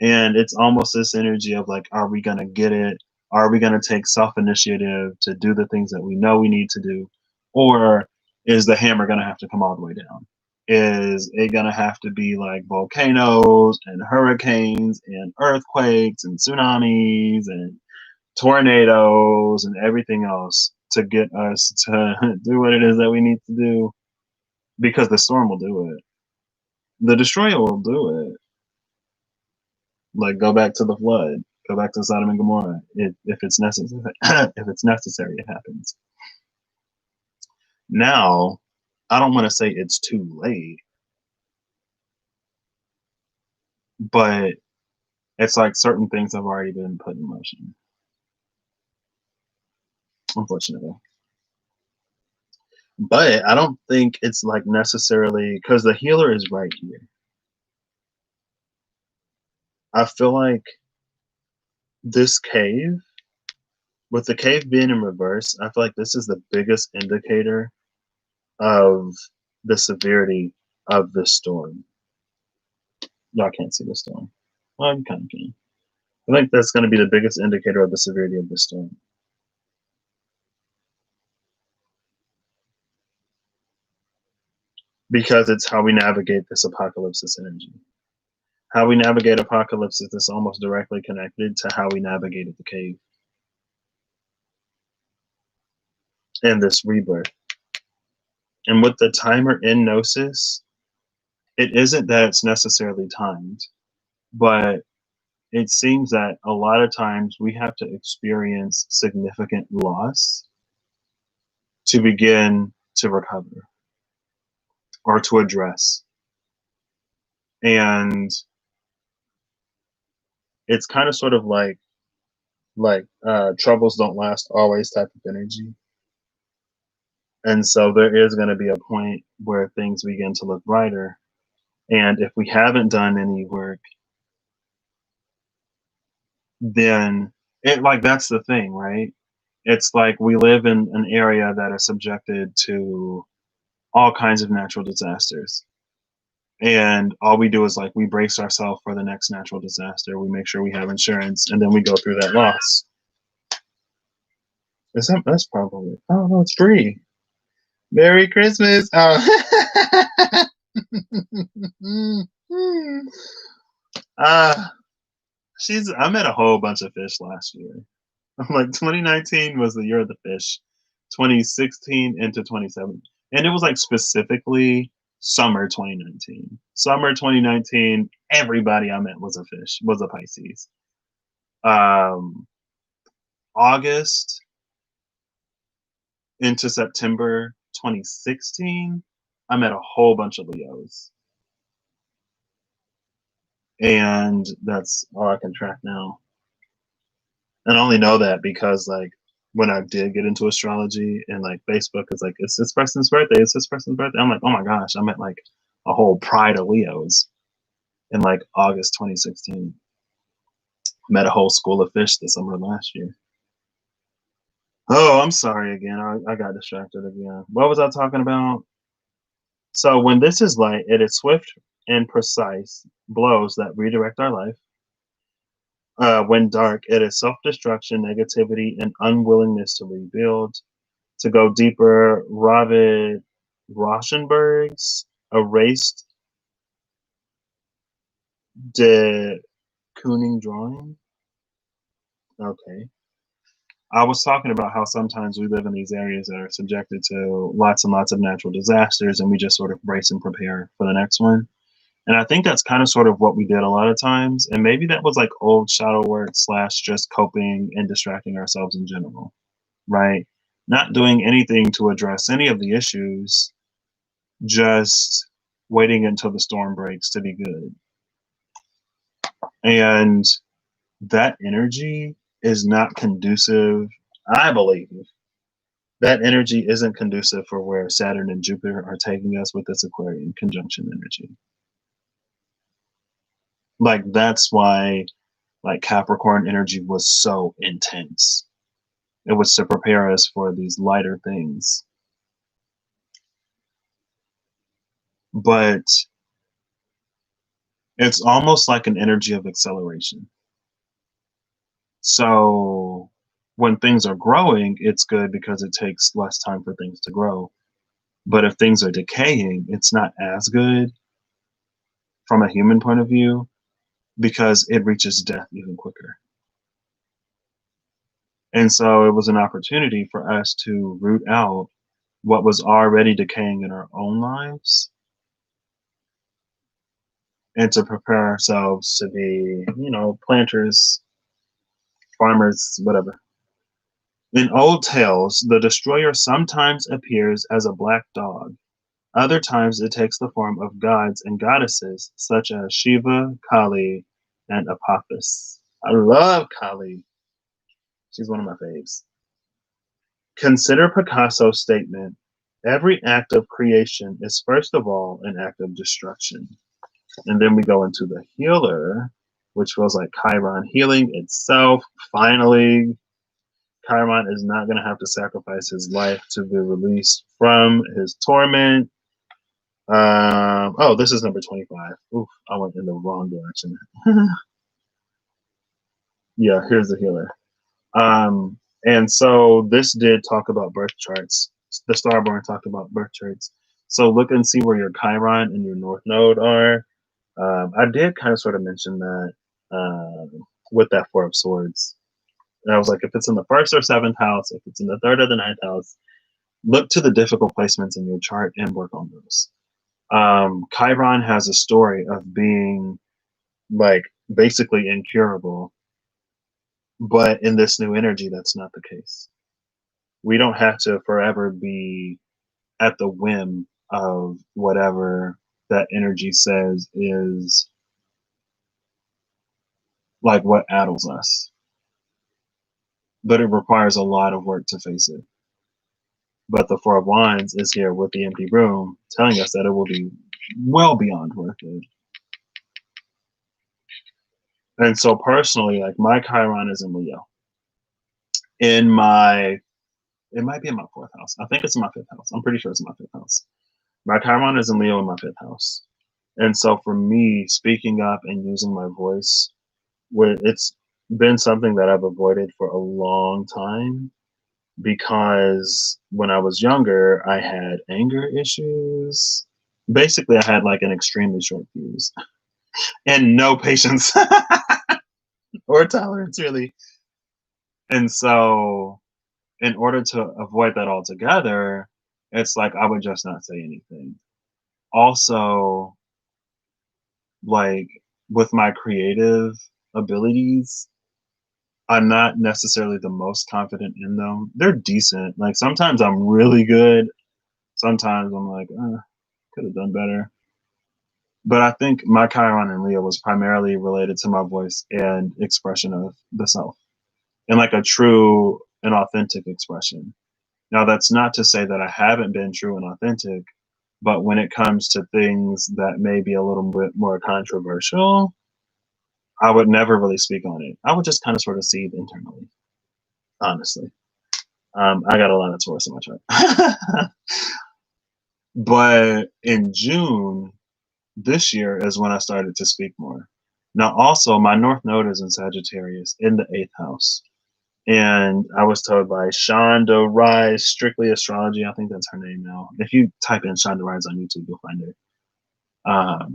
And it's almost this energy of like, are we going to get it? Are we going to take self-initiative to do the things that we know we need to do? Or is the hammer going to have to come all the way down? Is it going to have to be like volcanoes and hurricanes and earthquakes and tsunamis and tornadoes and everything else to get us to do what it is that we need to do? Because the storm will do it. The destroyer will do it. Like, go back to the flood. Go back to Sodom and Gomorrah. If it's necessary, if it's necessary, it happens. Now, I don't want to say it's too late, but it's like certain things have already been put in motion, unfortunately. But I don't think it's like necessarily because the healer is right here. I feel like this cave, with the cave being in reverse, I feel like this is the biggest indicator of the severity of the storm. Y'all can't see the storm. Well, you kind of can. I think that's going to be the biggest indicator of the severity of the storm. Because it's how we navigate this apocalypse energy. How we navigate apocalypse is almost directly connected to how we navigated the cave and this rebirth. And with the timer in Gnosis, it isn't that it's necessarily timed, but it seems that a lot of times we have to experience significant loss to begin to recover or to address. And it's kind of sort of like troubles don't last always type of energy. And so there is going to be a point where things begin to look brighter. And if we haven't done any work, then that's the thing, right? It's like we live in an area that is subjected to all kinds of natural disasters. And all we do is like we brace ourselves for the next natural disaster. We make sure we have insurance, and then we go through that loss. That's probably, oh no, it's free. Merry Christmas. Oh. I met a whole bunch of fish last year. Like 2019 was the year of the fish. 2016 into 2017. And it was like specifically summer 2019. Summer 2019, everybody I met was a fish, was a Pisces. August into September 2016, I met a whole bunch of Leos. And that's all I can track now. And I only know that because like when I did get into astrology and like Facebook is like, it's this person's birthday, it's this person's birthday. I'm like, oh my gosh, I met like a whole pride of Leos in like August 2016. Met a whole school of fish this summer last year. Oh, I'm sorry again. I got distracted again. What was I talking about? So when this is light, it is swift and precise blows that redirect our life. When dark, it is self-destruction, negativity, and unwillingness to rebuild. To go deeper, Ravid Rauschenberg's erased de Kooning drawing. Okay. I was talking about how sometimes we live in these areas that are subjected to lots and lots of natural disasters, and we just sort of brace and prepare for the next one. And I think that's kind of sort of what we did a lot of times. And maybe that was like old shadow work / just coping and distracting ourselves in general, right? Not doing anything to address any of the issues, just waiting until the storm breaks to be good. And that energy is not conducive, I believe. That energy isn't conducive for where Saturn and Jupiter are taking us with this Aquarian conjunction energy. Like that's why like Capricorn energy was so intense. It was to prepare us for these lighter things. But it's almost like an energy of acceleration. So when things are growing, it's good because it takes less time for things to grow. But if things are decaying, it's not as good from a human point of view because it reaches death even quicker. And so it was an opportunity for us to root out what was already decaying in our own lives and to prepare ourselves to be, planters, farmers, whatever. In old tales, the destroyer sometimes appears as a black dog. Other times it takes the form of gods and goddesses such as Shiva, Kali, and Apophis. I love Kali. She's one of my faves. Consider Picasso's statement, every act of creation is first of all an act of destruction. And then we go into the healer, which feels like Chiron healing itself. Finally, Chiron is not going to have to sacrifice his life to be released from his torment. Oh, this is number 25. Oof, I went in the wrong direction. Yeah, here's the healer. And so this did talk about birth charts. The Starborn talked about birth charts. So look and see where your Chiron and your North Node are. I did kind of sort of mention that with that Four of Swords. And I was like, if it's in the first or seventh house, if it's in the third or the ninth house, look to the difficult placements in your chart and work on those. Chiron has a story of being like basically incurable, but in this new energy, that's not the case. We don't have to forever be at the whim of whatever that energy says is like what addles us. But it requires a lot of work to face it. But the Four of Wands is here with the empty room, telling us that it will be well beyond worth it. And so personally, like my Chiron is in Leo. In my, it might be in my fourth house. I think it's in my fifth house. I'm pretty sure it's in my fifth house. My Chiron is in Leo in my fifth house. And so for me, speaking up and using my voice, it's been something that I've avoided for a long time because when I was younger, I had anger issues. Basically, I had like an extremely short fuse and no patience or tolerance, really. And so, in order to avoid that altogether, it's like I would just not say anything. Also, like with my creative abilities, I'm not necessarily the most confident in them. They're decent. Like sometimes I'm really good. Sometimes I'm like, could have done better. But I think my Chiron and Leo was primarily related to my voice and expression of the self, and like a true and authentic expression. Now, that's not to say that I haven't been true and authentic, but when it comes to things that may be a little bit more controversial, I would never really speak on it. I would just kind of sort of seethe internally, honestly. I got a lot of Taurus in my chart. But in June this year is when I started to speak more. Now, also, my North Node is in Sagittarius in the eighth house. And I was told by Shonda Rise, Strictly Astrology, I think that's her name now. If you type in Shonda Rise on YouTube, you'll find her.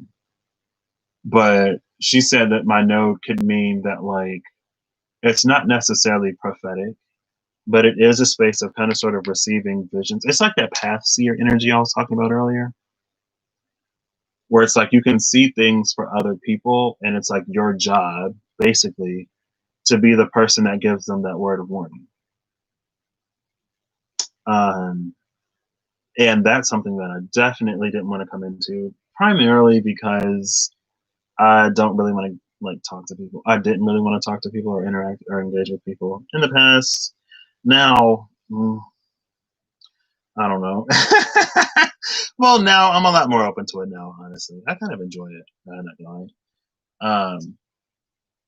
But she said that my node could mean that, like, it's not necessarily prophetic, but it is a space of kind of sort of receiving visions. It's like that path seer energy I was talking about earlier, where it's like you can see things for other people, and it's like your job, basically, to be the person that gives them that word of warning. And that's something that I definitely didn't want to come into, primarily because I don't really want to like talk to people. I didn't really want to talk to people or interact or engage with people in the past. Now, I don't know. Well, now I'm a lot more open to it now, honestly. I kind of enjoy it. I'm not lying.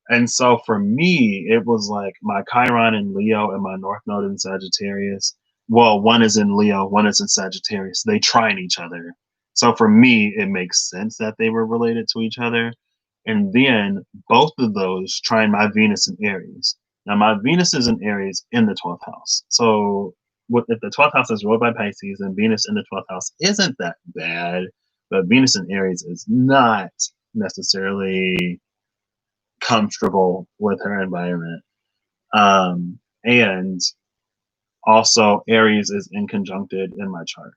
And so for me, it was like my Chiron in Leo and my North Node in Sagittarius. Well, one is in Leo, one is in Sagittarius. They trine each other. So for me, it makes sense that they were related to each other. And then both of those trine my Venus in Aries. Now, my Venus is in Aries in the 12th house. So, if the 12th house is ruled by Pisces and Venus in the 12th house isn't that bad, but Venus in Aries is not necessarily comfortable with her environment. And also, Aries is inconjuncted in my chart,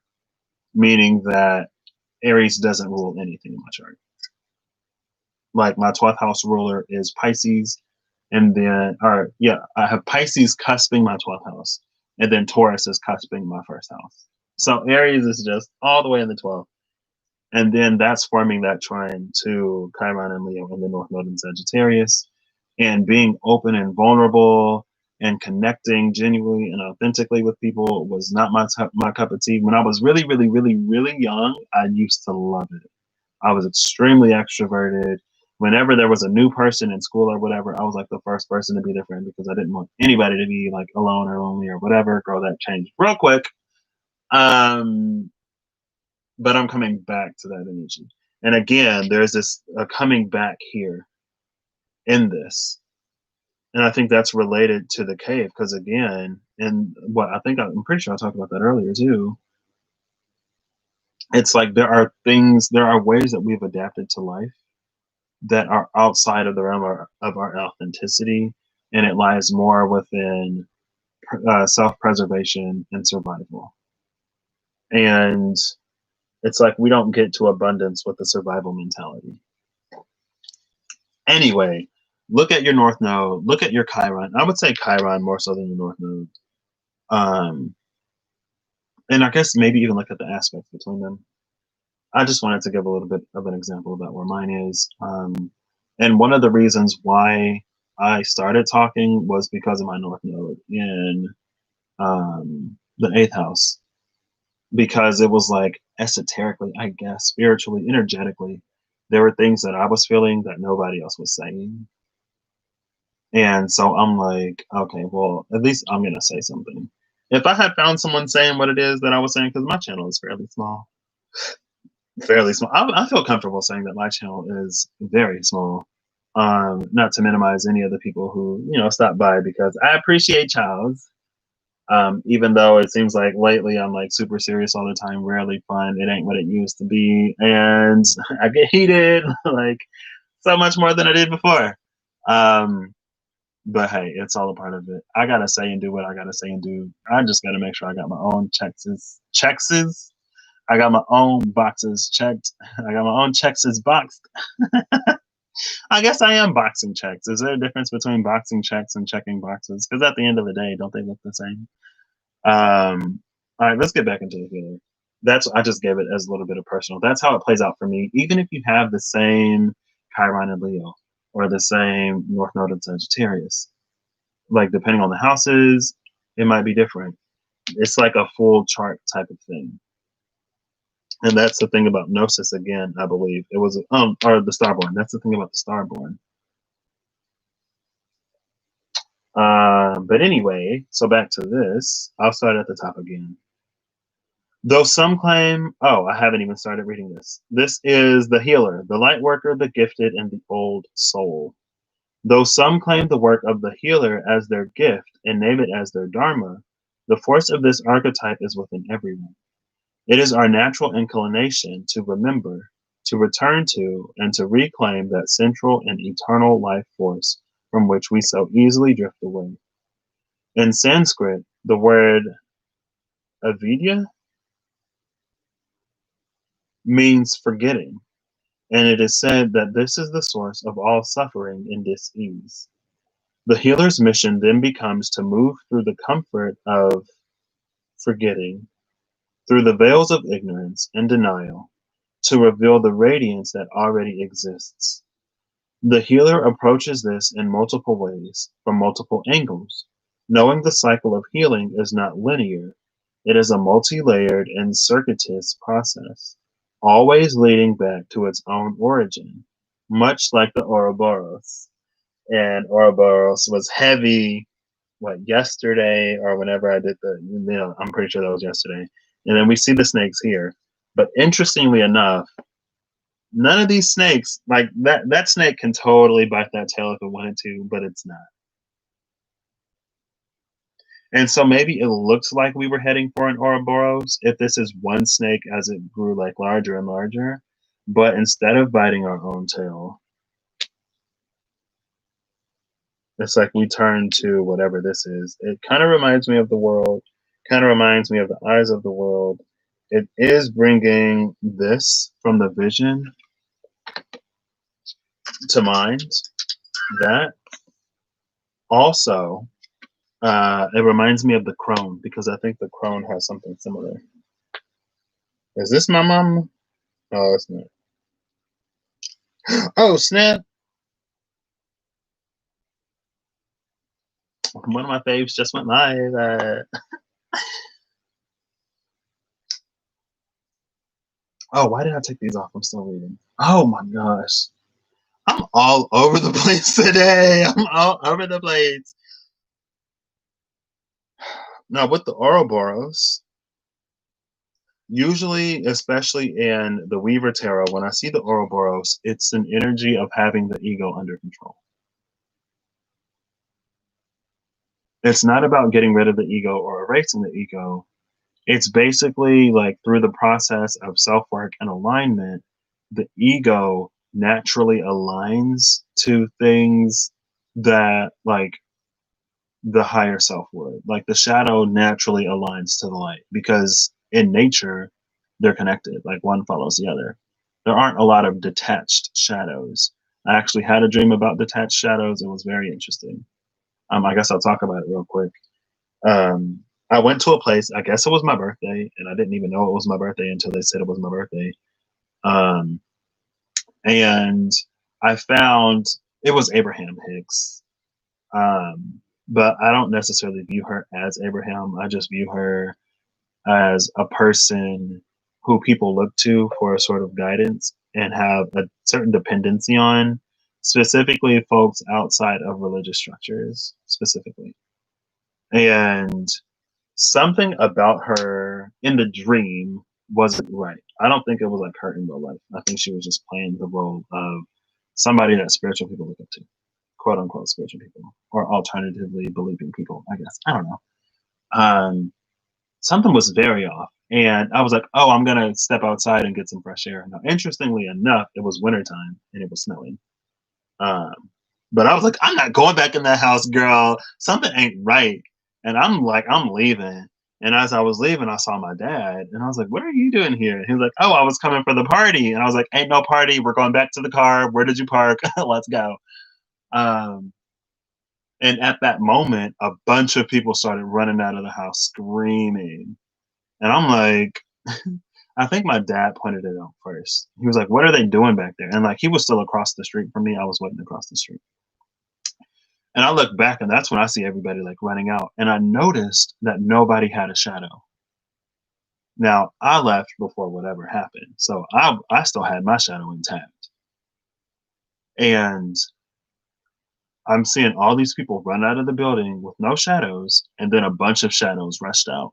meaning that Aries doesn't rule anything in my chart. Like my 12th house ruler is Pisces, and then, I have Pisces cusping my 12th house, and then Taurus is cusping my first house. So Aries is just all the way in the 12th. And then that's forming that trine to Chiron and Leo in the North Node in Sagittarius. And being open and vulnerable and connecting genuinely and authentically with people was not my cup of tea. When I was really, really, really, really young, I used to love it. I was extremely extroverted. Whenever there was a new person in school or whatever, I was like the first person to be their friend because I didn't want anybody to be like alone or lonely or whatever. Girl, that changed real quick. But I'm coming back to that energy. And again, there's this coming back here in this. And I think that's related to the cave because, again, and what I think I'm pretty sure I talked about that earlier too. It's like there are ways that we've adapted to life that are outside of the realm of our authenticity, and it lies more within self-preservation and survival. And it's like we don't get to abundance with the survival mentality. Anyway, look at your North Node. Look at your Chiron. I would say Chiron more so than your North Node. And I guess maybe even look at the aspects between them. I just wanted to give a little bit of an example about where mine is. And one of the reasons why I started talking was because of my North Node in the 8th house. Because it was like esoterically, I guess, spiritually, energetically, there were things that I was feeling that nobody else was saying. And so I'm like, okay, well, at least I'm going to say something. If I had found someone saying what it is that I was saying, because my channel is fairly small, I feel comfortable saying that my channel is very small. Not to minimize any of the people who, stop by because I appreciate y'all's. Even though it seems like lately I'm like super serious all the time, rarely fun. It ain't what it used to be. And I get heated like so much more than I did before. But hey, it's all a part of it. I gotta say and do what I gotta say and do. I just gotta make sure I got my own checkses. I got my own boxes checked. I got my own checkses boxed. I guess I am boxing checks. Is there a difference between boxing checks and checking boxes? Because at the end of the day, don't they look the same? All right, let's get back into the healer. I just gave it as a little bit of personal. That's how it plays out for me. Even if you have the same Chiron and Leo or the same North Node and Sagittarius, like depending on the houses, it might be different. It's like a full chart type of thing. And that's the thing about Gnosis again, I believe. It was or the Starborn. That's the thing about the Starborn. But anyway, so back to this. I'll start at the top again. Though some claim, I haven't even started reading this. This is the healer, the light worker, the gifted, and the old soul. Though some claim the work of the healer as their gift and name it as their dharma, the force of this archetype is within everyone. It is our natural inclination to remember, to return to, and to reclaim that central and eternal life force from which we so easily drift away. In Sanskrit, the word avidya means forgetting, and it is said that this is the source of all suffering and dis-ease. The healer's mission then becomes to move through the comfort of forgetting, through the veils of ignorance and denial, to reveal the radiance that already exists. The healer approaches this in multiple ways, from multiple angles, knowing the cycle of healing is not linear. It is a multi-layered and circuitous process, always leading back to its own origin, much like the Ouroboros. And Ouroboros was heavy, yesterday or whenever I did I'm pretty sure that was yesterday. And then we see the snakes here. But interestingly enough, none of these snakes, like that snake can totally bite that tail if it wanted to, but it's not. And so maybe it looked like we were heading for an Ouroboros if this is one snake as it grew like larger and larger. But instead of biting our own tail, it's like we turn to whatever this is. It kind of reminds me of the world, kind of reminds me of the eyes of the world. It is bringing this from the vision to mind. That also, it reminds me of the crone because I think the crone has something similar. Is this my mom? Oh, it's not. Oh, snap. One of my faves just went live. Oh, why did I take these off? I'm still reading. Oh my gosh. I'm all over the place today. I'm all over the place. Now, with the Ouroboros, usually, especially in the Weaver Tarot, when I see the Ouroboros, it's an energy of having the ego under control. It's not about getting rid of the ego or erasing the ego. It's basically like through the process of self work and alignment, the ego naturally aligns to things that like the higher self would. Like the shadow naturally aligns to the light because in nature, they're connected, like one follows the other. There aren't a lot of detached shadows. I actually had a dream about detached shadows. It was very interesting. I guess I'll talk about it real quick. Um, I went to a place, I guess it was my birthday, and I didn't even know it was my birthday until they said it was my birthday. Um, and I found it was Abraham Hicks. Um, but I don't necessarily view her as Abraham. I just view her as a person who people look to for a sort of guidance and have a certain dependency on, specifically folks outside of religious structures, specifically. And something about her in the dream wasn't right. I don't think it was like her in real life. I think she was just playing the role of somebody that spiritual people look up to, quote unquote spiritual people, or alternatively believing people, I guess. I don't know. Um, Something was very off. And I was like, oh, I'm going to step outside and get some fresh air. Now, interestingly enough, it was wintertime and it was snowing. Um, but I was like, I'm not going back in that house, girl. Something ain't right. And I'm like, I'm leaving. And as I was leaving, I saw my dad. And I was like, what are you doing here? And he was like, oh, I was coming for the party. And I was like, ain't no party. We're going back to the car. Where did you park? Let's go. Um, and at that moment, a bunch of people started running out of the house screaming. And I'm like, I think my dad pointed it out first. He was like, what are they doing back there? And like, he was still across the street from me. I was waiting across the street. And I look back, and that's when I see everybody like running out. And I noticed that nobody had a shadow. Now, I left before whatever happened. So I still had my shadow intact. And I'm seeing all these people run out of the building with no shadows, and then a bunch of shadows rushed out.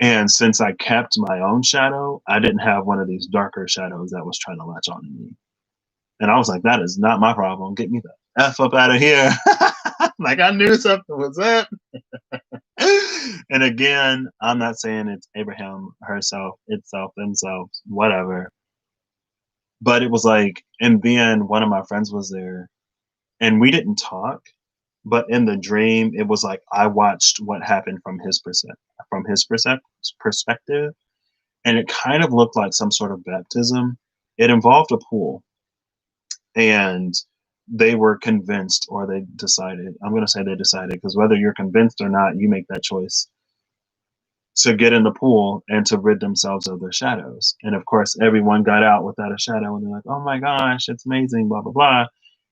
And since I kept my own shadow, I didn't have one of these darker shadows that was trying to latch on to me. And I was like, that is not my problem. Get me the F up out of here. Like I knew something was up. And again, I'm not saying it's Abraham herself, itself, themselves, whatever. But it was like, and then one of my friends was there and we didn't talk. But in the dream, it was like I watched what happened from his perspective, and it kind of looked like some sort of baptism. It involved a pool, and they were convinced, or they decided. I'm going to say they decided because whether you're convinced or not, you make that choice to get in the pool and to rid themselves of their shadows. And of course, everyone got out without a shadow, and they're like, "Oh my gosh, it's amazing!" Blah blah blah.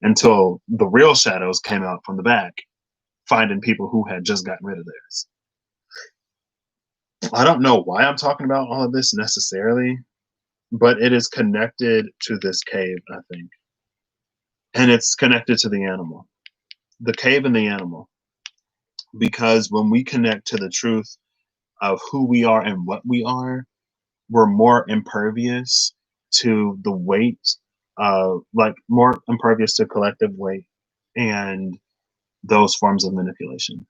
Until the real shadows came out from the back, finding people who had just gotten rid of theirs. I don't know why I'm talking about all of this necessarily, but it is connected to this cave, I think. And it's connected to the animal, the cave and the animal. Because when we connect to the truth of who we are and what we are, we're more impervious to the weight, like more impervious to collective weight and those forms of manipulation.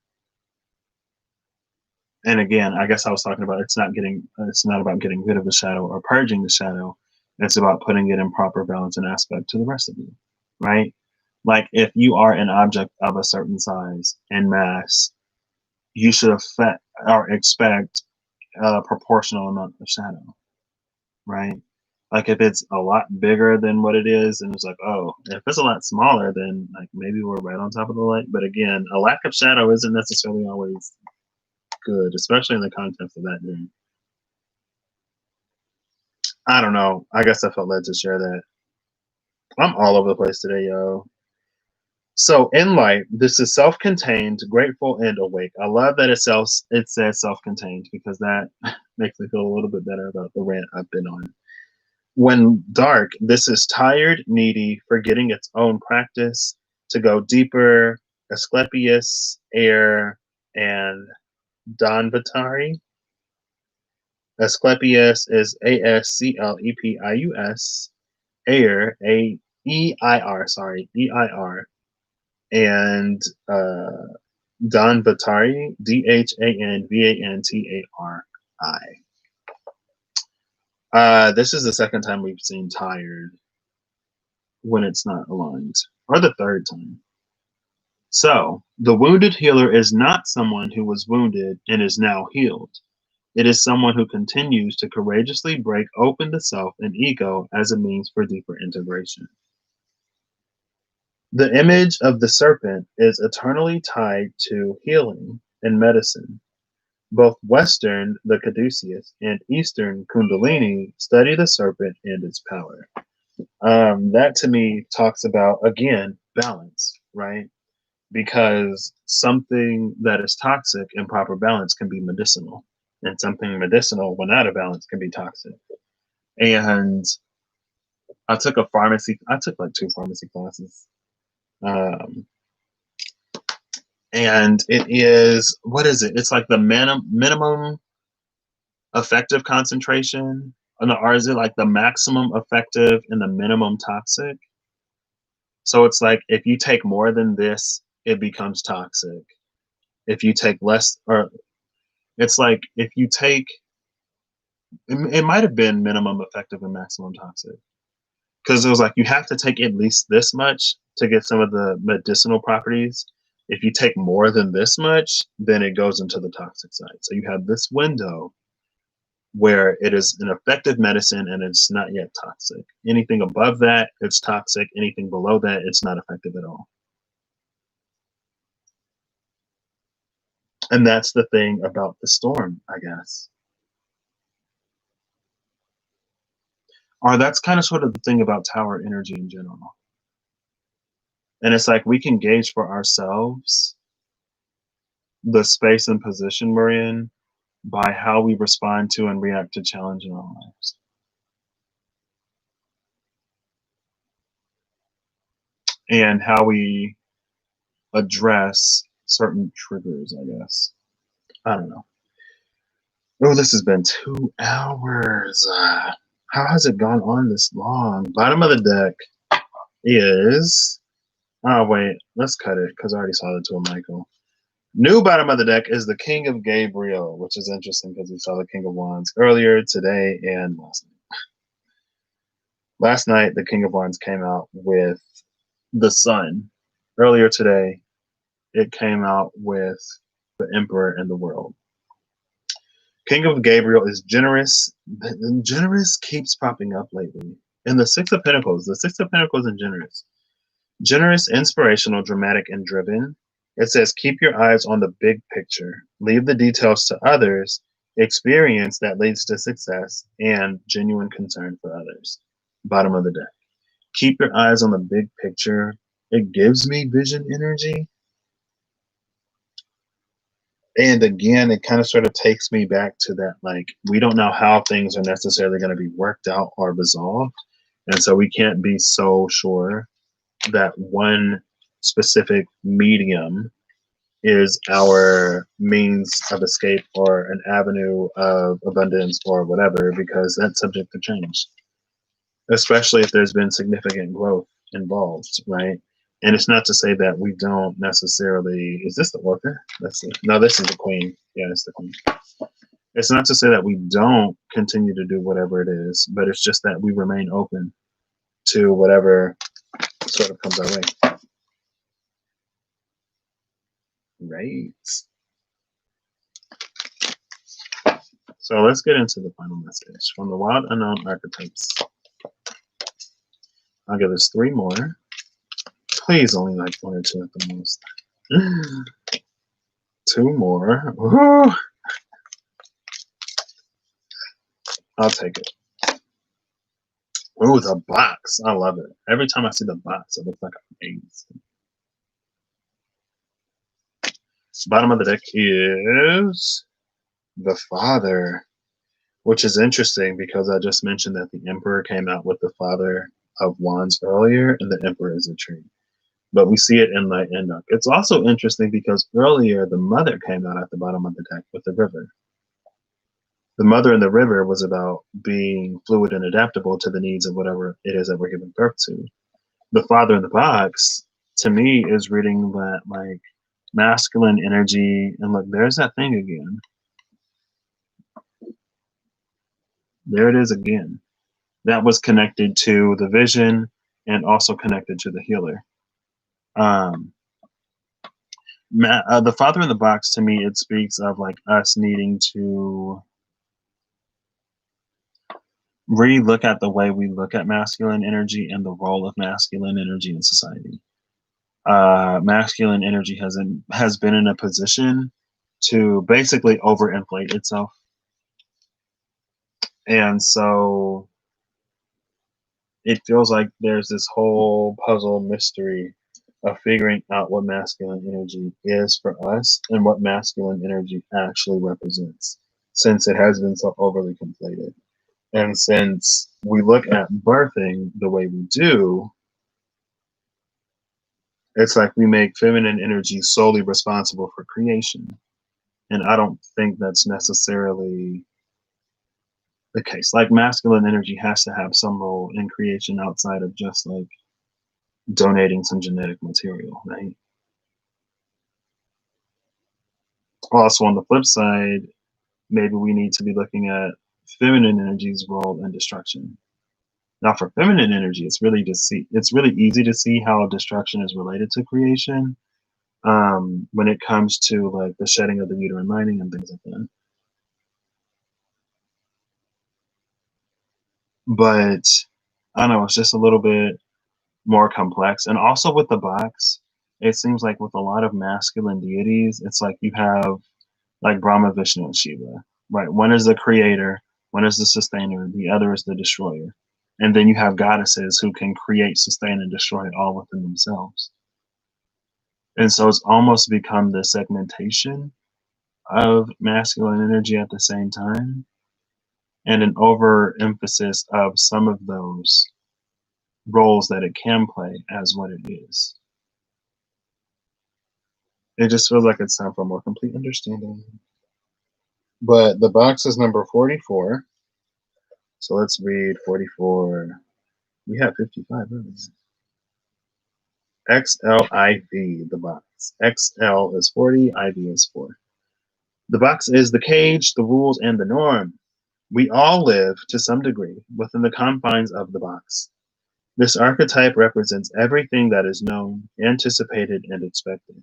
And again, I guess I was talking about it's not about getting rid of the shadow or purging the shadow. It's about putting it in proper balance and aspect to the rest of you, right? Like if you are an object of a certain size and mass, you should affect or expect a proportional amount of shadow, right? Like if it's a lot bigger than what it is, and it's like, oh, if it's a lot smaller, then like maybe we're right on top of the light. But again, a lack of shadow isn't necessarily always good, especially in the context of that dream. I don't know. I guess I felt led to share that. I'm all over the place today, yo. So in light, this is self-contained, grateful, and awake. I love that it says self-contained because that makes me feel a little bit better about the rant I've been on. When dark, this is tired, needy, forgetting its own practice, to go deeper, Asclepius, air, and Donvatari. Asclepius is Asclepius, air, A-E-I-R, sorry, E-I-R, and Donvatari, Dhanvatari. This is the second time we've seen tired when it's not aligned, or the third time. So, the wounded healer is not someone who was wounded and is now healed. It is someone who continues to courageously break open the self and ego as a means for deeper integration. The image of the serpent is eternally tied to healing and medicine. Both Western, the Caduceus, and Eastern Kundalini study the serpent and its power. That to me talks about, again, balance, right? Because something that is toxic in proper balance can be medicinal, and something medicinal when out of balance can be toxic. And I took like 2 pharmacy classes. And it is, what is it? It's like the minimum effective concentration, or is it like the maximum effective and the minimum toxic? So it's like if you take more than this, it becomes toxic. If you take less, or it's like if you take, it might have been minimum effective and maximum toxic, because it was like you have to take at least this much to get some of the medicinal properties. If you take more than this much, then it goes into the toxic side. So you have this window where it is an effective medicine and it's not yet toxic. Anything above that, it's toxic. Anything below that, it's not effective at all. And that's the thing about the storm, I guess. Or that's kind of sort of the thing about tower energy in general. And it's like we can gauge for ourselves the space and position we're in by how we respond to and react to challenge in our lives. And how we address certain triggers, I guess. I don't know. Oh, this has been 2 hours. How has it gone on this long? Bottom of the deck is... Oh, wait. Let's cut it because I already saw the 2 of Michael. New bottom of the deck is the King of Gabriel, which is interesting because we saw the King of Wands earlier today and last night. Last night, the King of Wands came out with the Sun. Earlier today, it came out with the Emperor and the World. King of Gabriel is generous. Generous keeps popping up lately. And the Six of Pentacles and generous. Generous, inspirational, dramatic, and driven. It says, keep your eyes on the big picture. Leave the details to others. Experience that leads to success and genuine concern for others. Bottom of the deck. Keep your eyes on the big picture. It gives me vision energy. And again, it kind of sort of takes me back to that, like, we don't know how things are necessarily going to be worked out or resolved. And so we can't be so sure that one specific medium is our means of escape or an avenue of abundance or whatever, because that's subject to change, especially if there's been significant growth involved, right? And it's not to say that we don't necessarily... Is this the Orca? No, this is the Queen. Yeah, it's the queen. It's not to say that we don't continue to do whatever it is, but it's just that we remain open to whatever sort of comes our way. Right. So let's get into the final message from the wild unknown archetypes. I'll give us 3 more. Please only like 1 or 2 at the most. 2 more. Woo! I'll take it. Ooh, the box. I love it. Every time I see the box, it looks like amazing. Bottom of the deck is the Father, which is interesting because I just mentioned that the Emperor came out with the Father of Wands earlier, and the Emperor is a tree. But we see it in Light and Dark. It's also interesting because earlier the Mother came out at the bottom of the deck with the River. The Mother in the River was about being fluid and adaptable to the needs of whatever it is that we're giving birth to. The Father in the box, to me, is reading that like masculine energy, and look, there's that thing again. There it is again. That was connected to the vision and also connected to the healer. The Father in the box, to me, it speaks of like us needing to re-look at the way we look at masculine energy and the role of masculine energy in society. Masculine energy has been in a position to basically overinflate itself, and so it feels like there's this whole puzzle mystery of figuring out what masculine energy is for us and what masculine energy actually represents, since it has been so overly conflated. And since we look at birthing the way we do, it's like we make feminine energy solely responsible for creation. And I don't think that's necessarily the case. Like masculine energy has to have some role in creation outside of just like donating some genetic material, right? Also, on the flip side, maybe we need to be looking at feminine energy's role in destruction. Now, for feminine energy, it's really easy to see how destruction is related to creation, when it comes to like the shedding of the uterine lining and things like that. But I don't know, it's just a little bit more complex. And also with the box, it seems like with a lot of masculine deities, it's like you have like Brahma, Vishnu, and Shiva, right? One is the creator, one is the sustainer, the other is the destroyer. And then you have goddesses who can create, sustain, and destroy all within themselves. And so it's almost become the segmentation of masculine energy at the same time, and an overemphasis of some of those roles that it can play as what it is. It just feels like it's time for a more complete understanding. But the box is number 44. So let's read 44. We have 55. XLIV, the box. XL is 40, IV is 4. The box is the cage, the rules, and the norm. We all live, to some degree, within the confines of the box. This archetype represents everything that is known, anticipated, and expected.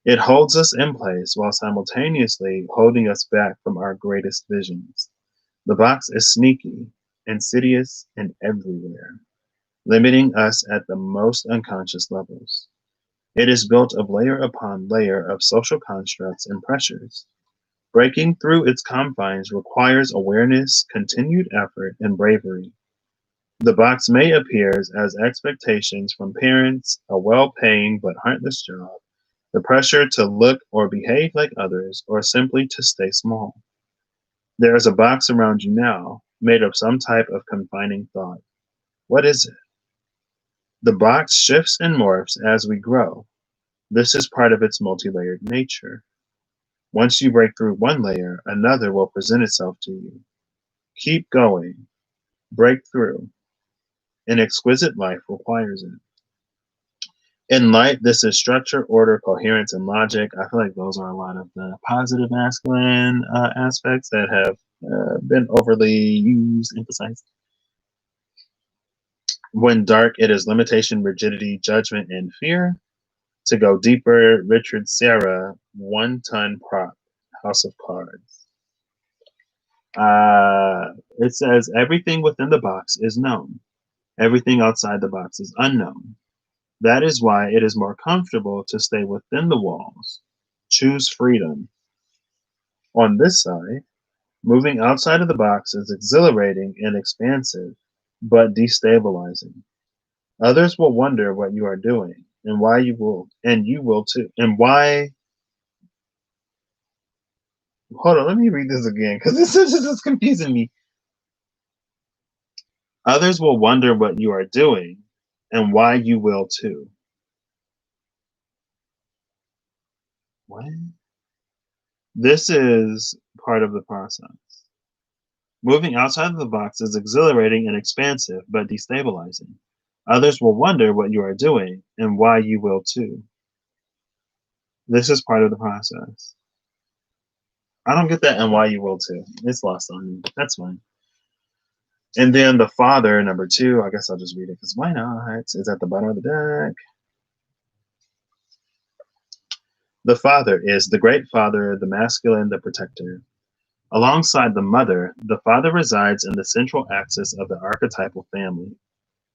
It holds us in place while simultaneously holding us back from our greatest visions. The box is sneaky, insidious, and everywhere, limiting us at the most unconscious levels. It is built of layer upon layer of social constructs and pressures. Breaking through its confines requires awareness, continued effort, and bravery. The box may appear as expectations from parents, a well-paying but heartless job, the pressure to look or behave like others, or simply to stay small. There is a box around you now, made of some type of confining thought. What is it? The box shifts and morphs as we grow. This is part of its multi-layered nature. Once you break through one layer, another will present itself to you. Keep going. Break through. An exquisite life requires it. In light, this is structure, order, coherence, and logic. I feel like those are a lot of the positive masculine aspects that have been overly used, emphasized. When dark, it is limitation, rigidity, judgment, and fear. To go deeper, Richard Serra, 1 ton prop, House of Cards. It says everything within the box is known. Everything outside the box is unknown. That is why it is more comfortable to stay within the walls. Choose freedom. On this side, moving outside of the box is exhilarating and expansive, but destabilizing. Others will wonder what you are doing and why you will, and you will too. And why, hold on, let me read this again because this is confusing me. Others will wonder what you are doing and why you will too. What? This is part of the process. Moving outside of the box is exhilarating and expansive, but destabilizing. Others will wonder what you are doing and why you will too. This is part of the process. I don't get that and why you will too. It's lost on me. That's fine. And then the father, number 2, I guess I'll just read it because why not? Is at the bottom of the deck. The father is the great father, the masculine, the protector. Alongside the mother, the father resides in the central axis of the archetypal family.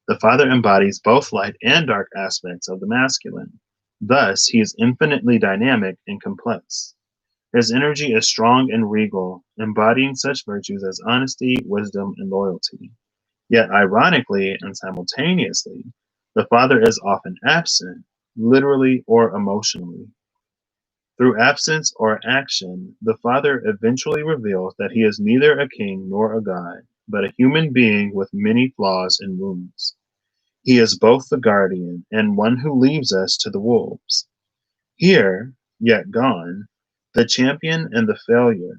The father embodies both light and dark aspects of the masculine. Thus, he is infinitely dynamic and complex. His energy is strong and regal, embodying such virtues as honesty, wisdom, and loyalty. Yet, ironically and simultaneously, the father is often absent, literally or emotionally. Through absence or action, the father eventually reveals that he is neither a king nor a god, but a human being with many flaws and wounds. He is both the guardian and one who leaves us to the wolves. Here, yet gone, the champion and the failure.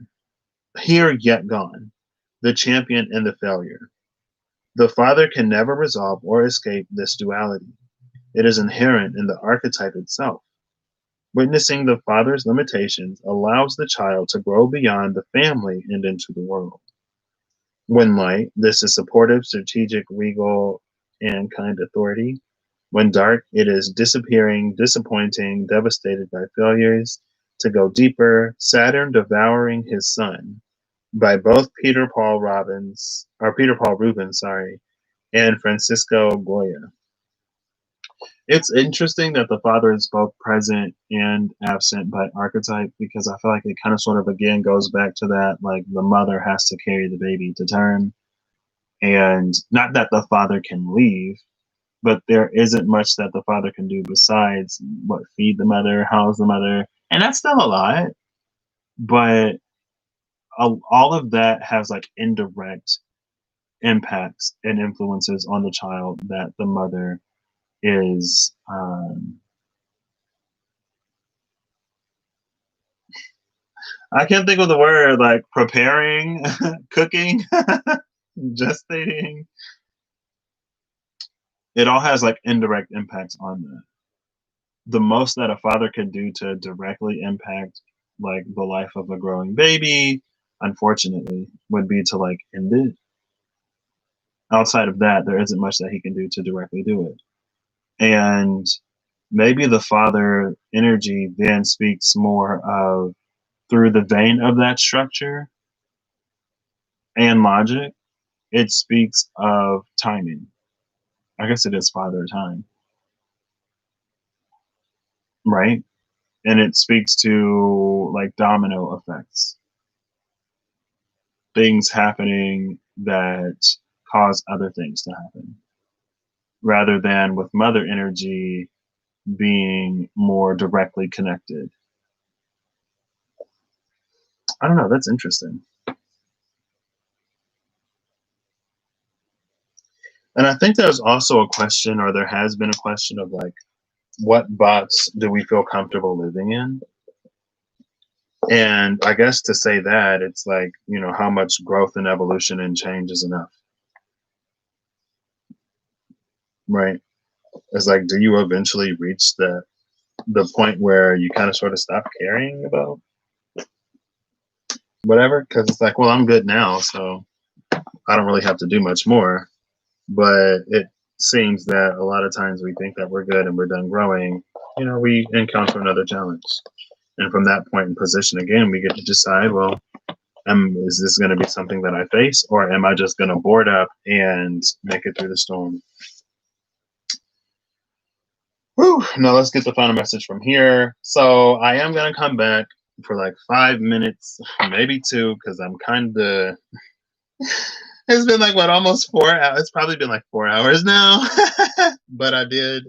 Here, yet gone, the champion and the failure. The father can never resolve or escape this duality. It is inherent in the archetype itself. Witnessing the father's limitations allows the child to grow beyond the family and into the world. When light, this is supportive, strategic, regal, and kind authority. When dark, it is disappearing, disappointing, devastated by failures. To go deeper, Saturn devouring his son, by both Peter Paul Rubens, and Francisco Goya. It's interesting that the father is both present and absent by archetype because I feel like it kind of sort of again goes back to that like the mother has to carry the baby to term. And not that the father can leave, but there isn't much that the father can do besides what feed the mother, house the mother. And that's still a lot, but all of that has like indirect impacts and influences on the child that the mother is I can't think of the word like preparing, cooking, gestating. It all has like indirect impacts on that. The most that a father could do to directly impact like the life of a growing baby, unfortunately, would be to like end it. Outside of that, there isn't much that he can do to directly do it. And maybe the father energy then speaks more of through the vein of that structure and logic, it speaks of timing. I guess it is father time, right? And it speaks to like domino effects, things happening that cause other things to happen, rather than with mother energy being more directly connected. I don't know, that's interesting. And I think there's also a question, or there has been a question of like, what box do we feel comfortable living in? And I guess to say that, it's like, you know, how much growth and evolution and change is enough, right? It's like, do you eventually reach the point where you kind of sort of stop caring about whatever? Because it's like, well, I'm good now, so I don't really have to do much more. But it seems that a lot of times we think that we're good and we're done growing. We encounter another challenge. And from that point in position again, we get to decide, well, is this going to be something that I face, or am I just going to board up and make it through the storm? Whew. Now let's get the final message from here. So I am going to come back for like 5 minutes, maybe 2, because I'm kind of. It's been like almost 4 hours. It's probably been like 4 hours now. But I did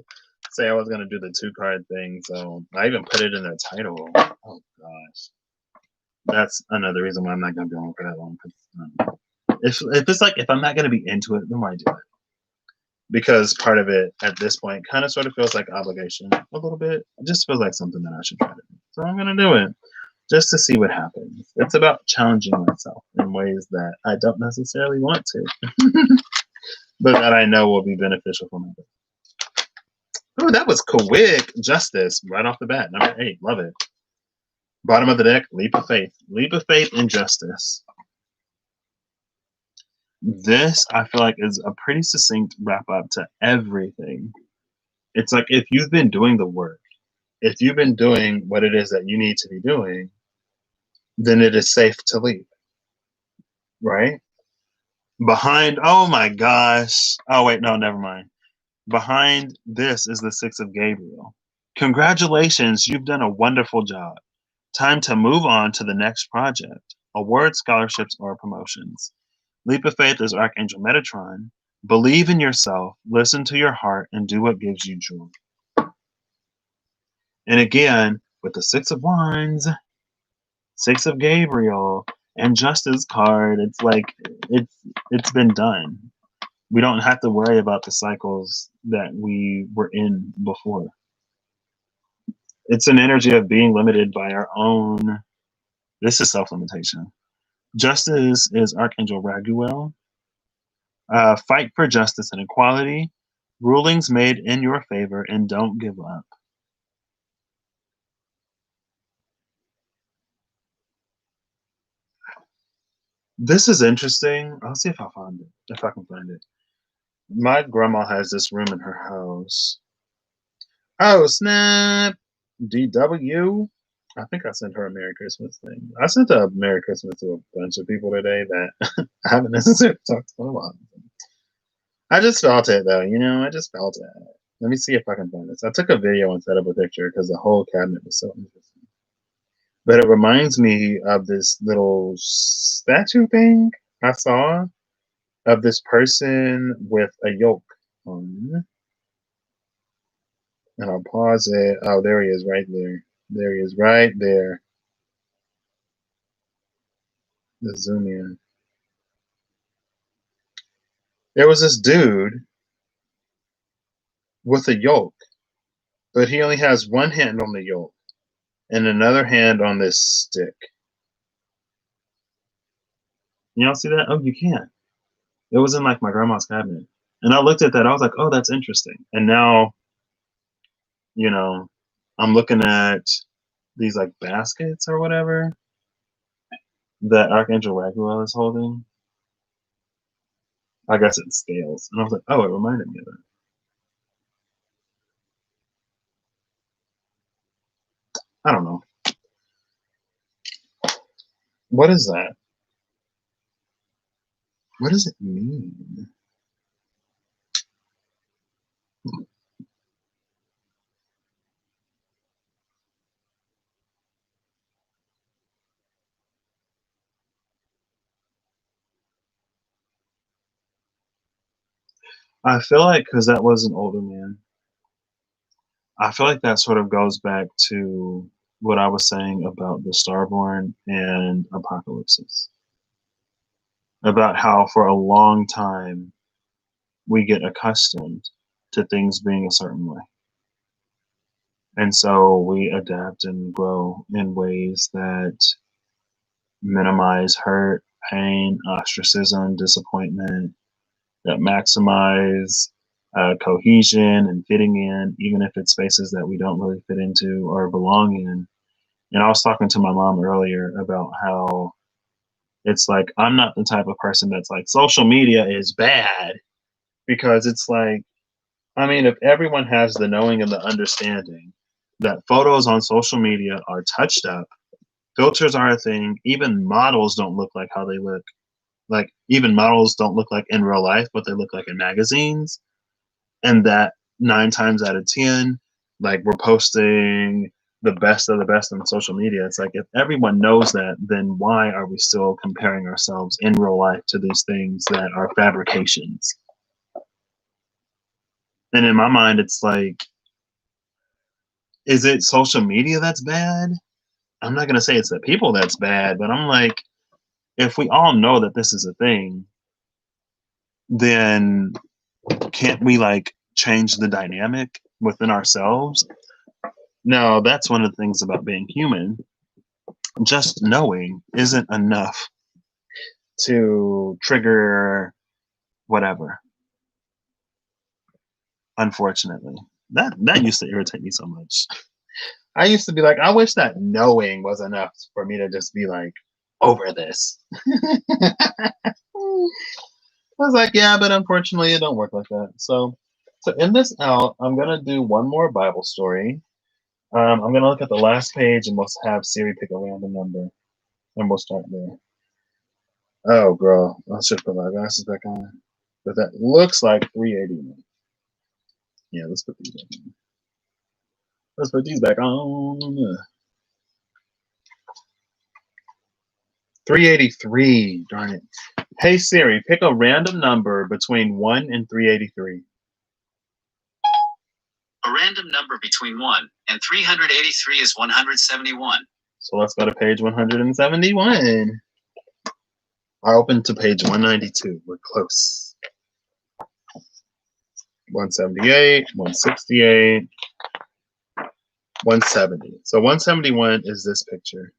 say I was going to do the 2-card thing, so I even put it in the title. Oh gosh, that's another reason why I'm not going to be on for that long. If it's like, if I'm not going to be into it, then why do it? Because part of it at this point kind of sort of feels like obligation a little bit. It just feels like something that I should try to do. So I'm going to do it just to see what happens. It's about challenging myself in ways that I don't necessarily want to, but that I know will be beneficial for my life. Oh, that was quick. Justice right off the bat. Number 8. Love it. Bottom of the deck, leap of faith. Leap of faith and justice. This, I feel like, is a pretty succinct wrap up to everything. It's like, if you've been doing the work, if you've been doing what it is that you need to be doing, then it is safe to leap. Right? Behind, oh my gosh. Oh, wait, no, never mind. Behind this is the 6 of Gabriel. Congratulations, you've done a wonderful job. Time to move on to the next project. Awards, scholarships, or promotions. Leap of faith is Archangel Metatron. Believe in yourself, listen to your heart, and do what gives you joy. And again, with the 6 of Wands, 6 of Gabriel, and Justice card, it's like it's been done. We don't have to worry about the cycles that we were in before. It's an energy of being limited by our own. This is self-limitation. Justice is Archangel Raguel. Fight for justice and equality. Rulings made in your favor, and don't give up. This is interesting. I'll see if I find it. If I can find it. My grandma has this room in her house. Oh, snap. DW. I think I sent her a Merry Christmas thing. I sent a Merry Christmas to a bunch of people today that I haven't necessarily talked to a lot. I just felt it though, I just felt it. Let me see if I can find this. I took a video instead of a picture because the whole cabinet was so interesting. But it reminds me of this little statue thing I saw of this person with a yoke on. And I'll pause it. Oh, there he is right there. There he is right there. Let's zoom in. There was this dude with a yoke, but he only has one hand on the yoke and another hand on this stick. You don't see that? Oh, you can. It was in like my grandma's cabinet. And I looked at that. I was like, oh, that's interesting. And now, I'm looking at these like baskets or whatever that Archangel Raguel is holding. I guess it's scales. And I was like, oh, it reminded me of that. I don't know. What is that? What does it mean? I feel like, because that was an older man, I feel like that sort of goes back to what I was saying about the Starborn and Apocalypses. About how for a long time we get accustomed to things being a certain way. And so we adapt and grow in ways that minimize hurt, pain, ostracism, disappointment, that maximize cohesion and fitting in, even if it's spaces that we don't really fit into or belong in. And I was talking to my mom earlier about how it's like I'm not the type of person that's like social media is bad, because it's like, I mean, if everyone has the knowing and the understanding that photos on social media are touched up, filters are a thing, even models don't look like how they look. Like, even models don't look like in real life, but they look like in magazines. And that 9 times out of 10, like, we're posting the best of the best on social media. It's like, if everyone knows that, then why are we still comparing ourselves in real life to these things that are fabrications? And in my mind, it's like, is it social media that's bad? I'm not going to say it's the people that's bad, but I'm like, if we all know that this is a thing, then can't we like change the dynamic within ourselves? Now, that's one of the things about being human. Just knowing isn't enough to trigger whatever, unfortunately. That used to irritate me so much. I used to be like, I wish that knowing was enough for me to just be like, over this. I was like, yeah, but unfortunately it don't work like that. So to end this out, I'm gonna do one more Bible story. I'm gonna look at the last page and we'll have Siri pick a random number, and we'll start there. Oh, girl, I should put my glasses back on, but that looks like 381. Yeah, let's put these back on. Let's put these back on. 383. Darn it. Hey Siri, pick a random number between 1 and 383. A random number between 1 and 383 is 171. So let's go to page 171. I opened to page 192. We're close. 178, 168, 170. So 171 is this picture.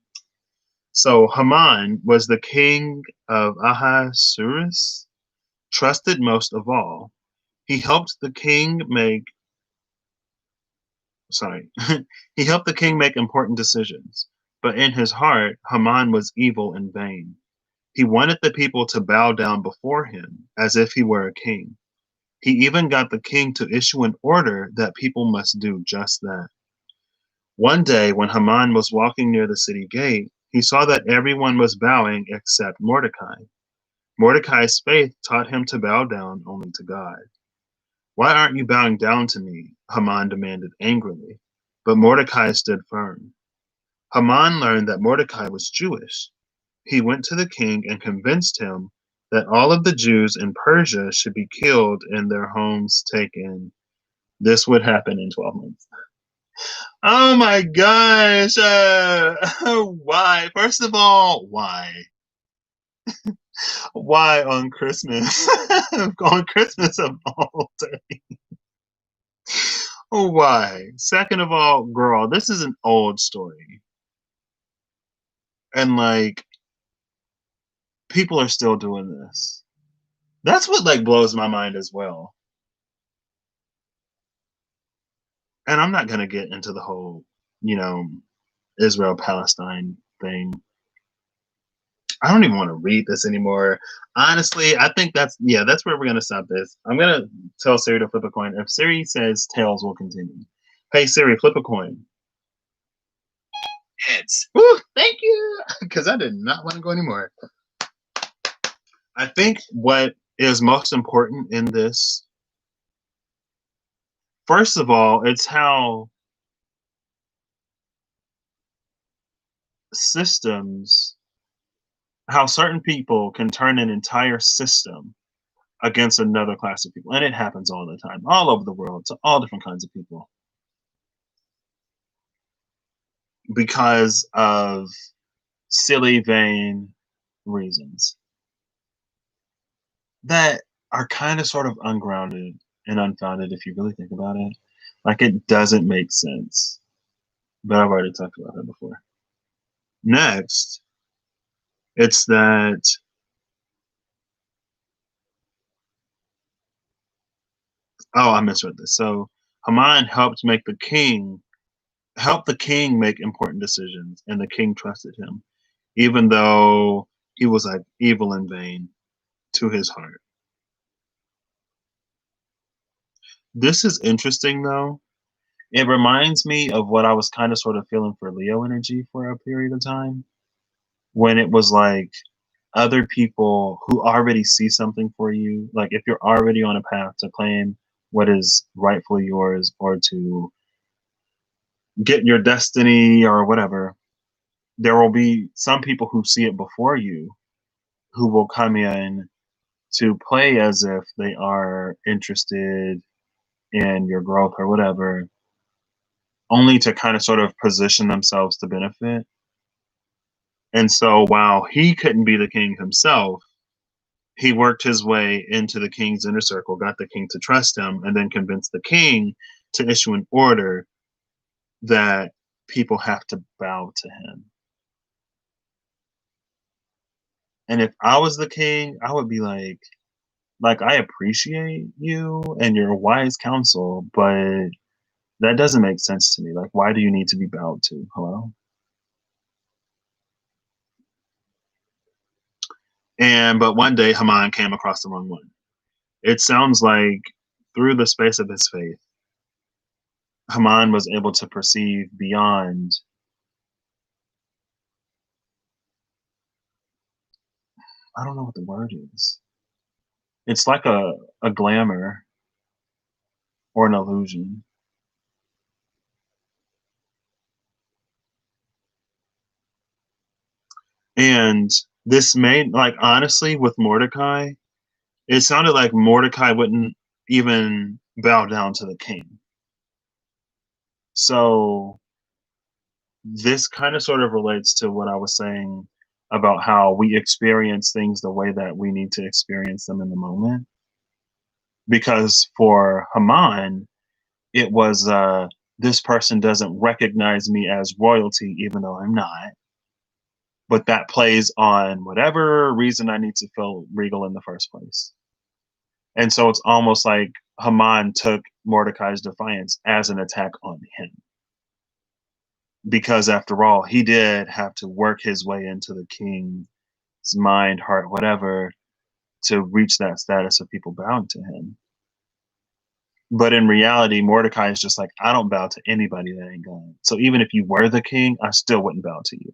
So Haman was the king of Ahasuerus, trusted most of all. He helped the king make he helped the king make important decisions. But in his heart, Haman was evil and vain. He wanted the people to bow down before him as if he were a king. He even got the king to issue an order that people must do just that. One day, when Haman was walking near the city gate, he saw that everyone was bowing except Mordecai. Mordecai's faith taught him to bow down only to God. Why aren't you bowing down to me? Haman demanded angrily. But Mordecai stood firm. Haman learned that Mordecai was Jewish. He went to the king and convinced him that all of the Jews in Persia should be killed and their homes taken. This would happen in 12 months. Oh my gosh. Why? First of all, why? Why on Christmas? On Christmas of all days. Why? Second of all, girl, this is an old story. And like, people are still doing this. That's what like blows my mind as well. And I'm not gonna get into the whole, you know, Israel Palestine thing. I don't even want to read this anymore. Honestly, I think that's where we're gonna stop this. I'm gonna tell Siri to flip a coin. If Siri says tails, we'll continue. Hey Siri, flip a coin. Heads. Woo, thank you. Because I did not want to go anymore. I think what is most important in this, first of all, it's how systems, how certain people can turn an entire system against another class of people. And it happens all the time, all over the world, to all different kinds of people. Because of silly, vain reasons that are kind of sort of ungrounded and unfounded if you really think about it. Like, it doesn't make sense. But I've already talked about that before. Next, it's that Oh, I misread this. So Haman helped the king make important decisions, and the king trusted him, even though he was like evil and vain to his heart. This is interesting though. It reminds me of what I was kind of sort of feeling for Leo energy for a period of time, when it was like other people who already see something for you, like if you're already on a path to claim what is rightfully yours or to get your destiny or whatever, there will be some people who see it before you who will come in to play as if they are interested in your growth or whatever, only to kind of sort of position themselves to benefit. And so while he couldn't be the king himself, he worked his way into the king's inner circle, got the king to trust him, and then convinced the king to issue an order that people have to bow to him. And if I was the king, I would be like I appreciate you and your wise counsel, but that doesn't make sense to me. Like, why do you need to be bowed to? Hello? But one day Haman came across the wrong one. It sounds like through the space of his faith, Haman was able to perceive beyond, I don't know what the word is. It's like a glamour or an illusion. And this made, like, honestly, with Mordecai, it sounded like Mordecai wouldn't even bow down to the king. So this kind of sort of relates to what I was saying about how we experience things the way that we need to experience them in the moment. Because for Haman, it was this person doesn't recognize me as royalty, even though I'm not. But that plays on whatever reason I need to feel regal in the first place. And so it's almost like Haman took Mordecai's defiance as an attack on him. Because after all, he did have to work his way into the king's mind, heart, whatever, to reach that status of people bowing to him. But in reality, Mordecai is just like, I don't bow to anybody that ain't God. So even if you were the king, I still wouldn't bow to you.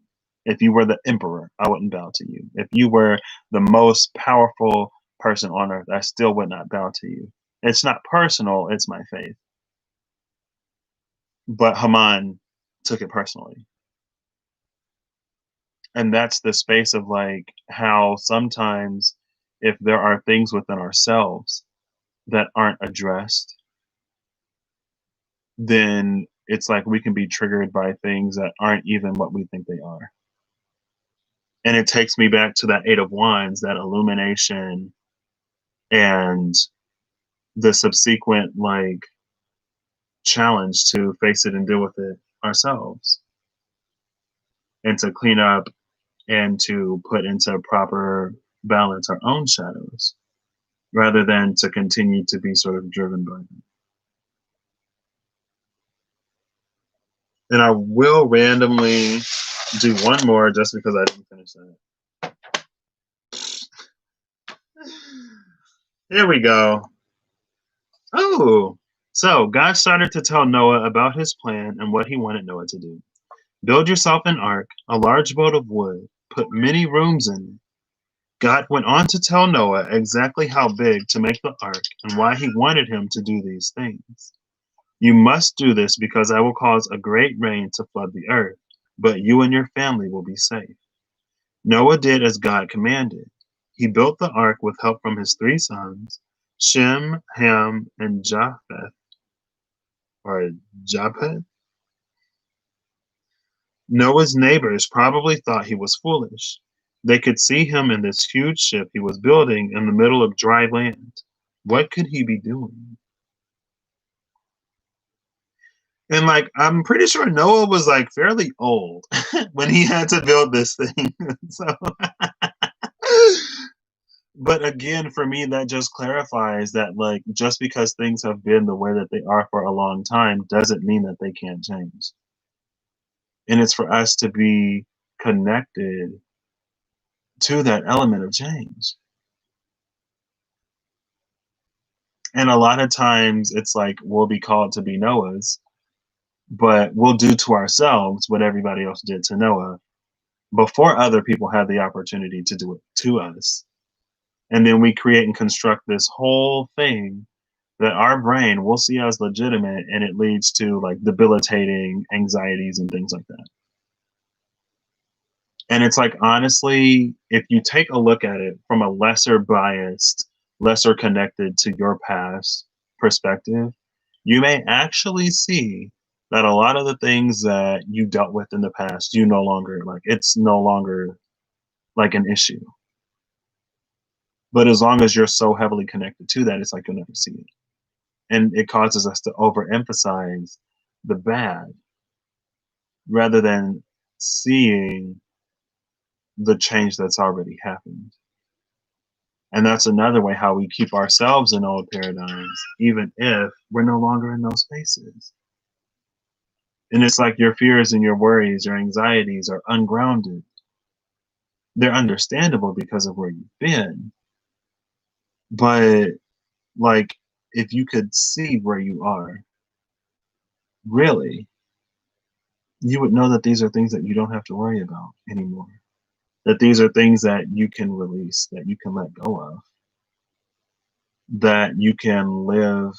If you were the emperor, I wouldn't bow to you. If you were the most powerful person on earth, I still would not bow to you. It's not personal, it's my faith. But Haman took it personally. And that's the space of like how sometimes if there are things within ourselves that aren't addressed, then it's like we can be triggered by things that aren't even what we think they are. And it takes me back to that Eight of Wands, that illumination, and the subsequent like challenge to face it and deal with it ourselves, and to clean up and to put into proper balance our own shadows rather than to continue to be sort of driven by them. And I will randomly do one more just because I didn't finish that. Here we go. Oh, so God started to tell Noah about his plan and what he wanted Noah to do. Build yourself an ark, a large boat of wood, put many rooms in it. God went on to tell Noah exactly how big to make the ark and why he wanted him to do these things. You must do this because I will cause a great rain to flood the earth, but you and your family will be safe. Noah did as God commanded. He built the ark with help from his three sons, Shem, Ham, and Japheth, or Japheth. Noah's neighbors probably thought he was foolish. They could see him in this huge ship he was building in the middle of dry land. What could he be doing? And like, I'm pretty sure Noah was like fairly old when he had to build this thing. So, But again, for me, that just clarifies that, like, just because things have been the way that they are for a long time doesn't mean that they can't change. And it's for us to be connected to that element of change. And a lot of times it's like we'll be called to be Noahs, but we'll do to ourselves what everybody else did to Noah before other people have the opportunity to do it to us. And then we create and construct this whole thing that our brain will see as legitimate, and it leads to like debilitating anxieties and things like that. And it's like, honestly, if you take a look at it from a lesser biased, lesser connected to your past perspective, you may actually see that a lot of the things that you dealt with in the past, you no longer like, it's no longer like an issue. But as long as you're so heavily connected to that, it's like you'll never see it. And it causes us to overemphasize the bad rather than seeing the change that's already happened. And that's another way how we keep ourselves in old paradigms, even if we're no longer in those spaces. And it's like your fears and your worries, your anxieties are ungrounded. They're understandable because of where you've been. But, like, if you could see where you are, really, you would know that these are things that you don't have to worry about anymore. That these are things that you can release, that you can let go of, that you can live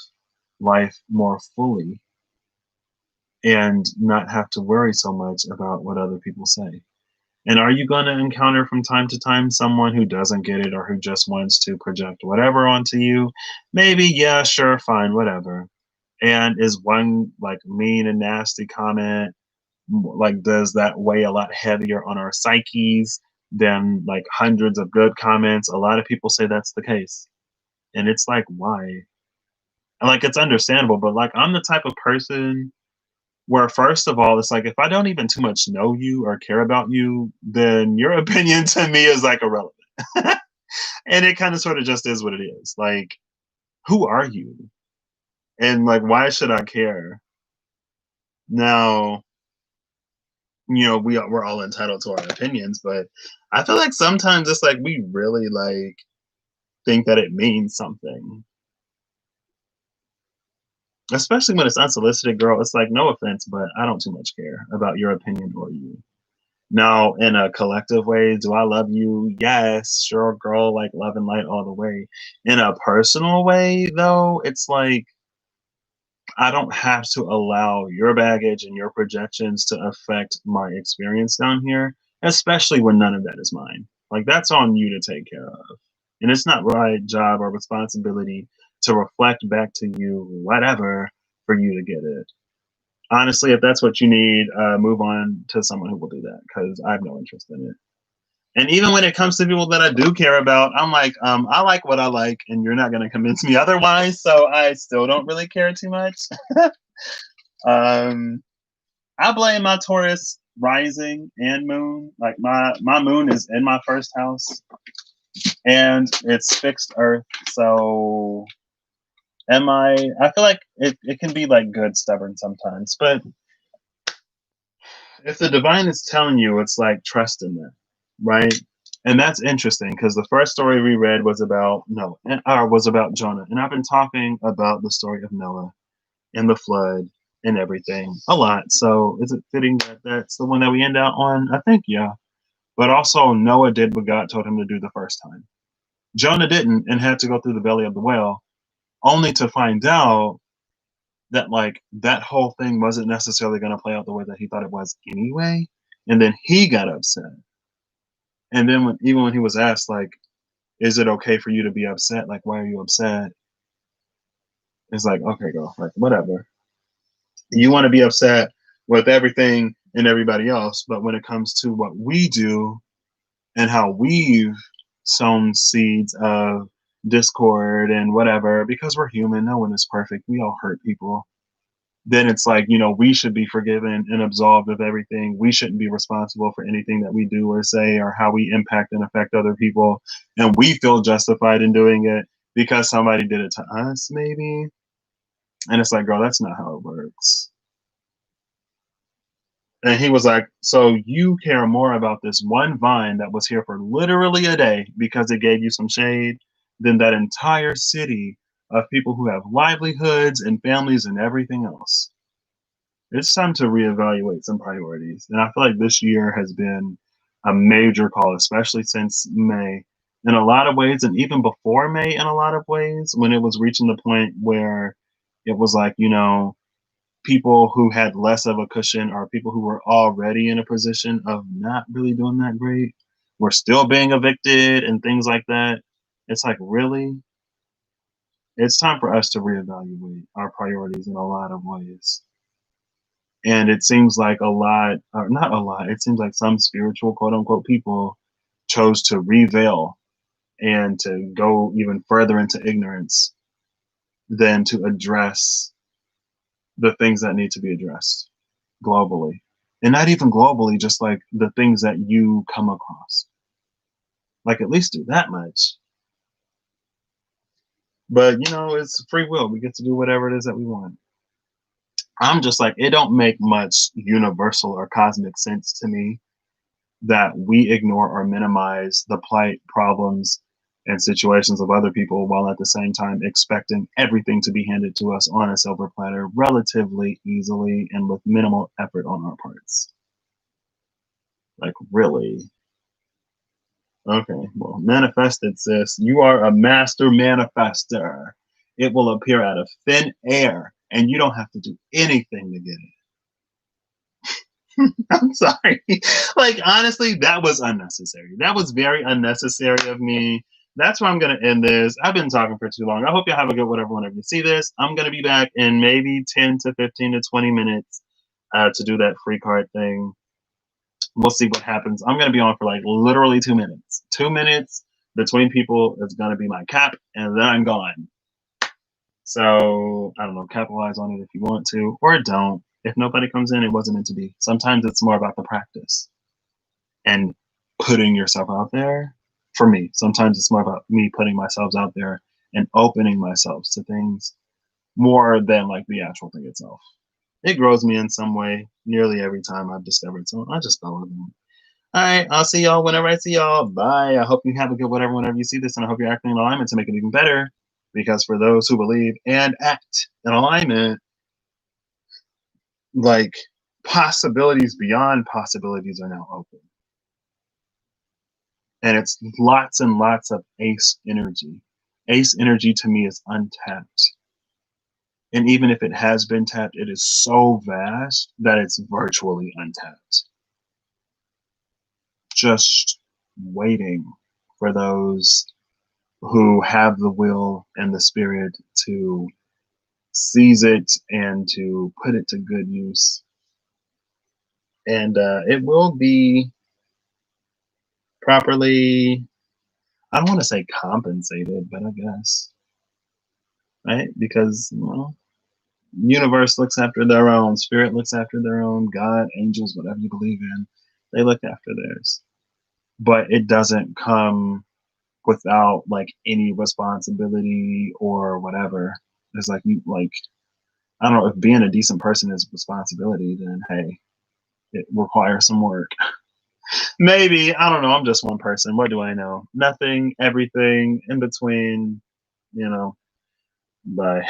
life more fully and not have to worry so much about what other people say. And are you going to encounter from time to time someone who doesn't get it or who just wants to project whatever onto you? Maybe, yeah, sure, fine, whatever. And is one like mean and nasty comment, like, does that weigh a lot heavier on our psyches than like hundreds of good comments? A lot of people say that's the case. And it's like, why? And like, it's understandable, but like, I'm the type of person where, first of all, it's like, if I don't even too much know you or care about you, then your opinion to me is like irrelevant. And it kind of sort of just is what it is. Like, who are you? And like, why should I care? Now, we're all entitled to our opinions, but I feel like sometimes it's like we really like think that it means something. Especially when it's unsolicited, girl. It's like, no offense, but I don't too much care about your opinion or you. Now, in a collective way, do I love you? Yes, sure, girl, like love and light all the way. In a personal way, though, it's like I don't have to allow your baggage and your projections to affect my experience down here, especially when none of that is mine. Like, that's on you to take care of. And it's not my job or responsibility to reflect back to you whatever for you to get it. Honestly, if that's what you need, move on to someone who will do that because I have no interest in it. And even when it comes to people that I do care about, I'm like, I like what I like, and you're not going to convince me otherwise. So I still don't really care too much. um, I blame my Taurus rising and moon. Like my moon is in my first house, and it's fixed Earth. So I feel like it can be like good stubborn sometimes, but if the divine is telling you, it's like trust in that, right? And that's interesting because the first story we read was about Noah, was about Jonah, and I've been talking about the story of Noah and the flood and everything a lot. So is it fitting that that's the one that we end out on? I think yeah. But also Noah did what God told him to do the first time. Jonah didn't and had to go through the belly of the whale, only to find out that like that whole thing wasn't necessarily going to play out the way that he thought it was anyway. And then he got upset. And then even when he was asked like, is it okay for you to be upset? Like, why are you upset? It's like, okay, girl, like whatever. You want to be upset with everything and everybody else, but when it comes to what we do and how we've sown seeds of discord and whatever, because we're human, no one is perfect. We all hurt people. then it's like, we should be forgiven and absolved of everything. We shouldn't be responsible for anything that we do or say or how we impact and affect other people. And we feel justified in doing it because somebody did it to us, maybe. And it's like, girl, that's not how it works. And he was like, so you care more about this one vine that was here for literally a day because it gave you some shade than that entire city of people who have livelihoods and families and everything else. It's time to reevaluate some priorities. And I feel like this year has been a major call, especially since May, in a lot of ways, and even before May, in a lot of ways, when it was reaching the point where it was like, people who had less of a cushion or people who were already in a position of not really doing that great were still being evicted and things like that. It's like, really? It's time for us to reevaluate our priorities in a lot of ways. And it seems like a lot, or not a lot, it seems like some spiritual quote unquote people chose to reveal and to go even further into ignorance than to address the things that need to be addressed globally. And not even globally, just like the things that you come across. Like, at least do that much. But, it's free will. We get to do whatever it is that we want. I'm just like, it don't make much universal or cosmic sense to me that we ignore or minimize the plight, problems, and situations of other people while at the same time expecting everything to be handed to us on a silver platter relatively easily and with minimal effort on our parts. Like, really? Okay, well, manifested, sis. You are a master manifester. It will appear out of thin air, and you don't have to do anything to get it. I'm sorry. Like, honestly, that was unnecessary. That was very unnecessary of me. That's where I'm going to end this. I've been talking for too long. I hope you have a good whatever whenever you see this. I'm going to be back in maybe 10 to 15 to 20 minutes to do that free card thing. We'll see what happens. I'm going to be on for like literally 2 minutes. 2 minutes between people is going to be my cap, and then I'm gone. So, I don't know, capitalize on it if you want to, or don't. If nobody comes in, it wasn't meant to be. Sometimes it's more about the practice and putting yourself out there. For me, sometimes it's more about me putting myself out there and opening myself to things more than like the actual thing itself. It grows me in some way nearly every time I've discovered. So I just go with it. All right, I'll see y'all whenever I see y'all. Bye. I hope you have a good whatever whenever you see this, and I hope you're acting in alignment to make it even better. Because for those who believe and act in alignment, like possibilities beyond possibilities are now open. And it's lots and lots of ace energy. Ace energy to me is untapped. And even if it has been tapped, it is so vast that it's virtually untapped. Just waiting for those who have the will and the spirit to seize it and to put it to good use. And it will be properly, I don't want to say compensated, but I guess, right? Because, universe looks after their own, spirit looks after their own, God, angels, whatever you believe in, they look after theirs. But it doesn't come without like any responsibility or whatever. It's like I don't know, if being a decent person is responsibility, then hey, it requires some work. Maybe, I don't know, I'm just one person. What do I know? Nothing, everything, in between, Bye.